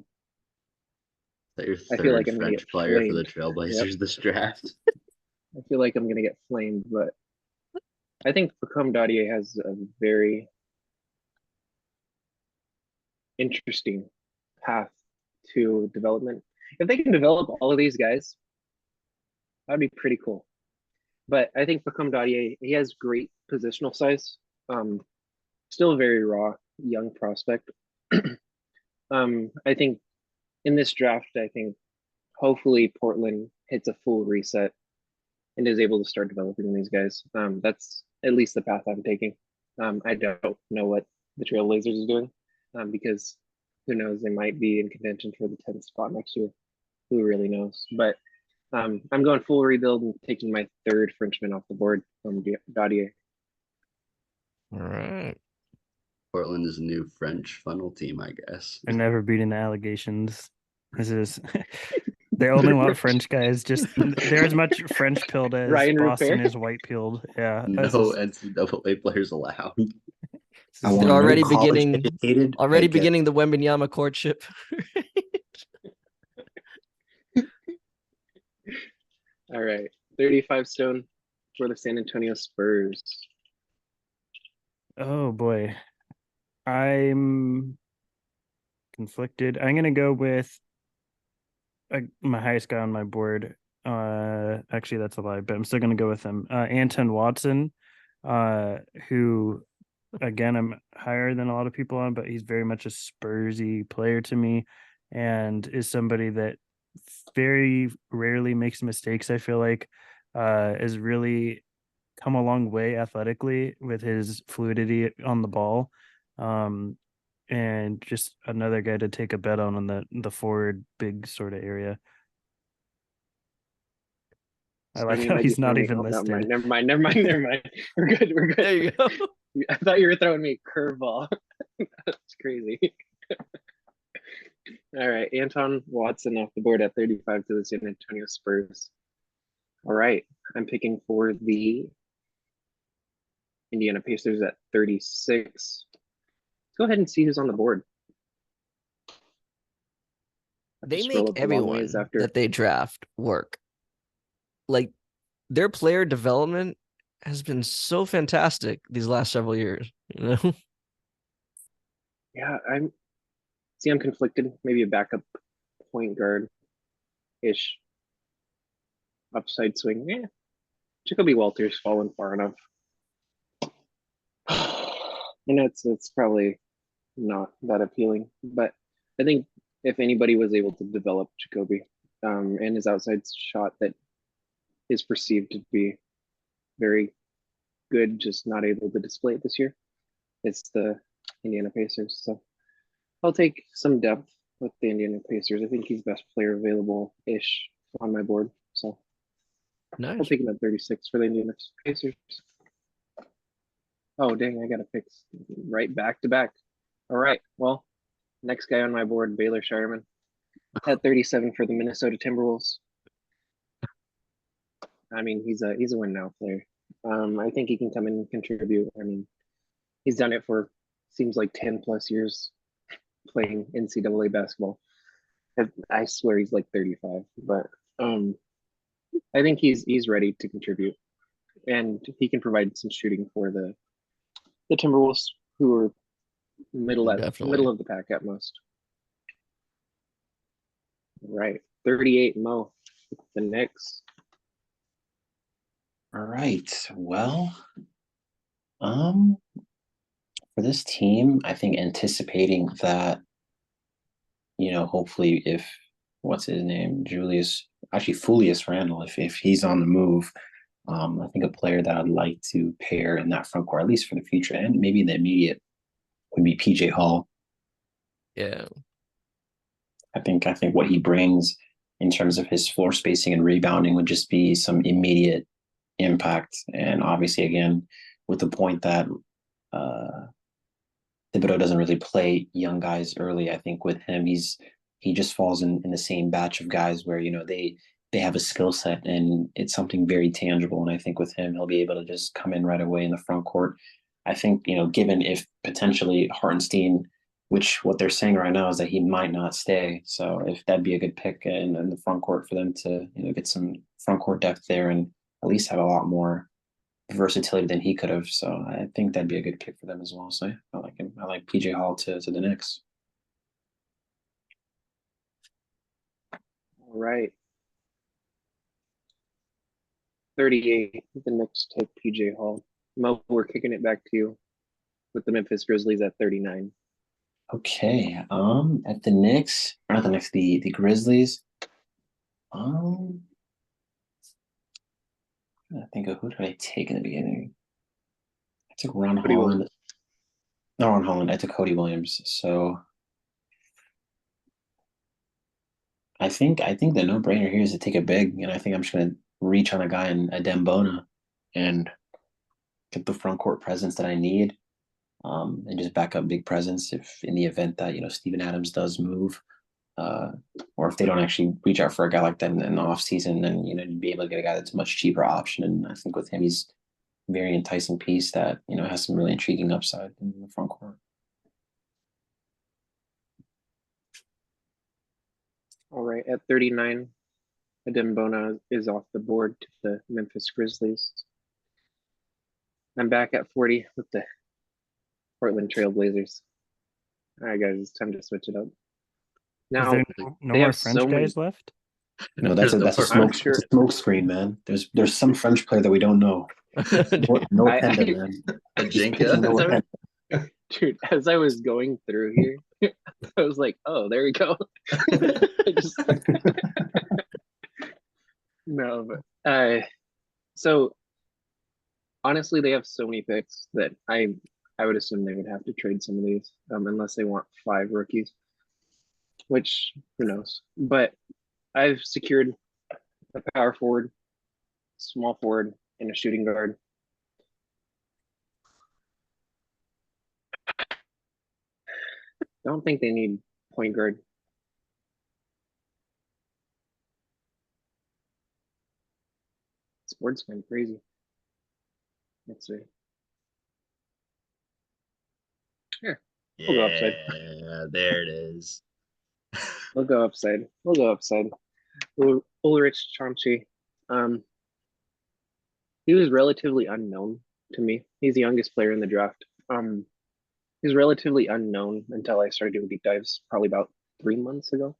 [SPEAKER 4] That your
[SPEAKER 1] I feel like
[SPEAKER 4] third
[SPEAKER 1] I'm gonna
[SPEAKER 4] French
[SPEAKER 1] get
[SPEAKER 4] player for the
[SPEAKER 1] flamed.
[SPEAKER 4] Trailblazers this draft.
[SPEAKER 1] I feel like I'm gonna get flamed, but I think Facom Dadier has a very interesting path to development. If they can develop all of these guys, that'd be pretty cool. But I think Facom Dadier, he has great positional size. Still very raw, young prospect. I think in this draft, I think hopefully Portland hits a full reset and is able to start developing these guys. That's at least the path I'm taking. I don't know what the Trailblazers is doing because who knows, they might be in contention for the 10th spot next year. Who really knows? But I'm going full rebuild and taking my third Frenchman off the board from Dadier.
[SPEAKER 2] All right.
[SPEAKER 4] Portland is a new French funnel team, I guess.
[SPEAKER 5] They're never beating the allegations. This is they only want French guys. Just they're as much French pilled as
[SPEAKER 1] Ryan
[SPEAKER 5] Boston
[SPEAKER 1] Rupert.
[SPEAKER 5] is white pilled. Yeah.
[SPEAKER 4] No
[SPEAKER 5] This
[SPEAKER 4] NCAA players allowed.
[SPEAKER 3] I
[SPEAKER 5] is
[SPEAKER 3] want
[SPEAKER 2] They're
[SPEAKER 3] no
[SPEAKER 2] already
[SPEAKER 3] college
[SPEAKER 2] beginning
[SPEAKER 3] educated.
[SPEAKER 2] already
[SPEAKER 3] Like,
[SPEAKER 2] beginning the Wembanyama courtship.
[SPEAKER 1] All right, 35 Stone for the San Antonio Spurs.
[SPEAKER 5] oh boy. I'm conflicted. I'm gonna go with my highest guy on my board. Actually, that's a lie, but I'm still gonna go with him. Anton Watson, who, again, I'm higher than a lot of people on, but he's very much a Spursy player to me, and is somebody that very rarely makes mistakes. I feel like, has really come a long way athletically with his fluidity on the ball. And just another guy to take a bet on the forward big sort of area. I like
[SPEAKER 1] Stone, you
[SPEAKER 5] how
[SPEAKER 1] might be
[SPEAKER 5] he's not
[SPEAKER 1] throwing me.
[SPEAKER 5] even
[SPEAKER 1] Oh,
[SPEAKER 5] listed.
[SPEAKER 1] never mind. We're good. We're good.
[SPEAKER 2] There you go.
[SPEAKER 1] I thought you were throwing me a curveball. That's crazy. All right, Anton Watson off the board at 35 to the San Antonio Spurs. All right, I'm picking for the Indiana Pacers at 36. Let's go ahead and see who's on the board.
[SPEAKER 2] They
[SPEAKER 1] Scroll
[SPEAKER 2] make
[SPEAKER 1] up a long
[SPEAKER 2] everyone
[SPEAKER 1] ways after.
[SPEAKER 2] that they draft work. Like their player development has been so fantastic these last several years,
[SPEAKER 1] Yeah, I'm conflicted. Maybe a backup point guard ish upside swing. Yeah, Jacoby Walters fallen far enough. It's probably not that appealing, but I think if anybody was able to develop Jacoby and his outside shot that is perceived to be very good, just not able to display it this year. It's the Indiana Pacers. So I'll take some depth with the Indiana Pacers. I think he's best player available-ish on my board. So I'll
[SPEAKER 2] Nice.
[SPEAKER 1] take him at 36 for the Indiana Pacers. Oh, dang, I got to pick right back to back. All right, well, next guy on my board, Baylor Shireman at 37 for the Minnesota Timberwolves. I mean, he's a win now player. I think he can come in and contribute. I mean, he's done it for seems like 10 plus years playing NCAA basketball. I swear he's like 35, but I think he's ready to contribute, and he can provide some shooting for the Timberwolves, who are middle
[SPEAKER 2] Definitely.
[SPEAKER 1] of the pack at most. Right, 38 Mo, the Knicks.
[SPEAKER 3] All right. Well, for this team, I think anticipating that, hopefully if what's his name, Julius Randle, if he's on the move, I think a player that I'd like to pair in that front court, at least for the future and maybe in the immediate, would be PJ Hall.
[SPEAKER 2] Yeah.
[SPEAKER 3] I think what he brings in terms of his floor spacing and rebounding would just be some immediate impact. And obviously, again, with the point that Thibodeau doesn't really play young guys early. I think with him, he just falls in the same batch of guys where they have a skill set and it's something very tangible. And I think with him, he'll be able to just come in right away in the front court. I think given if potentially Hartenstein, which what they're saying right now is that he might not stay. So if that'd be a good pick in the front court for them to get some front court depth there and at least have a lot more versatility than he could have. So I think that'd be a good pick for them as well. So I like him. I like PJ Hall to the Knicks.
[SPEAKER 1] All right. 38, the Knicks take PJ Hall. Mo, we're kicking it back to you with the Memphis Grizzlies at 39.
[SPEAKER 3] Okay. At the Knicks, or not the Knicks, the Grizzlies. I think of who did I take in the beginning? I took Ron Holland. No, Ron Holland. I took Cody Williams. So I think the no-brainer here is to take a big, and I think I'm just gonna reach on a guy in a Dembona and get the front court presence that I need, and just back up big presence if in the event that Steven Adams does move, or if they don't actually reach out for a guy like that in the off season, then you'd be able to get a guy that's a much cheaper option. And I think with him, he's a very enticing piece that has some really intriguing upside in the front court.
[SPEAKER 1] All right, at 39, Dembona is off the board to the Memphis Grizzlies. I'm back at 40 with the Portland Trail Blazers. All right, guys, it's time to switch it up. Now,
[SPEAKER 5] Is there no more French guys left?
[SPEAKER 3] No, that's a smoke.
[SPEAKER 1] sure.
[SPEAKER 3] It's a smoke screen, man. There's some French player that we don't know. No Penda, man.
[SPEAKER 4] Jinka.
[SPEAKER 1] Dude, as I was going through here, I was like, oh, there we go. No, but so honestly, they have so many picks that I would assume they would have to trade some of these, unless they want 5 rookies, which who knows. But I've secured a power forward, small forward, and a shooting guard. Don't think they need point guard. This board's kind of crazy. Let's see. Here, we'll go upside.
[SPEAKER 4] Yeah, there it is.
[SPEAKER 1] We'll go upside. Ulrich Chomsky. He was relatively unknown to me. He's the youngest player in the draft. He's relatively unknown until I started doing deep dives probably about 3 months ago.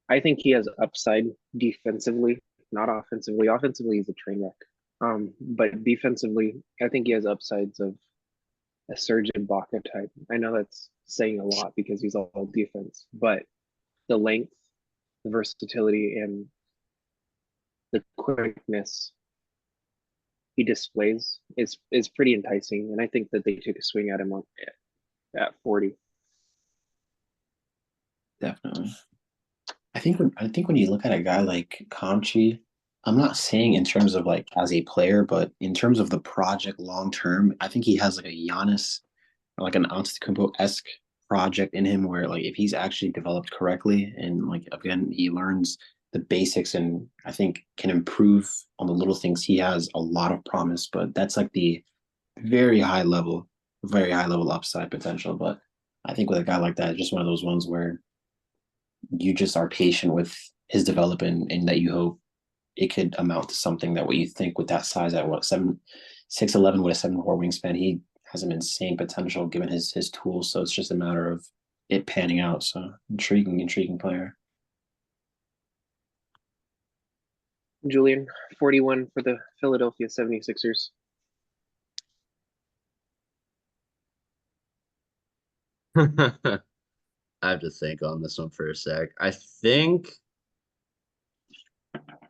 [SPEAKER 1] I think he has upside defensively, not offensively. Offensively, he's a train wreck. But defensively, I think he has upsides of a Serge Ibaka type. I know that's saying a lot because he's all defense, but the length, the versatility, and the quickness he displays is pretty enticing, and I think that they took a swing at him at 40.
[SPEAKER 3] Definitely. I think when you look at a guy like Conchi, I'm not saying in terms of like as a player, but in terms of the project long term, I think he has like a Giannis, like an Antetokounmpo-esque project in him where like if he's actually developed correctly and like again he learns the basics and I think can improve on the little things, he has a lot of promise. But that's like the very high level, very high level upside potential. But I think with a guy like that, it's just one of those ones where you just are patient with his development and that you hope it could amount to something that what you think with that size at what 6'11" with a 7'4" wingspan, he has an insane potential given his tools. So it's just a matter of it panning out. So intriguing player.
[SPEAKER 1] Julian, 41 for the Philadelphia 76ers.
[SPEAKER 4] I have to think on this one for a sec. I think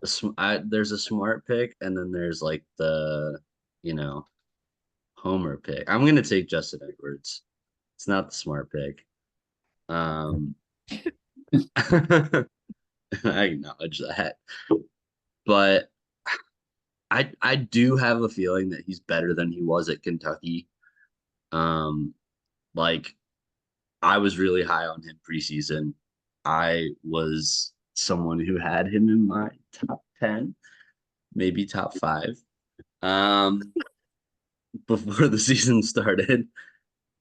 [SPEAKER 4] there's a smart pick, and then there's like the, you know, homer pick. I'm gonna take Justin Edwards. It's not the smart pick. I acknowledge that, but I do have a feeling that he's better than he was at Kentucky. Like I was really high on him preseason. I was someone who had him in my top 10, maybe top 5, before the season started,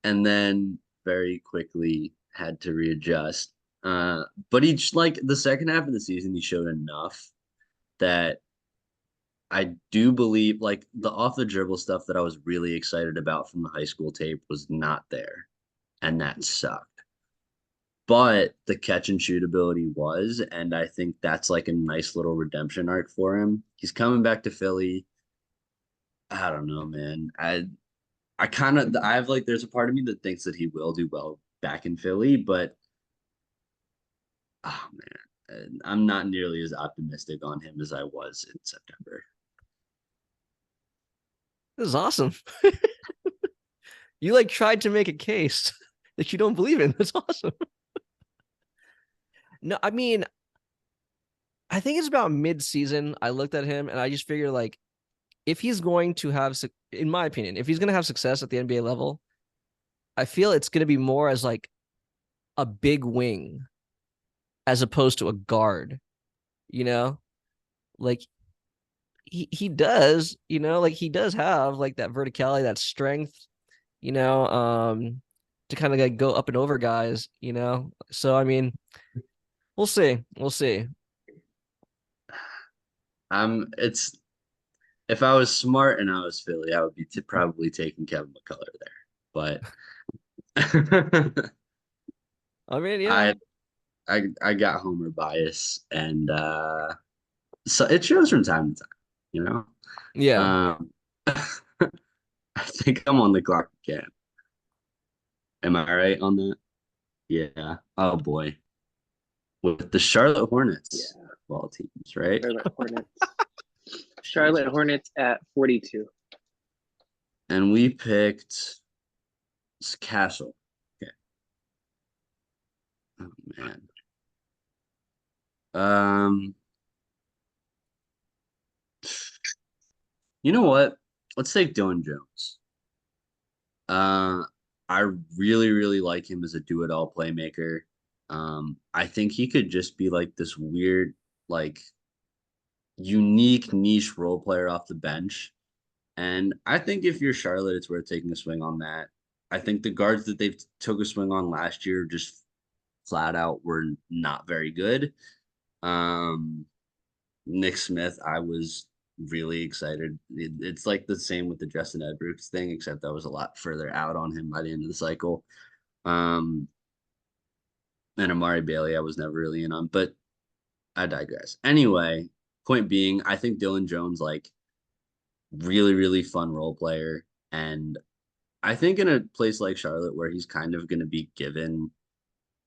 [SPEAKER 4] and then very quickly had to readjust. But each like the second half of the season, he showed enough that I do believe like the off the dribble stuff that I was really excited about from the high school tape was not there, and that sucked. But the catch and shoot ability was, and I think that's like a nice little redemption arc for him. He's coming back to Philly. I don't know, man. I kind of I have like there's a part of me that thinks that he will do well back in Philly, but oh man, I'm not nearly as optimistic on him as I was in September.
[SPEAKER 2] This is awesome. You like tried to make a case that you don't believe in. That's awesome. No, I mean, I think it's about mid-season. I looked at him and I just figured like if he's going to have, in my opinion, if he's going to have success at the NBA level, I feel it's going to be more as like a big wing as opposed to a guard, you know? Like he does, like he does have like that verticality, that strength, to kind of like go up and over guys, So I mean, we'll see. We'll see.
[SPEAKER 4] It's if I was smart and I was Philly, I would be probably taking Kevin McCullough there. But
[SPEAKER 2] I mean, yeah.
[SPEAKER 4] I got Homer bias, and so it shows from time to time.
[SPEAKER 2] Yeah.
[SPEAKER 4] I think I'm on the clock again. Am I right on that? Yeah. Oh boy. With the Charlotte Hornets,
[SPEAKER 1] Yeah.
[SPEAKER 4] ball teams, right?
[SPEAKER 1] Charlotte Hornets. Charlotte Hornets at 42.
[SPEAKER 4] And we picked Castle. Okay. Oh man. You know what? Let's take Dylan Jones. Uh, I really, really like him as a do-it-all playmaker. I think he could just be like this weird, like unique niche role player off the bench. And I think if you're Charlotte, it's worth taking a swing on that. I think the guards that they've took a swing on last year just flat out were not very good. Nick Smith, I was really excited. It's like the same with the Justin Edwards thing, except I was a lot further out on him by the end of the cycle. Um, and Amari Bailey, I was never really in on, but I digress. Anyway, point being, I think Dylan Jones, like, really, really fun role player. And I think in a place like Charlotte, where he's kind of going to be given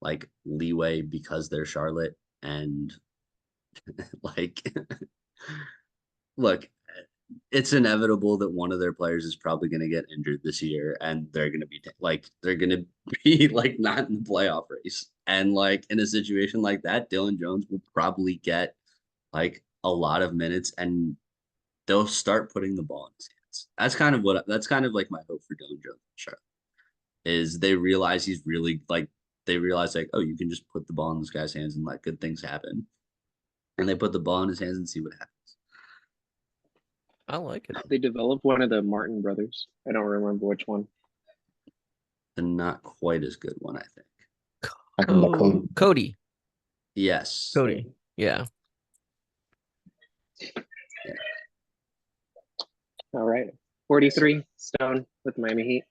[SPEAKER 4] like leeway because they're Charlotte and like, look, it's inevitable that one of their players is probably going to get injured this year, and they're going to be they're going to be like not in the playoff race. And like in a situation like that, Dylan Jones will probably get like a lot of minutes, and they'll start putting the ball in his hands. That's kind of like my hope for Dylan Jones in Charlotte, is they realize he's really like they realize like, oh, you can just put the ball in this guy's hands and let good things happen. And they put the ball in his hands and see what happens.
[SPEAKER 2] I like it.
[SPEAKER 1] They developed one of the Martin brothers. I don't remember which one.
[SPEAKER 4] The not quite as good one, I think.
[SPEAKER 6] Talking about Cody.
[SPEAKER 2] Cody.
[SPEAKER 4] Yes.
[SPEAKER 2] Cody. Yeah.
[SPEAKER 1] All right. 43 Stone with Miami Heat.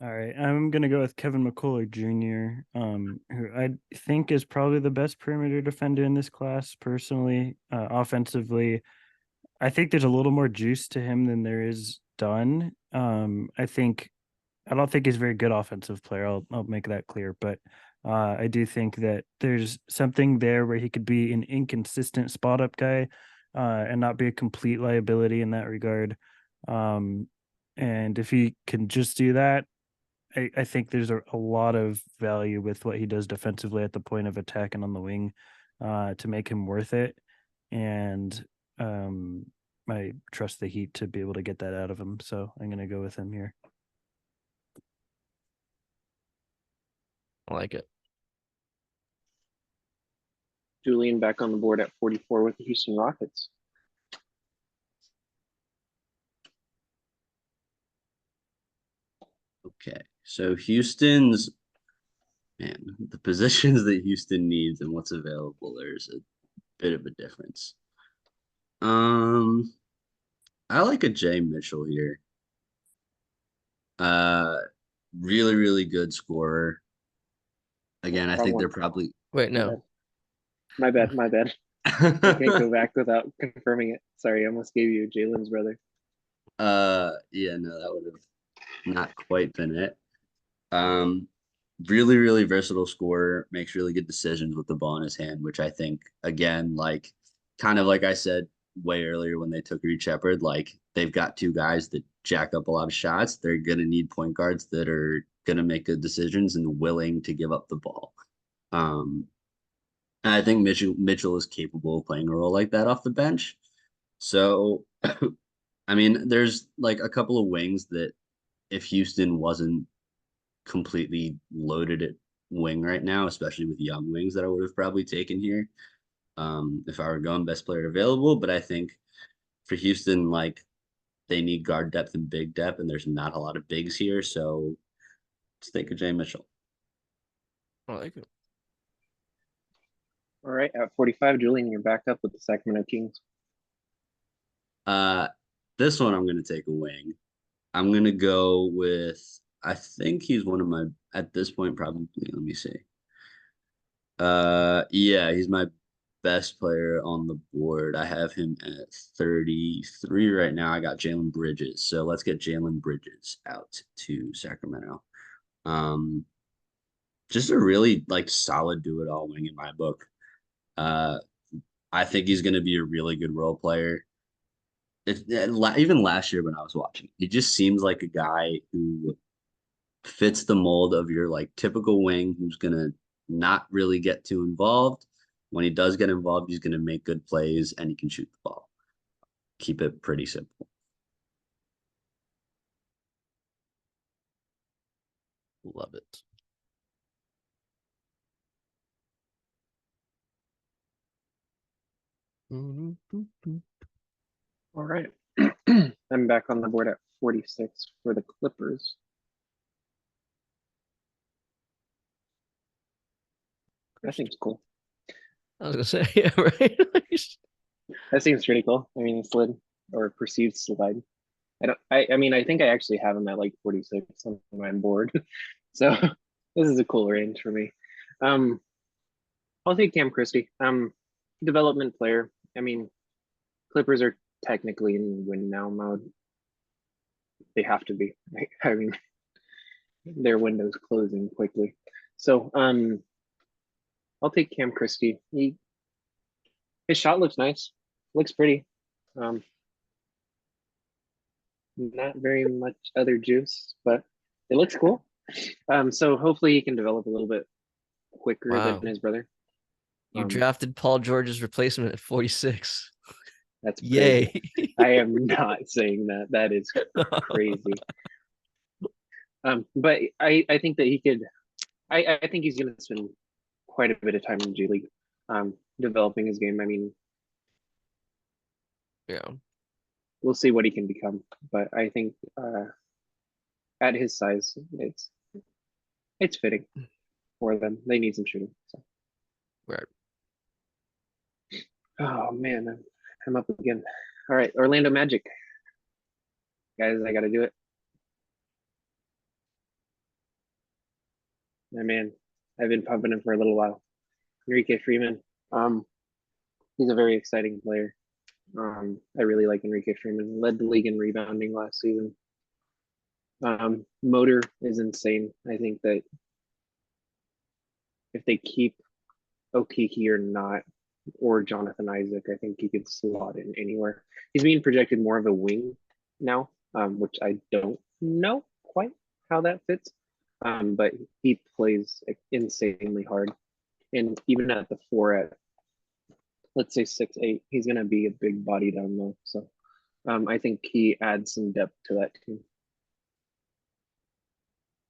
[SPEAKER 5] All right, I'm gonna go with Kevin McCullough Jr., who I think is probably the best perimeter defender in this class. Personally, offensively, I think there's a little more juice to him than there is Dunn. I don't think he's a very good offensive player. I'll make that clear, but I do think that there's something there where he could be an inconsistent spot up guy, and not be a complete liability in that regard. And if he can just do that, I think there's a lot of value with what he does defensively at the point of attack and on the wing, to make him worth it. And I trust the Heat to be able to get that out of him. So I'm going to go with him here.
[SPEAKER 2] I like it.
[SPEAKER 1] Julian back on the board at 44 with the Houston Rockets.
[SPEAKER 4] Okay. So Houston's the positions that Houston needs and what's available, there's a bit of a difference. I like a Jay Mitchell here. Really, really good scorer. Again, I think they're probably
[SPEAKER 2] Wait, no.
[SPEAKER 1] My bad. I can't go back without confirming it. Sorry, I almost gave you Jalen's brother.
[SPEAKER 4] Yeah, no, that would have not quite been it. Really, really versatile scorer, makes really good decisions with the ball in his hand, which I think, again, like kind of like I said way earlier when they took Reed Shepard, like they've got two guys that jack up a lot of shots. They're gonna need point guards that are gonna make good decisions and willing to give up the ball. And I think Mitchell is capable of playing a role like that off the bench. So, I mean, there's like a couple of wings that if Houston wasn't completely loaded at wing right now, especially with young wings, that I would have probably taken here, if I were going best player available. But I think for Houston, like they need guard depth and big depth, and there's not a lot of bigs here. So let's take a Jay Mitchell.
[SPEAKER 2] I like it.
[SPEAKER 1] All right, at 45, Julian, you're back up with the Sacramento Kings.
[SPEAKER 4] This one I'm gonna take a wing. I'm gonna go with, I think he's one of my, at this point, probably, let me see. Yeah, he's my best player on the board. I have him at 33 right now. I got Jalen Bridges. So let's get Jalen Bridges out to Sacramento. Just a really like solid do-it-all wing in my book. I think he's going to be a really good role player. Even last year when I was watching, he just seems like a guy who fits the mold of your like typical wing who's going to not really get too involved. When he does get involved, he's going to make good plays and he can shoot the ball. Keep it pretty simple.
[SPEAKER 2] Love it.
[SPEAKER 1] All right. I'm back on the board at 46 for the Clippers. That seems cool.
[SPEAKER 2] I was gonna say, yeah, right.
[SPEAKER 1] That seems pretty cool. I mean, slid or perceived slide. I mean, I think I actually have him at like 46 on my board. So this is a cool range for me. I'll take Cam Christie. Development player. I mean, Clippers are technically in win now mode. They have to be. I mean, their window's closing quickly. So I'll take Cam Christie. His shot looks nice. Looks pretty. not very much other juice, but it looks cool. So hopefully he can develop a little bit quicker than
[SPEAKER 2] Wow.
[SPEAKER 1] his brother.
[SPEAKER 2] You
[SPEAKER 1] Um,
[SPEAKER 2] drafted Paul George's replacement at 46.
[SPEAKER 1] That's
[SPEAKER 2] Yay.
[SPEAKER 1] crazy. I am not saying that. That is crazy. But I think that he could. I think he's going to spend quite a bit of time in G League, developing his game. I mean,
[SPEAKER 2] Yeah.
[SPEAKER 1] we'll see what he can become. But I think at his size, it's fitting for them. They need some shooting. So.
[SPEAKER 2] Right.
[SPEAKER 1] Oh man, I'm up again. All right, Orlando Magic. Guys, I got to do it. My man, I've been pumping him for a little while. Enrique Freeman. He's a very exciting player. I really like Enrique Freeman. Led the league in rebounding last season. Motor is insane. I think that if they keep Okiki or not, or Jonathan Isaac, I think he could slot in anywhere. He's being projected more of a wing now, which I don't know quite how that fits. But he plays insanely hard. And even at the 4 at, let's say 6'8", he's going to be a big body down low. So I think he adds some depth to that team.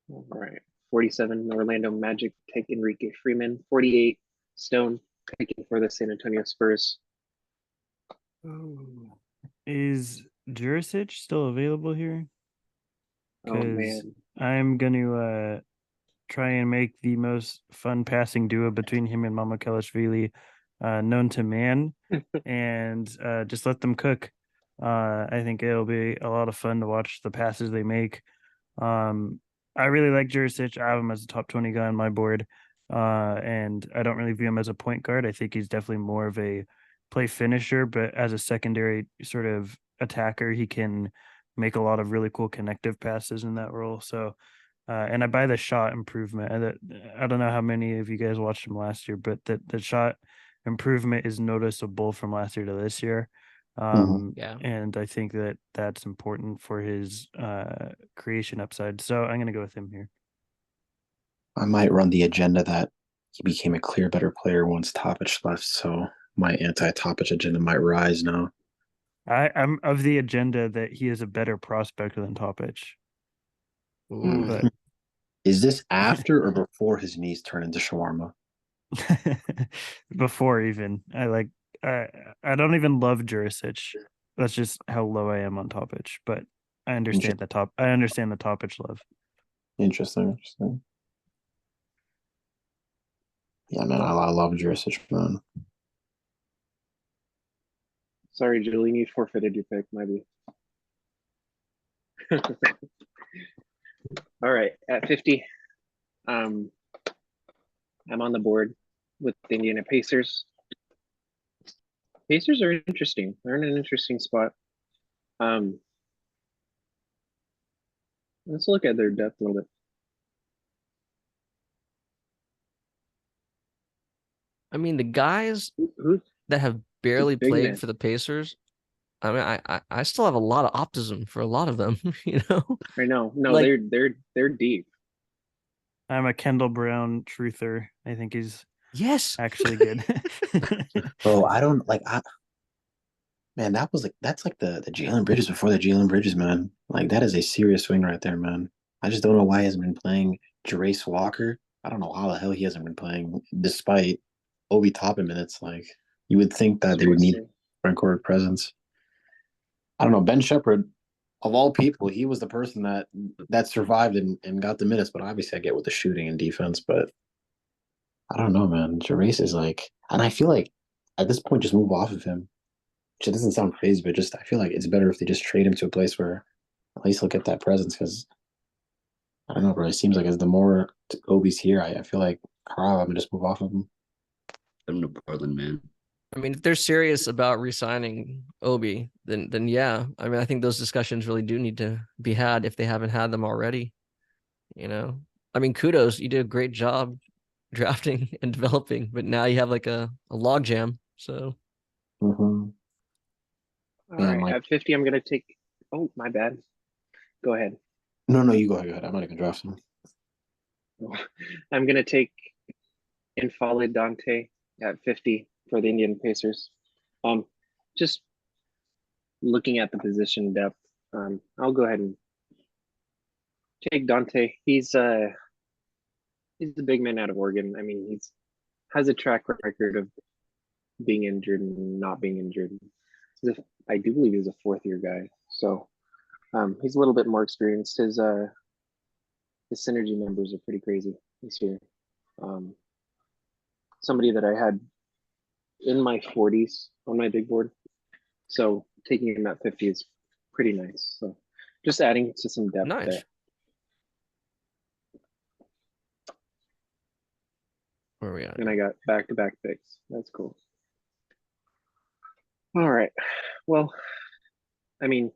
[SPEAKER 1] All right. 47, Orlando Magic take Enrique Freeman. 48, Stone picking for the San Antonio Spurs.
[SPEAKER 5] Is Jurisic still available here?
[SPEAKER 1] Oh,
[SPEAKER 5] Because
[SPEAKER 1] man.
[SPEAKER 5] I'm going to try and make the most fun passing duo between him and Mamakelashvili known to man, and just let them cook. I think it'll be a lot of fun to watch the passes they make. I really like Jurisic. I have him as a top 20 guy on my board, and I don't really view him as a point guard. I think he's definitely more of a play finisher, but as a secondary sort of attacker, he can make a lot of really cool connective passes in that role. So, and I buy the shot improvement. I don't know how many of you guys watched him last year, but the shot improvement is noticeable from last year to this year.
[SPEAKER 2] Yeah.
[SPEAKER 5] And I think that that's important for his creation upside. So I'm going to go with him here.
[SPEAKER 3] I might run the agenda that he became a clear better player once Topic left, so my anti-Topic agenda might rise now.
[SPEAKER 5] I'm of the agenda that he is a better prospect than Topic.
[SPEAKER 2] Ooh.
[SPEAKER 5] But
[SPEAKER 3] Is this after or before his knees turn into shawarma?
[SPEAKER 5] before even I don't even love Jurisic. That's just how low I am on Topic. But I understand the Topic love.
[SPEAKER 3] Interesting. Yeah, man, I love Jurisic, man.
[SPEAKER 1] Sorry, Julian, you forfeited your pick, maybe. All right, at 50, I'm on the board with the Indiana Pacers. Pacers are interesting. They're in an interesting spot. Let's look at their depth a little bit.
[SPEAKER 2] I mean, the guys
[SPEAKER 1] Who's
[SPEAKER 2] that have barely
[SPEAKER 1] big
[SPEAKER 2] played
[SPEAKER 1] man?
[SPEAKER 2] for the Pacers, I mean, I still have a lot of optimism for a lot of them, you know?
[SPEAKER 1] I know. No,
[SPEAKER 2] Like,
[SPEAKER 1] they're deep.
[SPEAKER 5] I'm a Kendall Brown truther. I think he's
[SPEAKER 2] yes.
[SPEAKER 5] actually good.
[SPEAKER 3] Bro, I don't like man, that's like the Jalen Bridges before the Jalen Bridges, man. Like that is a serious swing right there, man. I just don't know why he hasn't been playing Jerace Walker. I don't know how the hell he hasn't been playing despite Obi Toppin minutes. Like you would think that they would need front court presence. I don't know. Ben Shepherd, of all people, he was the person that survived and got the minutes. But obviously, I get with the shooting and defense, but I don't know, man. Jerace is like, and I feel like at this point, just move off of him. Which it doesn't sound crazy, but just I feel like it's better if they just trade him to a place where at least he'll get that presence. Because I don't know, bro. It seems like as the more Obi's here, I feel like Carl, I'm gonna just move off of him.
[SPEAKER 4] I'm to Portland, man.
[SPEAKER 2] I mean, if they're serious about re-signing Obi, then yeah. I mean, I think those discussions really do need to be had if they haven't had them already. You know, I mean, kudos, you did a great job drafting and developing, but now you have like a log jam. So
[SPEAKER 1] All right, at 50, I'm gonna take. Oh, my bad. go ahead.
[SPEAKER 3] No, you go ahead. Go ahead. I'm not gonna draft him.
[SPEAKER 1] I'm gonna take Infale Dante at 50 for the Indian Pacers. Just looking at the position depth, I'll go ahead and take Dante. He's the big man out of Oregon. I mean, he's has a track record of being injured and not being injured. I do believe he's a fourth-year guy, so he's a little bit more experienced. His synergy numbers are pretty crazy this year. Somebody that I had in my 40s on my big board, so taking him at 50 is pretty nice. So just adding to some depth
[SPEAKER 2] Nice.
[SPEAKER 1] there.
[SPEAKER 2] Where are we at?
[SPEAKER 1] And I got back-to-back picks. That's cool. All right. Well, I mean,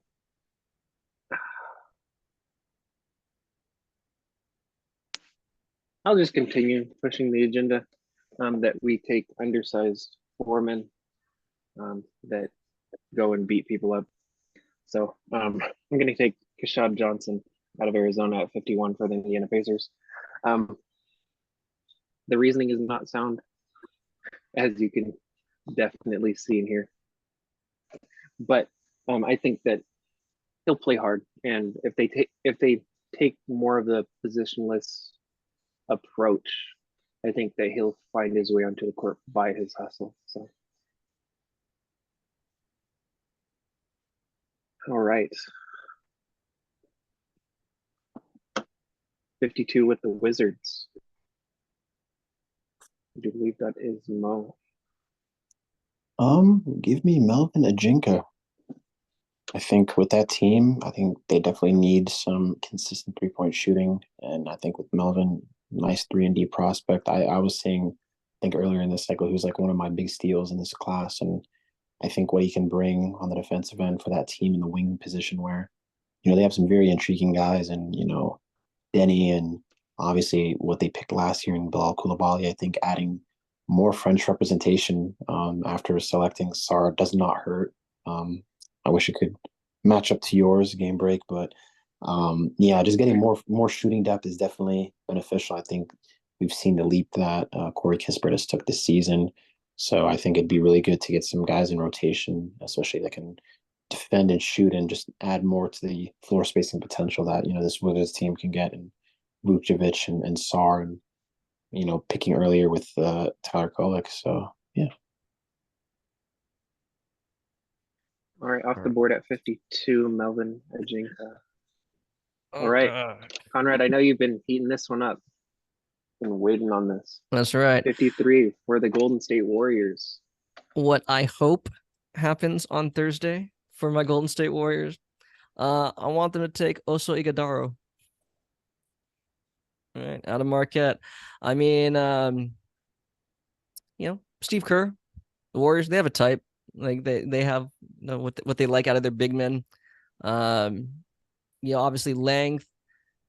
[SPEAKER 1] I'll just continue pushing the agenda that we take undersized foremen that go and beat people up. So I'm going to take Kashad Johnson out of Arizona at 51 for the Indiana Pacers. The reasoning is not sound, as you can definitely see in here. But I think that he'll play hard, and if they take more of the positionless approach, I think that he'll find his way onto the court by his hustle. So, all right, 52 with the Wizards. I do believe that is Mo.
[SPEAKER 3] Give me Melvin Ajinka. I think with that team, I think they definitely need some consistent 3-point shooting. And I think with Melvin, nice 3-and-D prospect. I was saying, I think earlier in this cycle, he was like one of my big steals in this class. And I think what he can bring on the defensive end for that team in the wing position where, they have some very intriguing guys and, Denny and obviously what they picked last year in Bilal Coulibaly. I think adding more French representation after selecting Sarr does not hurt. I wish it could match up to yours game break, but just getting more shooting depth is definitely beneficial. I think we've seen the leap that Corey Kispert has took this season. So I think it'd be really good to get some guys in rotation, especially that can defend and shoot and just add more to the floor spacing potential that, this Wizards team can get in Vucevic and Sarr and, picking earlier with Tyler Kolek. So, yeah.
[SPEAKER 1] All right, off the board at 52, Melvin Ajinka. All right, Conrad, I know you've been heating this one up. Been waiting on this.
[SPEAKER 2] That's right.
[SPEAKER 1] 53 for the Golden State Warriors.
[SPEAKER 2] What I hope happens on Thursday for my Golden State Warriors, I want them to take Oso Ighodaro. All right, out of Marquette. I mean, Steve Kerr, the Warriors, they have a type. Like they have what they like out of their big men. Obviously length.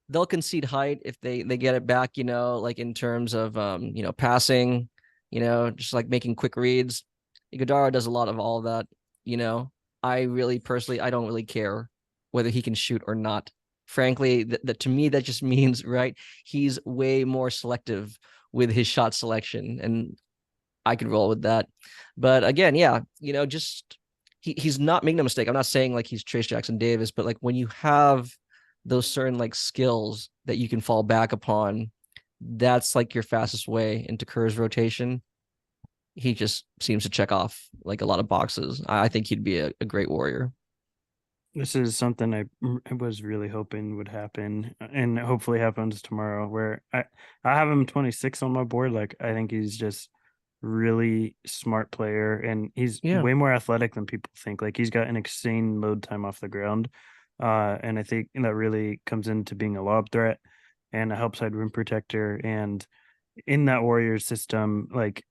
[SPEAKER 2] They'll concede height if they get it back, like in terms of passing, just like making quick reads. Ighodaro does a lot of all of that, I really personally I don't really care whether he can shoot or not. Frankly, that to me that just means he's way more selective with his shot selection, and I could roll with that. But again, just he's not making a mistake. I'm not saying like he's Trace Jackson Davis, but like when you have those certain like skills that you can fall back upon, that's like your fastest way into Kerr's rotation. He just seems to check off like a lot of boxes. I think he'd be a great Warrior.
[SPEAKER 5] This is something I was really hoping would happen, and hopefully happens tomorrow. Where I have him 26 on my board. Like I think he's just really smart player, and he's way more athletic than people think. Like he's got an insane load time off the ground, and I think that really comes into being a lob threat and a help side rim protector. And in that Warriors system, like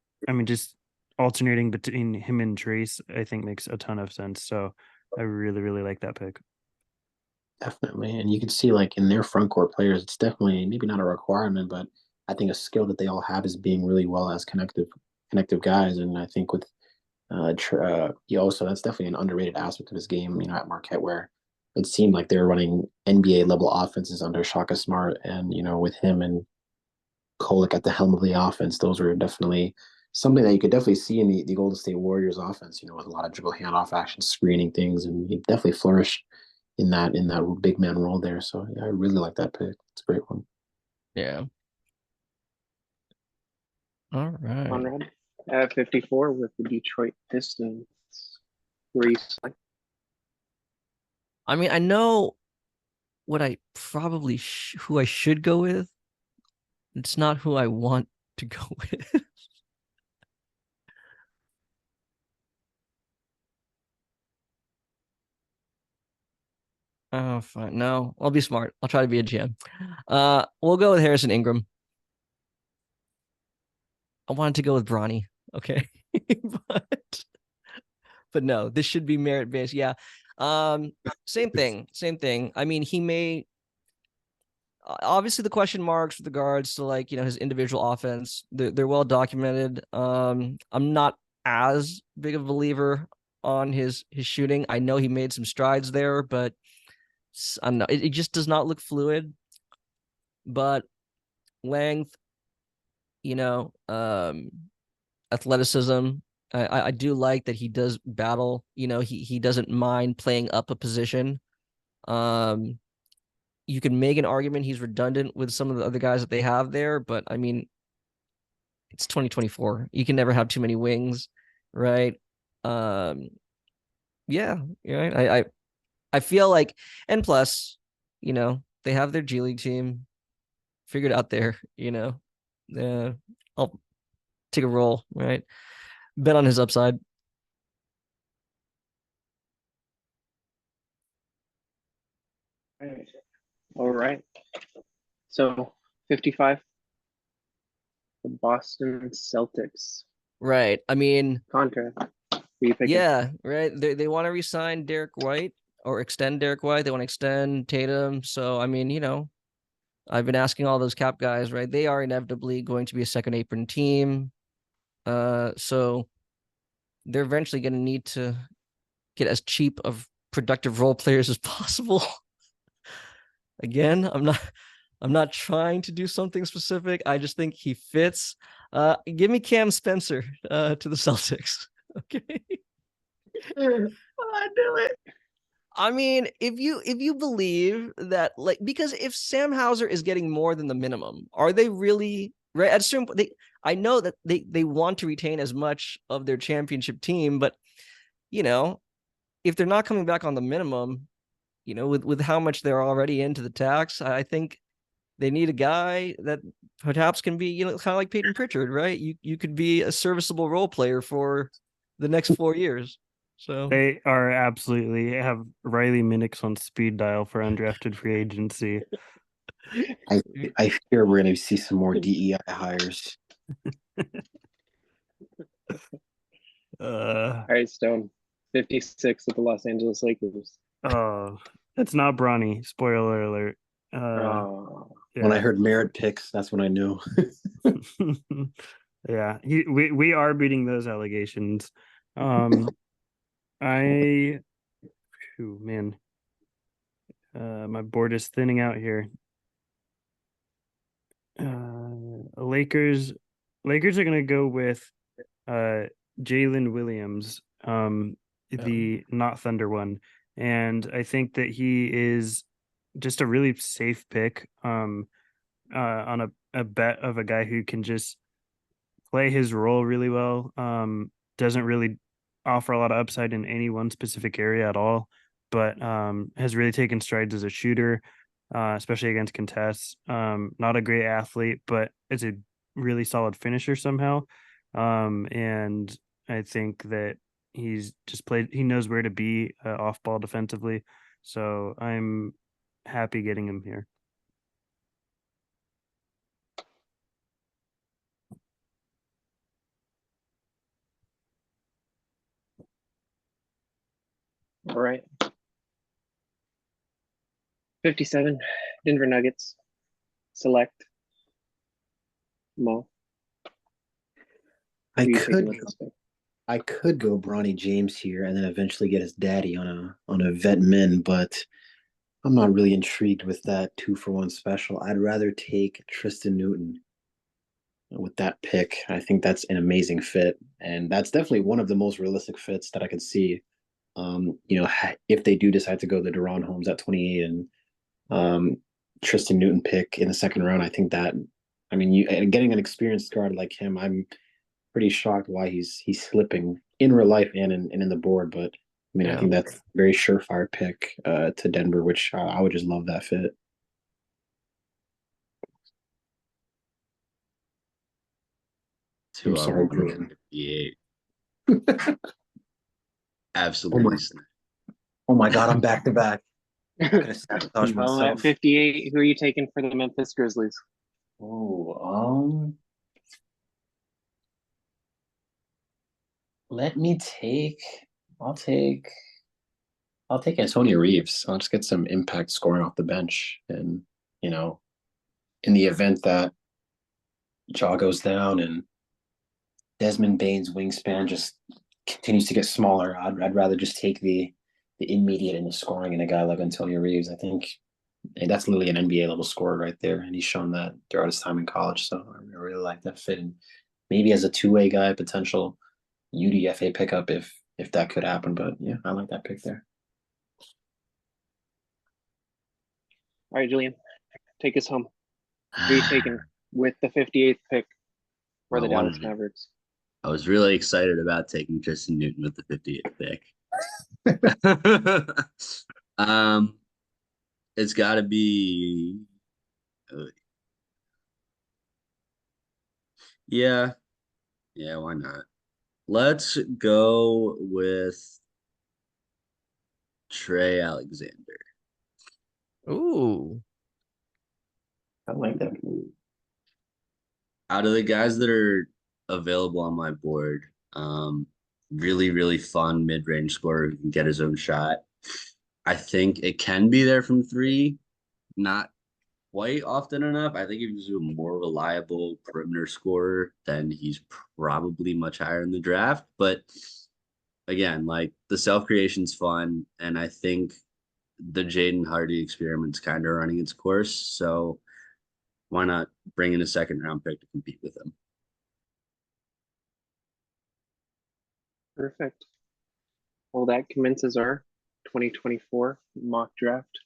[SPEAKER 5] just alternating between him and Trace, I think makes a ton of sense. So I really, really like that pick.
[SPEAKER 3] Definitely. And you can see like in their front court players, it's definitely maybe not a requirement, but I think a skill that they all have is being really well as connective guys. And I think with he also, that's definitely an underrated aspect of his game, at Marquette, where it seemed like they were running NBA level offenses under Shaka Smart, and with him and Kolek at the helm of the offense, those were definitely something that you could definitely see in the Golden State Warriors offense. With a lot of dribble handoff action, screening things, and he definitely flourished in that big man role there. So yeah, I really like that pick. It's a great one.
[SPEAKER 2] Yeah. All right.
[SPEAKER 1] Conrad at 54 with the Detroit Pistons. Where you select?
[SPEAKER 2] I mean, I know what I probably who I should go with. It's not who I want to go with. Oh, fine. No, I'll be smart. I'll try to be a GM. We'll go with Harrison Ingram. I wanted to go with Bronny. Okay. but no, this should be merit based. Yeah. Same thing. I mean, he may obviously the question marks with regards to his individual offense. They're well documented. I'm not as big of a believer on his shooting. I know he made some strides there, but I don't know. It just does not look fluid. But length, athleticism. I do like that he does battle. He doesn't mind playing up a position. You can make an argument he's redundant with some of the other guys that they have there, but I mean, it's 2024. You can never have too many wings, right? Yeah, right. I feel like, and plus, they have their G League team figured out there. I'll take a roll, right? Bet on his upside.
[SPEAKER 1] All right. So 55, the Boston Celtics.
[SPEAKER 2] Right. I mean,
[SPEAKER 1] Contra. Who you picking?
[SPEAKER 2] yeah, right. They want to resign Derek White or extend Derek White. They want to extend Tatum. So I mean, I've been asking all those cap guys, right? They are inevitably going to be a second apron team. So they're eventually going to need to get as cheap of productive role players as possible. Again, I'm not trying to do something specific. I just think he fits. Give me Cam Spencer to the Celtics. Okay.
[SPEAKER 1] I knew it.
[SPEAKER 2] I mean, if you believe that, because if Sam Hauser is getting more than the minimum, are they really right? At a certain point, I know that they want to retain as much of their championship team, but if they're not coming back on the minimum, with how much they're already into the tax, I think they need a guy that perhaps can be, kind of like Peyton Pritchard, right? You could be a serviceable role player for the next 4 years. So
[SPEAKER 5] They are absolutely have Riley Minix on speed dial for undrafted free agency.
[SPEAKER 3] I fear we're going to see some more DEI hires.
[SPEAKER 1] All right, Stone. 56 with the Los Angeles Lakers.
[SPEAKER 5] Oh, that's not Bronny. Spoiler alert.
[SPEAKER 3] When I heard merit picks, that's when I knew.
[SPEAKER 5] Yeah, we are beating those allegations. Man, my board is thinning out here. Lakers are gonna go with Jalen Williams, the not Thunder one, and I think that he is just a really safe pick on a bet of a guy who can just play his role really well. Doesn't really offer a lot of upside in any one specific area at all, but has really taken strides as a shooter, especially against contests. Not a great athlete, but is a really solid finisher somehow. And I think that he's just he knows where to be off ball defensively. So I'm happy getting him here.
[SPEAKER 1] All right. 57, Denver Nuggets. Select. Mo.
[SPEAKER 3] I could go Bronny James here and then eventually get his daddy on a vet min, but I'm not really intrigued with that 2-for-1 special. I'd rather take Tristan Newton with that pick. I think that's an amazing fit, and that's definitely one of the most realistic fits that I could see. If they do decide to go the Deron Holmes at 28 and Tristan Newton pick in the second round, I think that, I mean, getting an experienced guard like him, I'm pretty shocked why he's slipping in real life and in the board. But I mean, I think that's a very surefire pick to Denver, which I would just love that fit. I'm sorry, Julian.
[SPEAKER 4] 58. Absolutely.
[SPEAKER 3] Oh my God, I'm back to back.
[SPEAKER 1] Well, at 58, who are you taking for the Memphis Grizzlies?
[SPEAKER 3] Oh, let me take. I'll take Antonio Reeves. I'll just get some impact scoring off the bench, and in the event that Jaw goes down and Desmond Bane's wingspan just continues to get smaller, I'd rather just take the immediate in the scoring in a guy like Antonio Reeves. I think that's literally an NBA level scorer right there, and he's shown that throughout his time in college. So I really like that fit, and maybe as a two-way guy, potential UDFA pickup if that could happen. But yeah, I like that pick there.
[SPEAKER 1] All right, Julian, take us home. Who are you taking with the 58th pick for the Dallas Mavericks?
[SPEAKER 4] I was really excited about taking Tristan Newton with the 58th pick. It's got to be. Yeah, why not? Let's go with Trey Alexander.
[SPEAKER 2] Ooh,
[SPEAKER 3] I like that.
[SPEAKER 4] Out of the guys that are available on my board, really, really fun mid-range scorer who can get his own shot. I think it can be there from three, not quite often enough. I think if he's a more reliable perimeter scorer, then he's probably much higher in the draft. But again, like the self-creation's fun, and I think the Jaden Hardy experiment's kind of running its course. So why not bring in a second round pick to compete with him?
[SPEAKER 1] Perfect. Well, that commences our 2024 mock draft.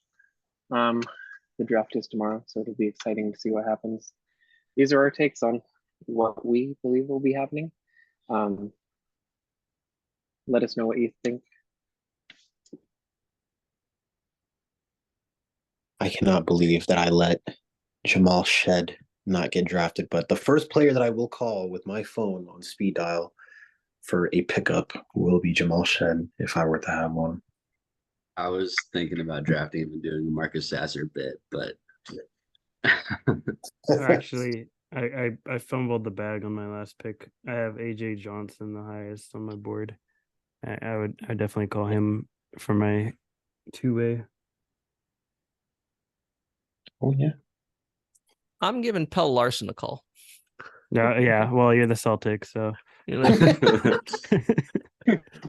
[SPEAKER 1] The draft is tomorrow, so it'll be exciting to see what happens. These are our takes on what we believe will be happening. Let us know what you think.
[SPEAKER 3] I cannot believe that I let Jamal Shed not get drafted, but the first player that I will call with my phone on speed dial for a pickup will be Jamal Shed if I were to have one.
[SPEAKER 4] I was thinking about drafting him and doing a Marcus Sasser bit, but
[SPEAKER 5] Actually, I fumbled the bag on my last pick. I have AJ Johnson the highest on my board. I definitely call him for my two-way.
[SPEAKER 3] Oh yeah.
[SPEAKER 2] I'm giving Pell Larson a call.
[SPEAKER 5] Yeah. Well, you're the Celtics, so
[SPEAKER 2] You know?